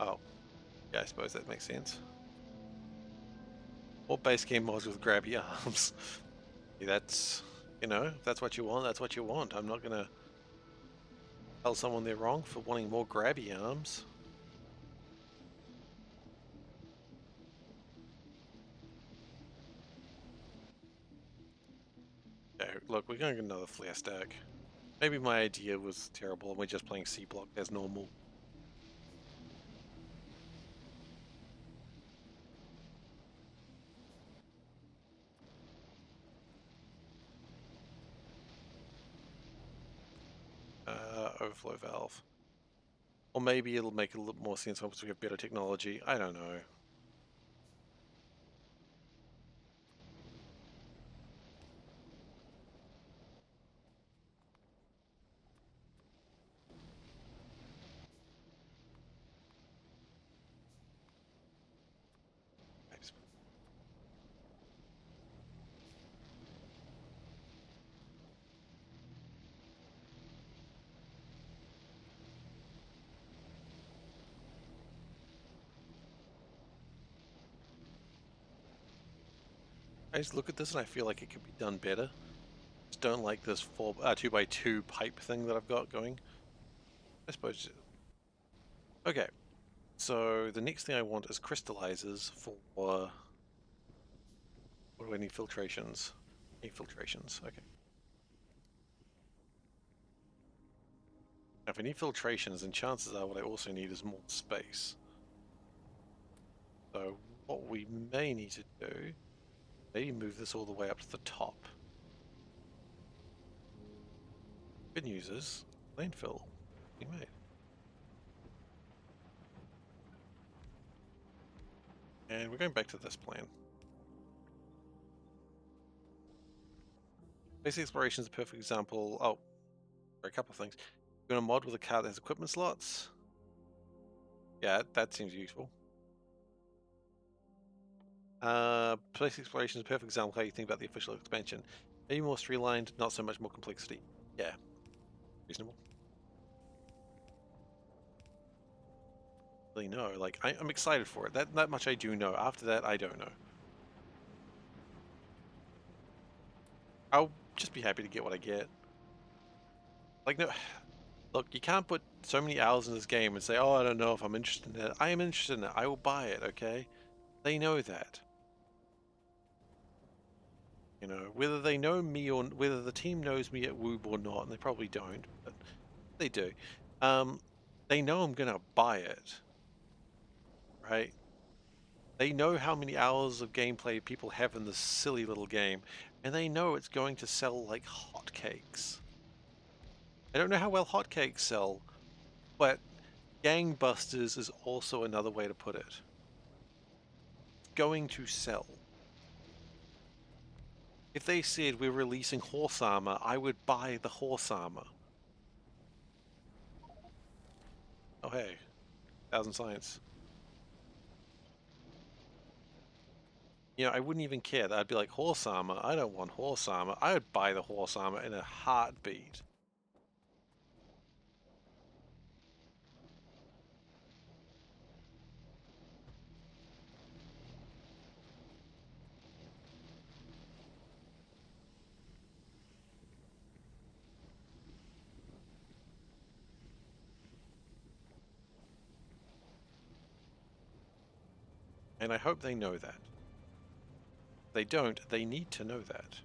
Oh, yeah, I suppose that makes sense. Or base game mods with grabby arms. Yeah, that's, you know, if that's what you want, that's what you want. I'm not gonna tell someone they're wrong for wanting more grabby arms. Okay, look, we're gonna get another flare stack. Maybe my idea was terrible and we're just playing Seablock as normal. Overflow valve. Or maybe it'll make a little more sense once we have better technology. I don't know. I just look at this and I feel like it could be done better. Just don't like this 2x2 pipe thing that I've got going. I suppose. Okay, so the next thing I want is crystallizers for. What do I need? Filtrations. Filtrations. Okay. Now, if I need filtrations, then chances are what I also need is more space. So what we may need to do, maybe move this all the way up to the top. Good news is landfill being made. And we're going back to this plan. Basic exploration is a perfect example. Oh, a couple of things. You're gonna mod with a car that has equipment slots. Yeah, that seems useful. Basic exploration is a perfect example of how you think about the official expansion. Maybe more streamlined, not so much more complexity. Yeah, reasonable. Really know. Like I'm excited for it. That much I do know. After that, I don't know. I'll just be happy to get what I get. Like no, look, you can't put so many hours in this game and say, "Oh, I don't know if I'm interested in it." I am interested in it. I will buy it. Okay, they know that. You know, whether they know me or whether the team knows me at Woob or not, and they probably don't, but they do. They know I'm gonna buy it, right? They know how many hours of gameplay people have in this silly little game, and they know it's going to sell like hotcakes. I don't know how well hotcakes sell, but gangbusters is also another way to put it. It's going to sell. If they said we're releasing horse armor, I would buy the horse armor. Oh hey, 1000 science. You know, I wouldn't even care. I'd be like, horse armor? I don't want horse armor. I would buy the horse armor in a heartbeat. And I hope they know that. If they don't, they need to know that.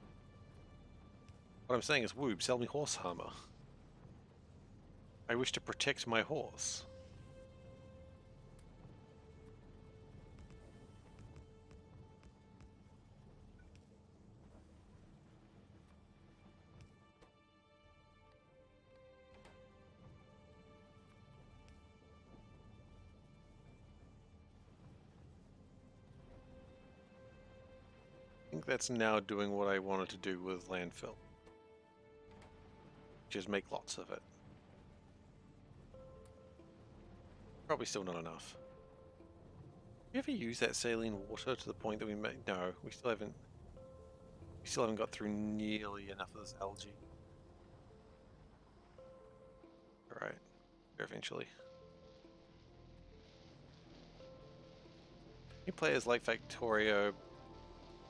What I'm saying is, Woob, sell me horse armor. I wish to protect my horse. I think that's now doing what I wanted to do with landfill. Just make lots of it. Probably still not enough. You ever use that saline water to the point that we made? No, we still haven't. We still haven't got through nearly enough of this algae. All right, eventually. New players like Factorio,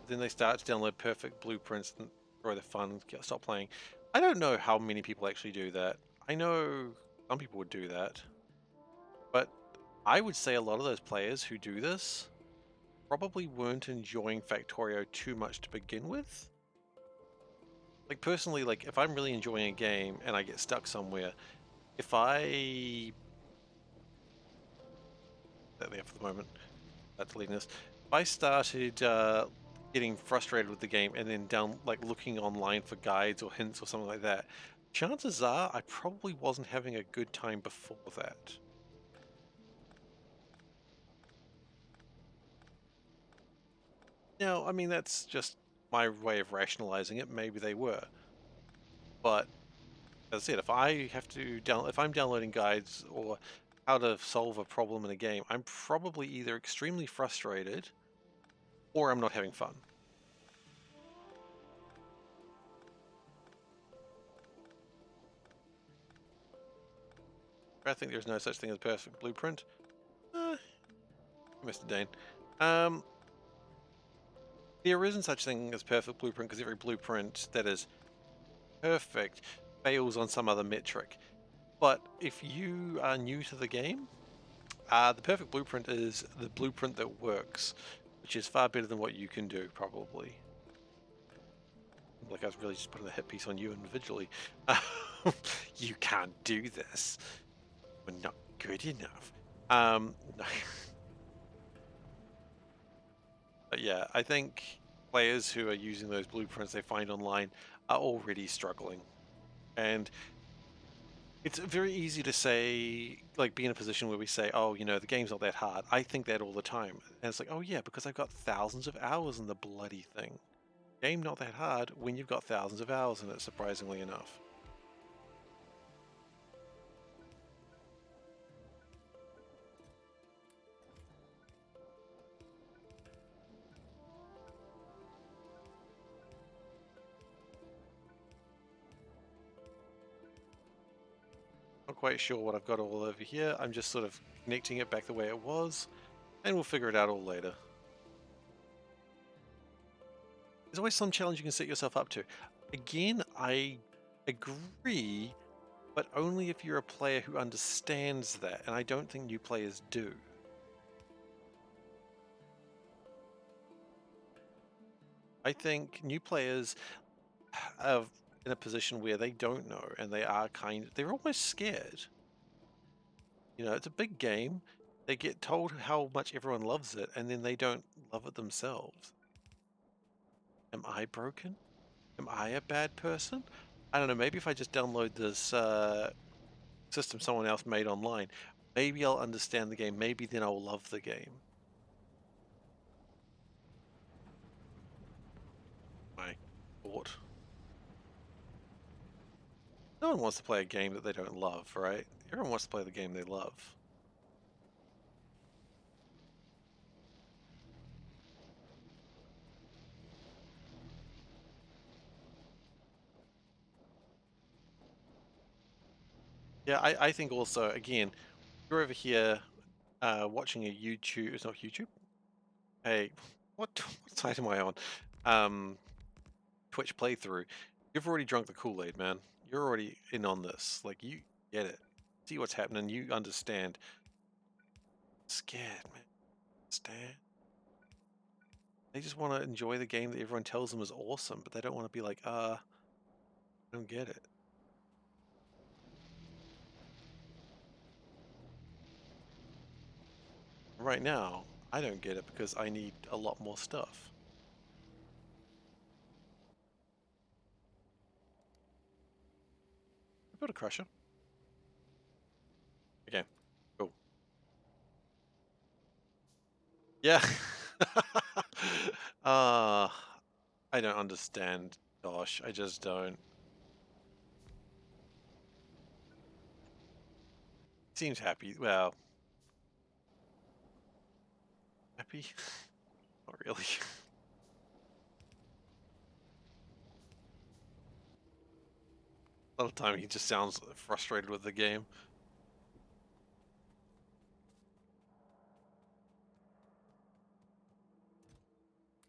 then they start to download perfect blueprints and throw the fun, stop playing. I don't know how many people actually do that. I know some people would do that, but I would say a lot of those players who do this probably weren't enjoying Factorio too much to begin with. Like personally, like if I'm really enjoying a game and I get stuck somewhere, if I there for the moment, that's deleting this. If I started getting frustrated with the game and then looking online for guides or hints or something like that, chances are I probably wasn't having a good time before that. Now, I mean that's just my way of rationalizing it. Maybe they were, but as I said, if I have to if I'm downloading guides or how to solve a problem in a game, I'm probably either extremely frustrated or I'm not having fun. I think there's no such thing as a perfect blueprint. Mr. Dane. There isn't such thing as perfect blueprint because every blueprint that is perfect fails on some other metric. But if you are new to the game, the perfect blueprint is the blueprint that works, which is far better than what you can do, probably. Like I was really just putting a hit piece on you individually. You can't do this. We're not good enough. No. But yeah, I think players who are using those blueprints they find online are already struggling. And it's very easy to say, like, be in a position where we say, oh, you know, the game's not that hard. I think that all the time. And it's like, oh, yeah, because I've got thousands of hours in the bloody thing. Game not that hard when you've got thousands of hours in it, surprisingly enough. Not quite sure what I've got all over here. I'm just sort of connecting it back the way it was, and we'll figure it out all later. There's always some challenge you can set yourself up to. Again, I agree, but only if you're a player who understands that, and I don't think new players do. I think new players are in a position where they don't know, and they're almost scared. You know, it's a big game. They get told how much everyone loves it, and then they don't love it themselves. Am I broken? Am I a bad person? I don't know. Maybe if I just download this system someone else made online, maybe I'll understand the game. Maybe then I'll love the game. My thought. No one wants to play a game that they don't love, right? Everyone wants to play the game they love. Yeah, I think also, again, you're over here watching a YouTube, it's not YouTube? Hey, what site am I on? Twitch playthrough. You've already drunk the Kool-Aid, man. You're already in on this. Like, you get it. See what's happening. You understand. Scared, man. Understand. They just want to enjoy the game that everyone tells them is awesome, but they don't want to be like, I don't get it. Right now, I don't get it because I need a lot more stuff. Build a crusher. Okay, cool. Yeah. uh, I don't understand, Josh. I just don't. Seems happy. Well, happy? Not really. A lot of time he just sounds frustrated with the game.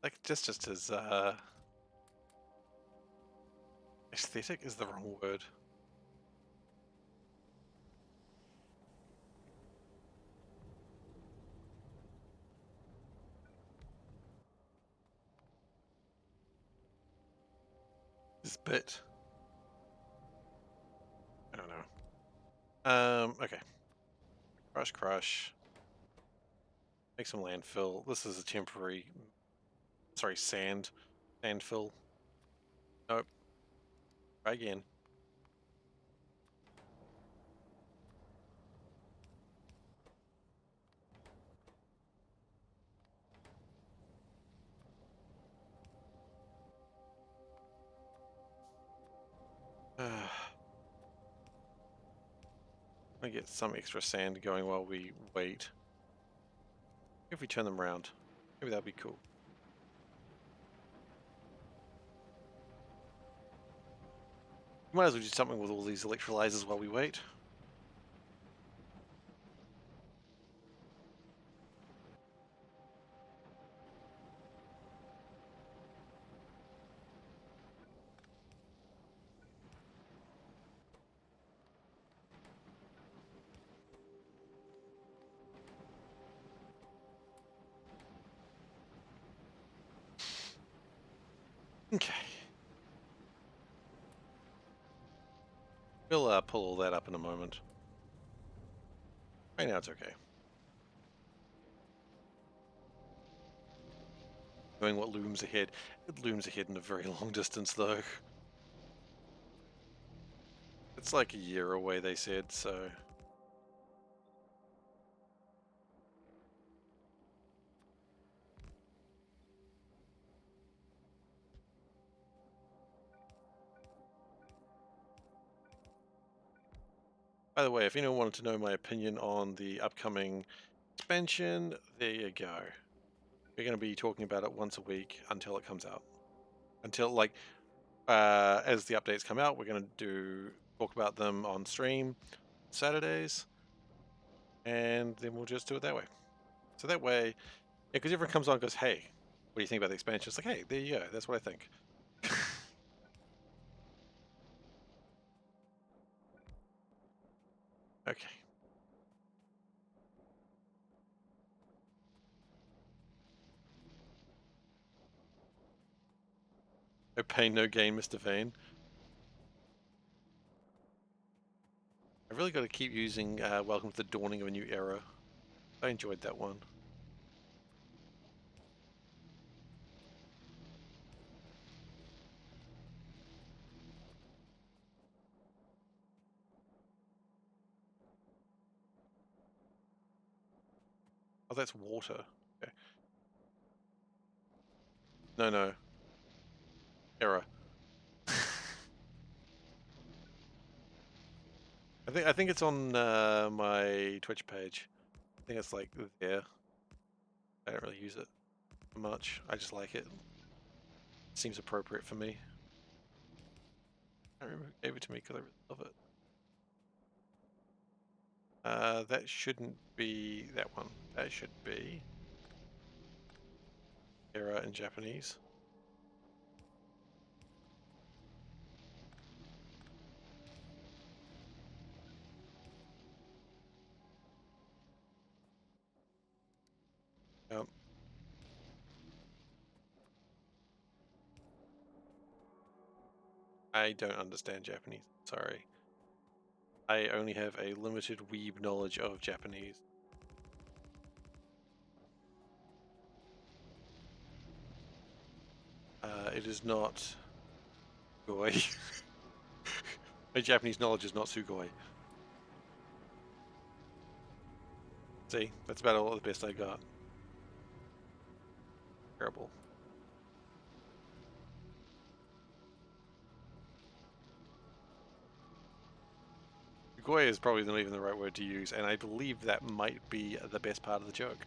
Like just his aesthetic is the wrong word. His bit. I don't know. Okay. Crush. Make some landfill. This is a temporary, sorry, sand fill. Nope. Try again. I get some extra sand going while we wait. If we turn them around, maybe that'd be cool. Might as well do something with all these electrolyzers while we wait. Okay. We'll pull all that up in a moment. Right now it's okay. Knowing what looms ahead. It looms ahead in a very long distance though. It's like a year away, they said, so. By the way, if anyone wanted to know my opinion on the upcoming expansion, there you go. We're going to be talking about it once a week until it comes out. Until, like, as the updates come out, we're going to talk about them on stream Saturdays, and then we'll just do it that way. So that way, yeah, because everyone comes on and goes, hey, what do you think about the expansion? It's like, hey, there you go. That's what I think. Okay. No pain, no gain, Mr. Vane. I really got to keep using Welcome to the Dawning of a New Era. I enjoyed that one. Oh, that's water. Okay. No, no. Era. I think it's on my Twitch page. I think it's like there. I don't really use it much. I just like it. Seems appropriate for me. I remember who gave it to me because I really love it. That shouldn't be that one. That should be era in Japanese. Um, I don't understand Japanese. Sorry. I only have a limited weeb knowledge of Japanese. It is not Sugoi. My Japanese knowledge is not Sugoi. See, that's about all the best I got. Terrible. Sugoi is probably not even the right word to use, and I believe that might be the best part of the joke.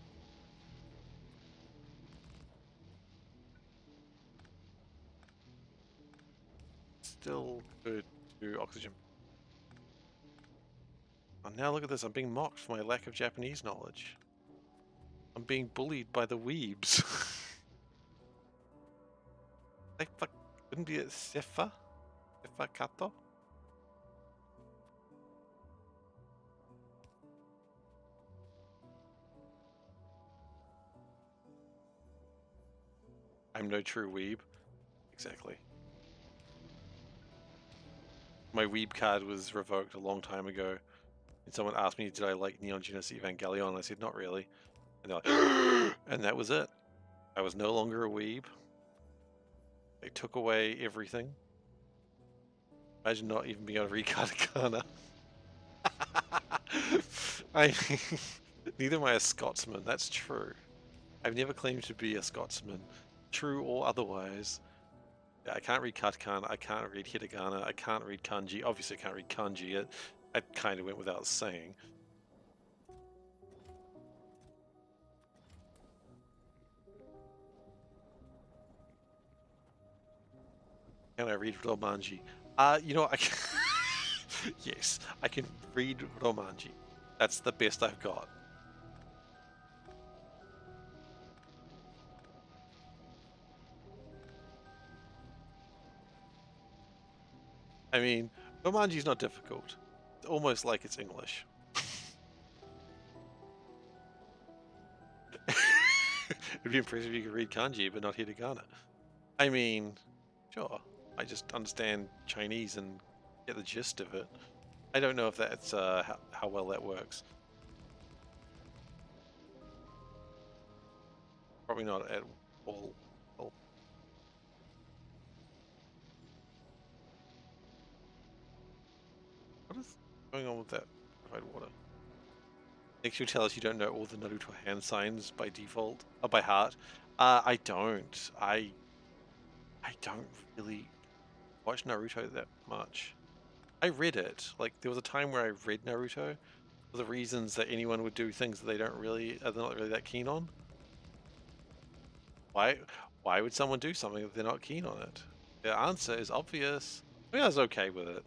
Still good to oxygen. Oh, now look at this, I'm being mocked for my lack of Japanese knowledge. I'm being bullied by the weebs. I couldn't be at SeiferKatt? I'm no true weeb. Exactly. My weeb card was revoked a long time ago, and someone asked me, did I like Neon Genesis Evangelion? I said, not really. And they're like, and that was it. I was no longer a weeb. They took away everything. Imagine not even being able to read katakana. I neither am I a Scotsman, that's true. I've never claimed to be a Scotsman, true or otherwise. Yeah, I can't read katakana, I can't read hiragana, I can't read kanji. Obviously I can't read kanji, it kind of went without saying. Can I read Romanji? You know, I can... Yes, I can read Romanji. That's the best I've got. I mean, Romanji's not difficult. It's almost like it's English. It'd be impressive if you could read kanji, but not hiragana. I mean, sure. I just understand Chinese and get the gist of it. I don't know if that's how well that works. Probably not at all. What is going on with that purified water? Makes you tell us you don't know all the Naruto hand signs by default or by heart. I don't. I don't really watch Naruto that much. I read it. Like there was a time where I read Naruto for the reasons that anyone would do things that they're not really that keen on. Why why would someone do something if they're not keen on it? The answer is obvious. I mean, I was okay with it.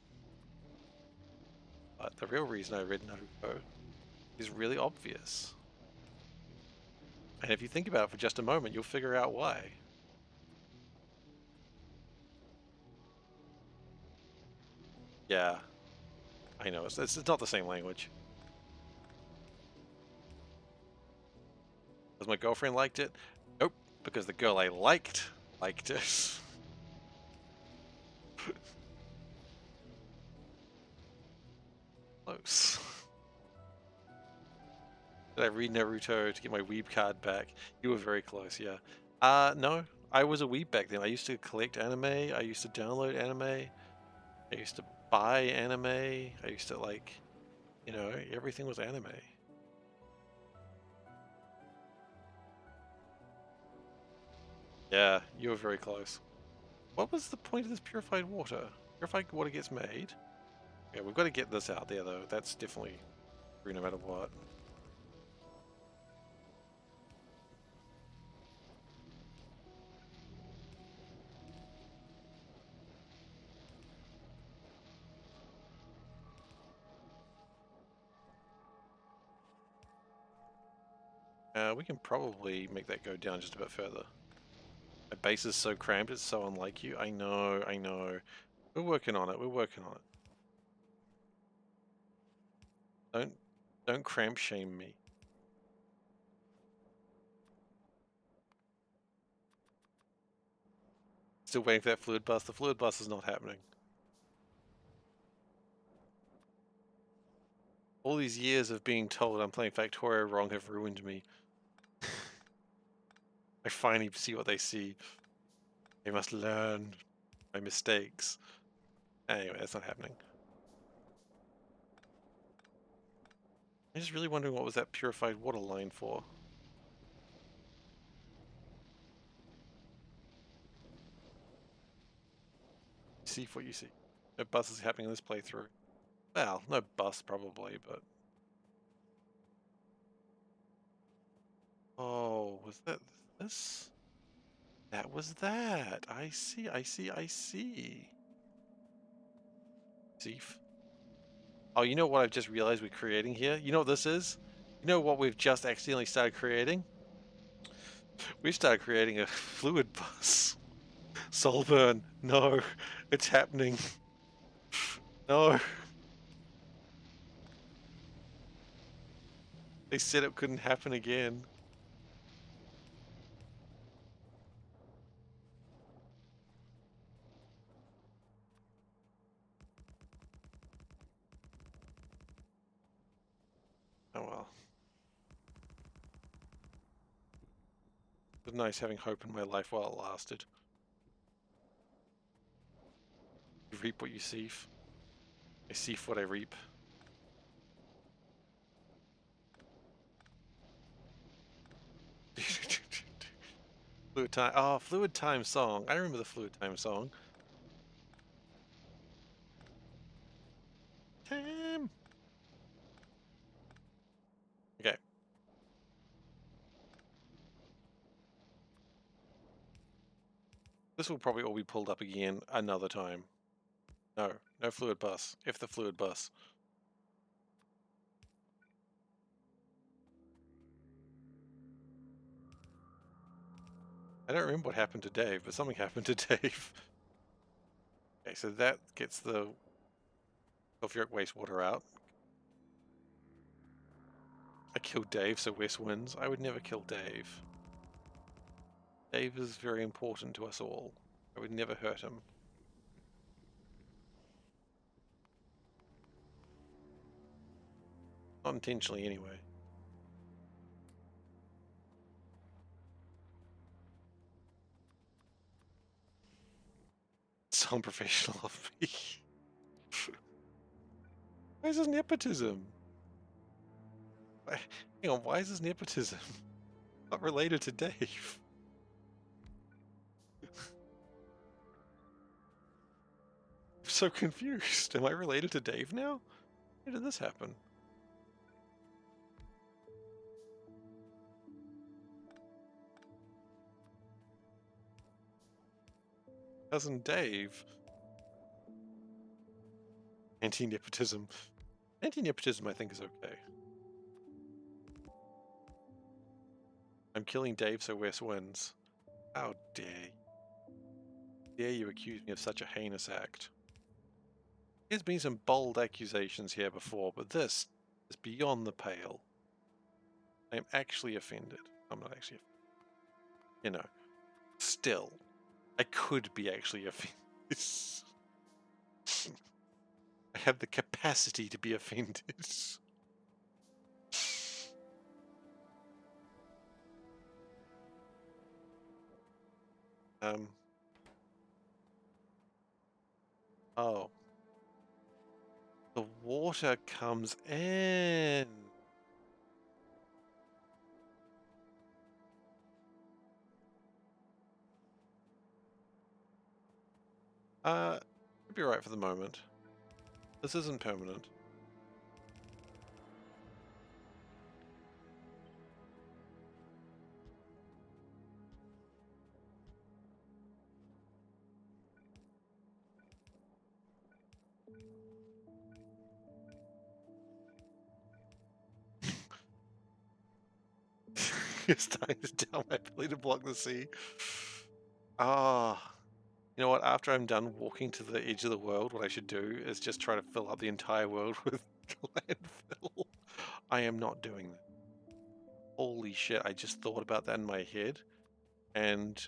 But the real reason I read Naruto is really obvious. And if you think about it for just a moment, you'll figure out why. Yeah, I know. It's not the same language. Because my girlfriend liked it? Nope. Because the girl I liked it. Close. Did I read Naruto to get my Weeb card back? You were very close, yeah. No. I was a Weeb back then. I used to collect anime. I used to download anime. I used to buy anime. I used to, like, you know, everything was anime. Yeah, you were very close. What was the point of this purified water? Purified water gets made. Yeah, we've got to get this out there, though. That's definitely true no matter what. We can probably make that go down just a bit further. My base is so cramped, it's so unlike you. I know, I know. We're working on it, we're working on it. Don't cramp shame me. Still waiting for that fluid bus. The fluid bus is not happening. All these years of being told I'm playing Factorio wrong have ruined me. I finally see what they see. They must learn my mistakes. Anyway, that's not happening. I'm just really wondering what was that purified water line for. See what you see. No bus is happening in this playthrough. Well, no bus probably, but... Oh, was that this? That was that. I see, I see, I see. Seef. Oh, you know what I've just realized we're creating here? You know what this is? You know what we've just accidentally started creating? We've started creating a fluid bus. Solburn, no, it's happening. No. They said it couldn't happen again. Oh well. It was nice having hope in my life while it lasted. You reap what you seef. I seef what I reap. Fluid time. Oh, fluid time song. I remember the fluid time song. Time. Okay. This will probably all be pulled up again another time. No, no fluid bus. If the fluid bus. I don't remember what happened to Dave, but something happened to Dave. Okay, so that gets the sulfuric wastewater out. I killed Dave, so Wes wins. I would never kill Dave. Dave is very important to us all. I would never hurt him. Not intentionally, anyway. So unprofessional of me. Why is this nepotism? Hang on, why is this nepotism? Not related to Dave. I'm so confused. Am I related to Dave now? How did this happen? Cousin Dave. Anti-nepotism. Anti-nepotism I think is okay. I'm killing Dave so Wes wins. How dare you accuse me of such a heinous act? There's been some bold accusations here before, but this is beyond the pale. I am actually offended. I'm not actually offended. You know, still, I could be actually offended. I have the capacity to be offended. um. Oh, the water comes in. Could be right for the moment. This isn't permanent. You're starting to tell my ability to block the sea. Ah. You know what? After I'm done walking to the edge of the world, what I should do is just try to fill up the entire world with landfill. I am not doing that. Holy shit, I just thought about that in my head. And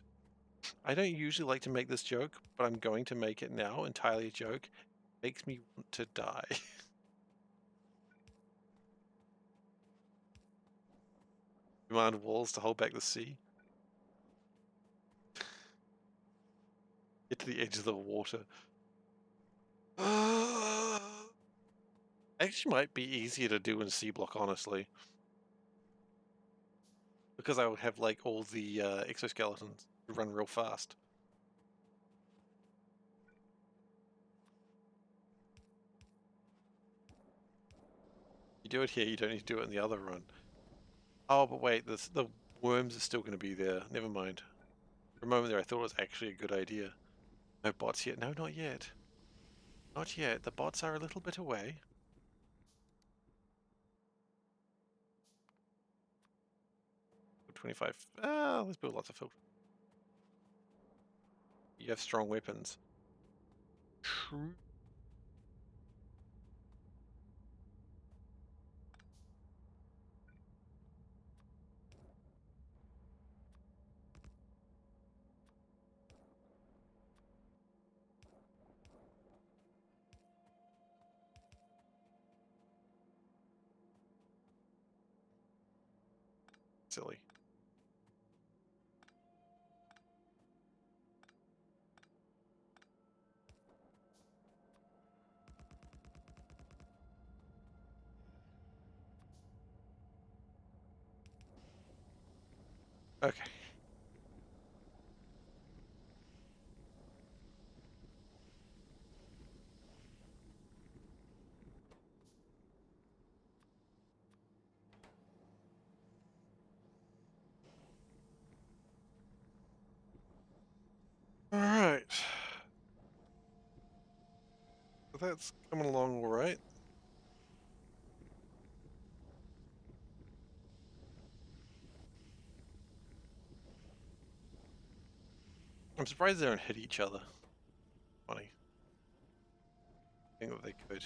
I don't usually like to make this joke, but I'm going to make it now entirely a joke. Makes me want to die. Demand walls to hold back the sea. Get to the edge of the water. Actually might be easier to do in Seablock, honestly. Because I would have like all the exoskeletons run real fast. You do it here, you don't need to do it in the other run. Oh, but wait, the worms are still going to be there. Never mind. For a moment there, I thought it was actually a good idea. No bots yet. No, not yet. Not yet. The bots are a little bit away. 25. Ah, let's build lots of filters. You have strong weapons. True. Silly. Okay. Alright. So that's coming along alright. I'm surprised they don't hit each other. Funny. I think that they could.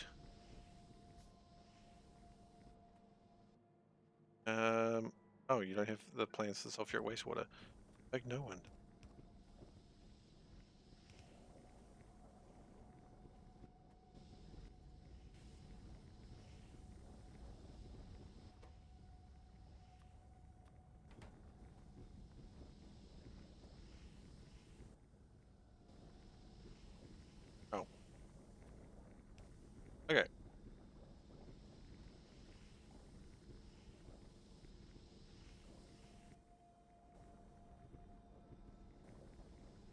Oh, you don't have the plans to sulfuric wastewater. Like no one. Oh. Okay.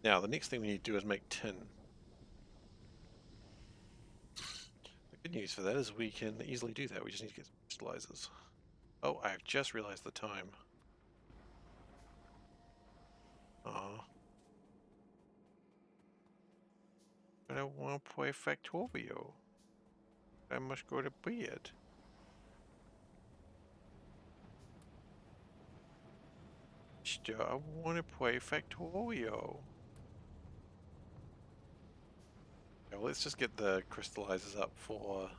Now, the next thing we need to do is make tin. The good news for that is we can easily do that. We just need to get some crystallizers. Oh, I've just realized the time. Oh. I don't want to play Factorio. I must go to bed. Still, I want to play Factorio. Yeah, well, let's just get the crystallizers up for...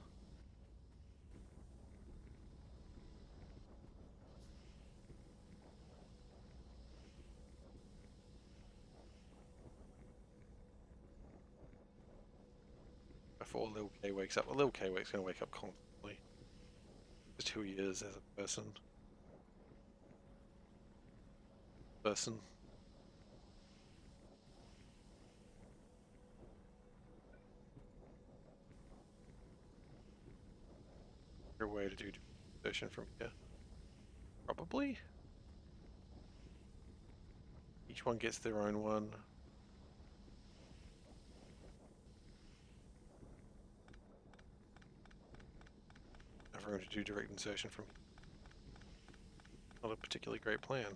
before little K wakes up. Well, little K wakes gonna wake up constantly. Just who he is as a person. Your way to do position from here. Probably. Each one gets their own one. Everyone to do direct insertion from here. Not a particularly great plan.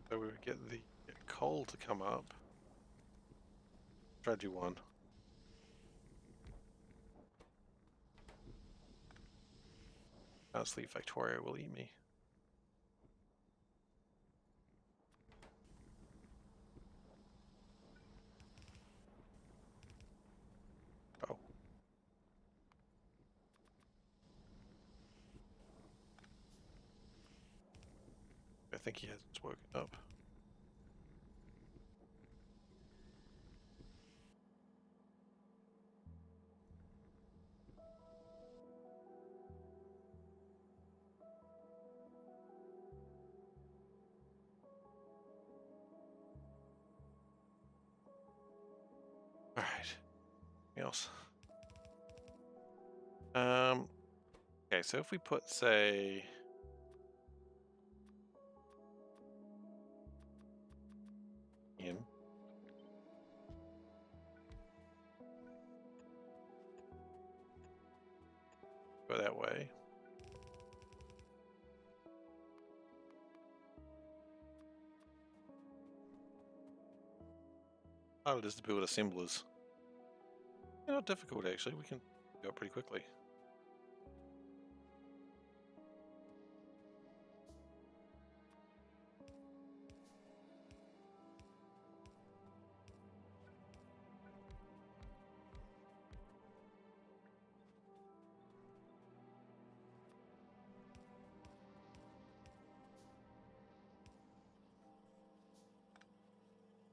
So we would get the coal to come up. Try to do one. Honestly, Factorio will eat me. Oh. I think he hasn't woken up. Alright. Anything else? Okay, so if we put, say, in. Go that way. Hard it is to build assemblers. They're not difficult actually, we can go pretty quickly.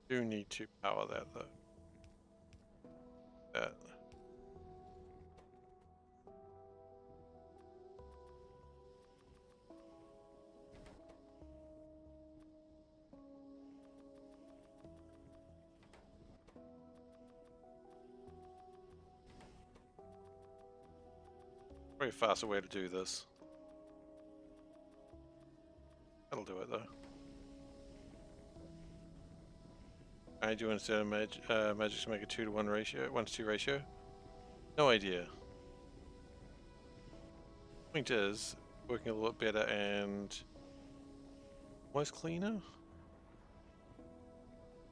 Do need to power that though. That. Very faster way to do this. That'll do it though. I do instead of magic to make a 2-to-1 ratio, 1-to-2 ratio. No idea. Point is, working a little bit better and almost cleaner.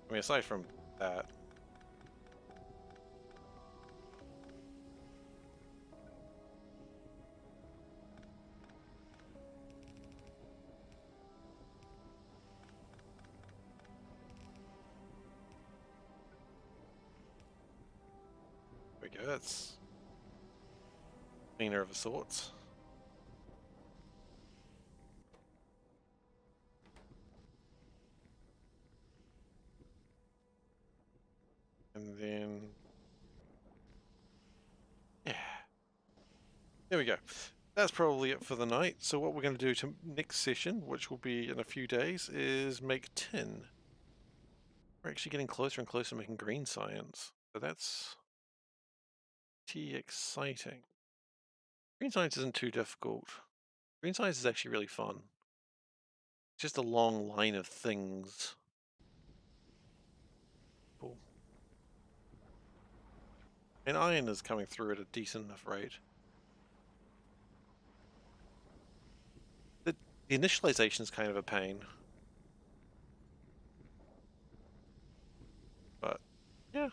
I mean, aside from that. There we go, that's cleaner of a sorts. And then, yeah, there we go. That's probably it for the night. So what we're going to do to next session, which will be in a few days, is make tin. We're actually getting closer and closer to making green science. So that's pretty exciting. Green science isn't too difficult. Green science is actually really fun. It's just a long line of things. Cool. And iron is coming through at a decent enough rate. The initialization is kind of a pain. But, yeah.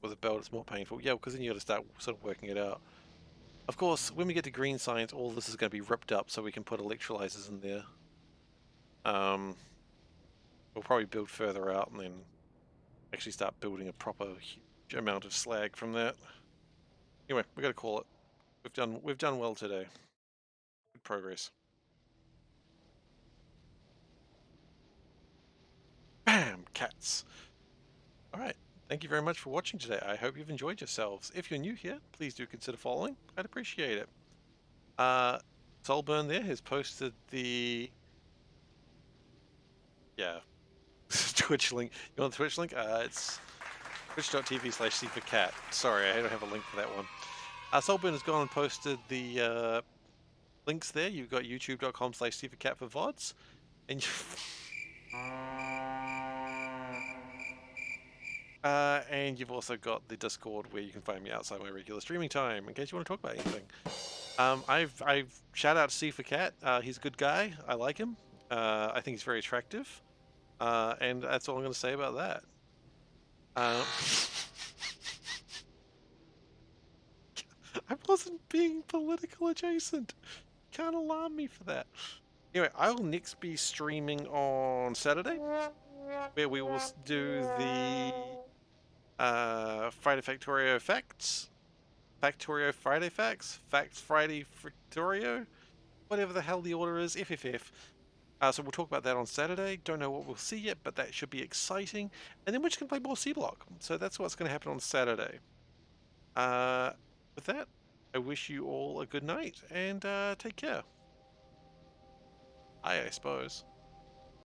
With a belt, it's more painful. Yeah, because then you got to start sort of working it out. Of course, when we get to green science, all this is going to be ripped up so we can put electrolyzers in there. We'll probably build further out and then actually start building a proper huge amount of slag from that. Anyway, we got to call it. We've done well today. Good progress. Bam! Cats. All right. Thank you very much for watching today. I hope you've enjoyed yourselves. If you're new here, please do consider following. I'd appreciate it. Uh, Soulburn there has posted the Twitch link. You want the Twitch link? It's twitch.tv/SeiferKatt. Sorry, I don't have a link for that one. Soulburn has gone and posted the links there. You've got youtube.com/SeiferKatt for VODs, and and you've also got the Discord where you can find me outside my regular streaming time in case you want to talk about anything. I've shout out to SeiferKatt. He's a good guy. I like him. I think he's very attractive. And that's all I'm going to say about that. I wasn't being political adjacent. Can't alarm me for that. Anyway, I will next be streaming on Saturday, where we will do the Friday Factorio Facts, Factorio Friday Facts, Facts Friday Factorio, whatever the hell the order is, FFF. So we'll talk about that on Saturday. Don't know what we'll see yet, but that should be exciting. And then we're just going to play more Seablock. So that's what's going to happen on Saturday. With that, I wish you all a good night and take care. I suppose.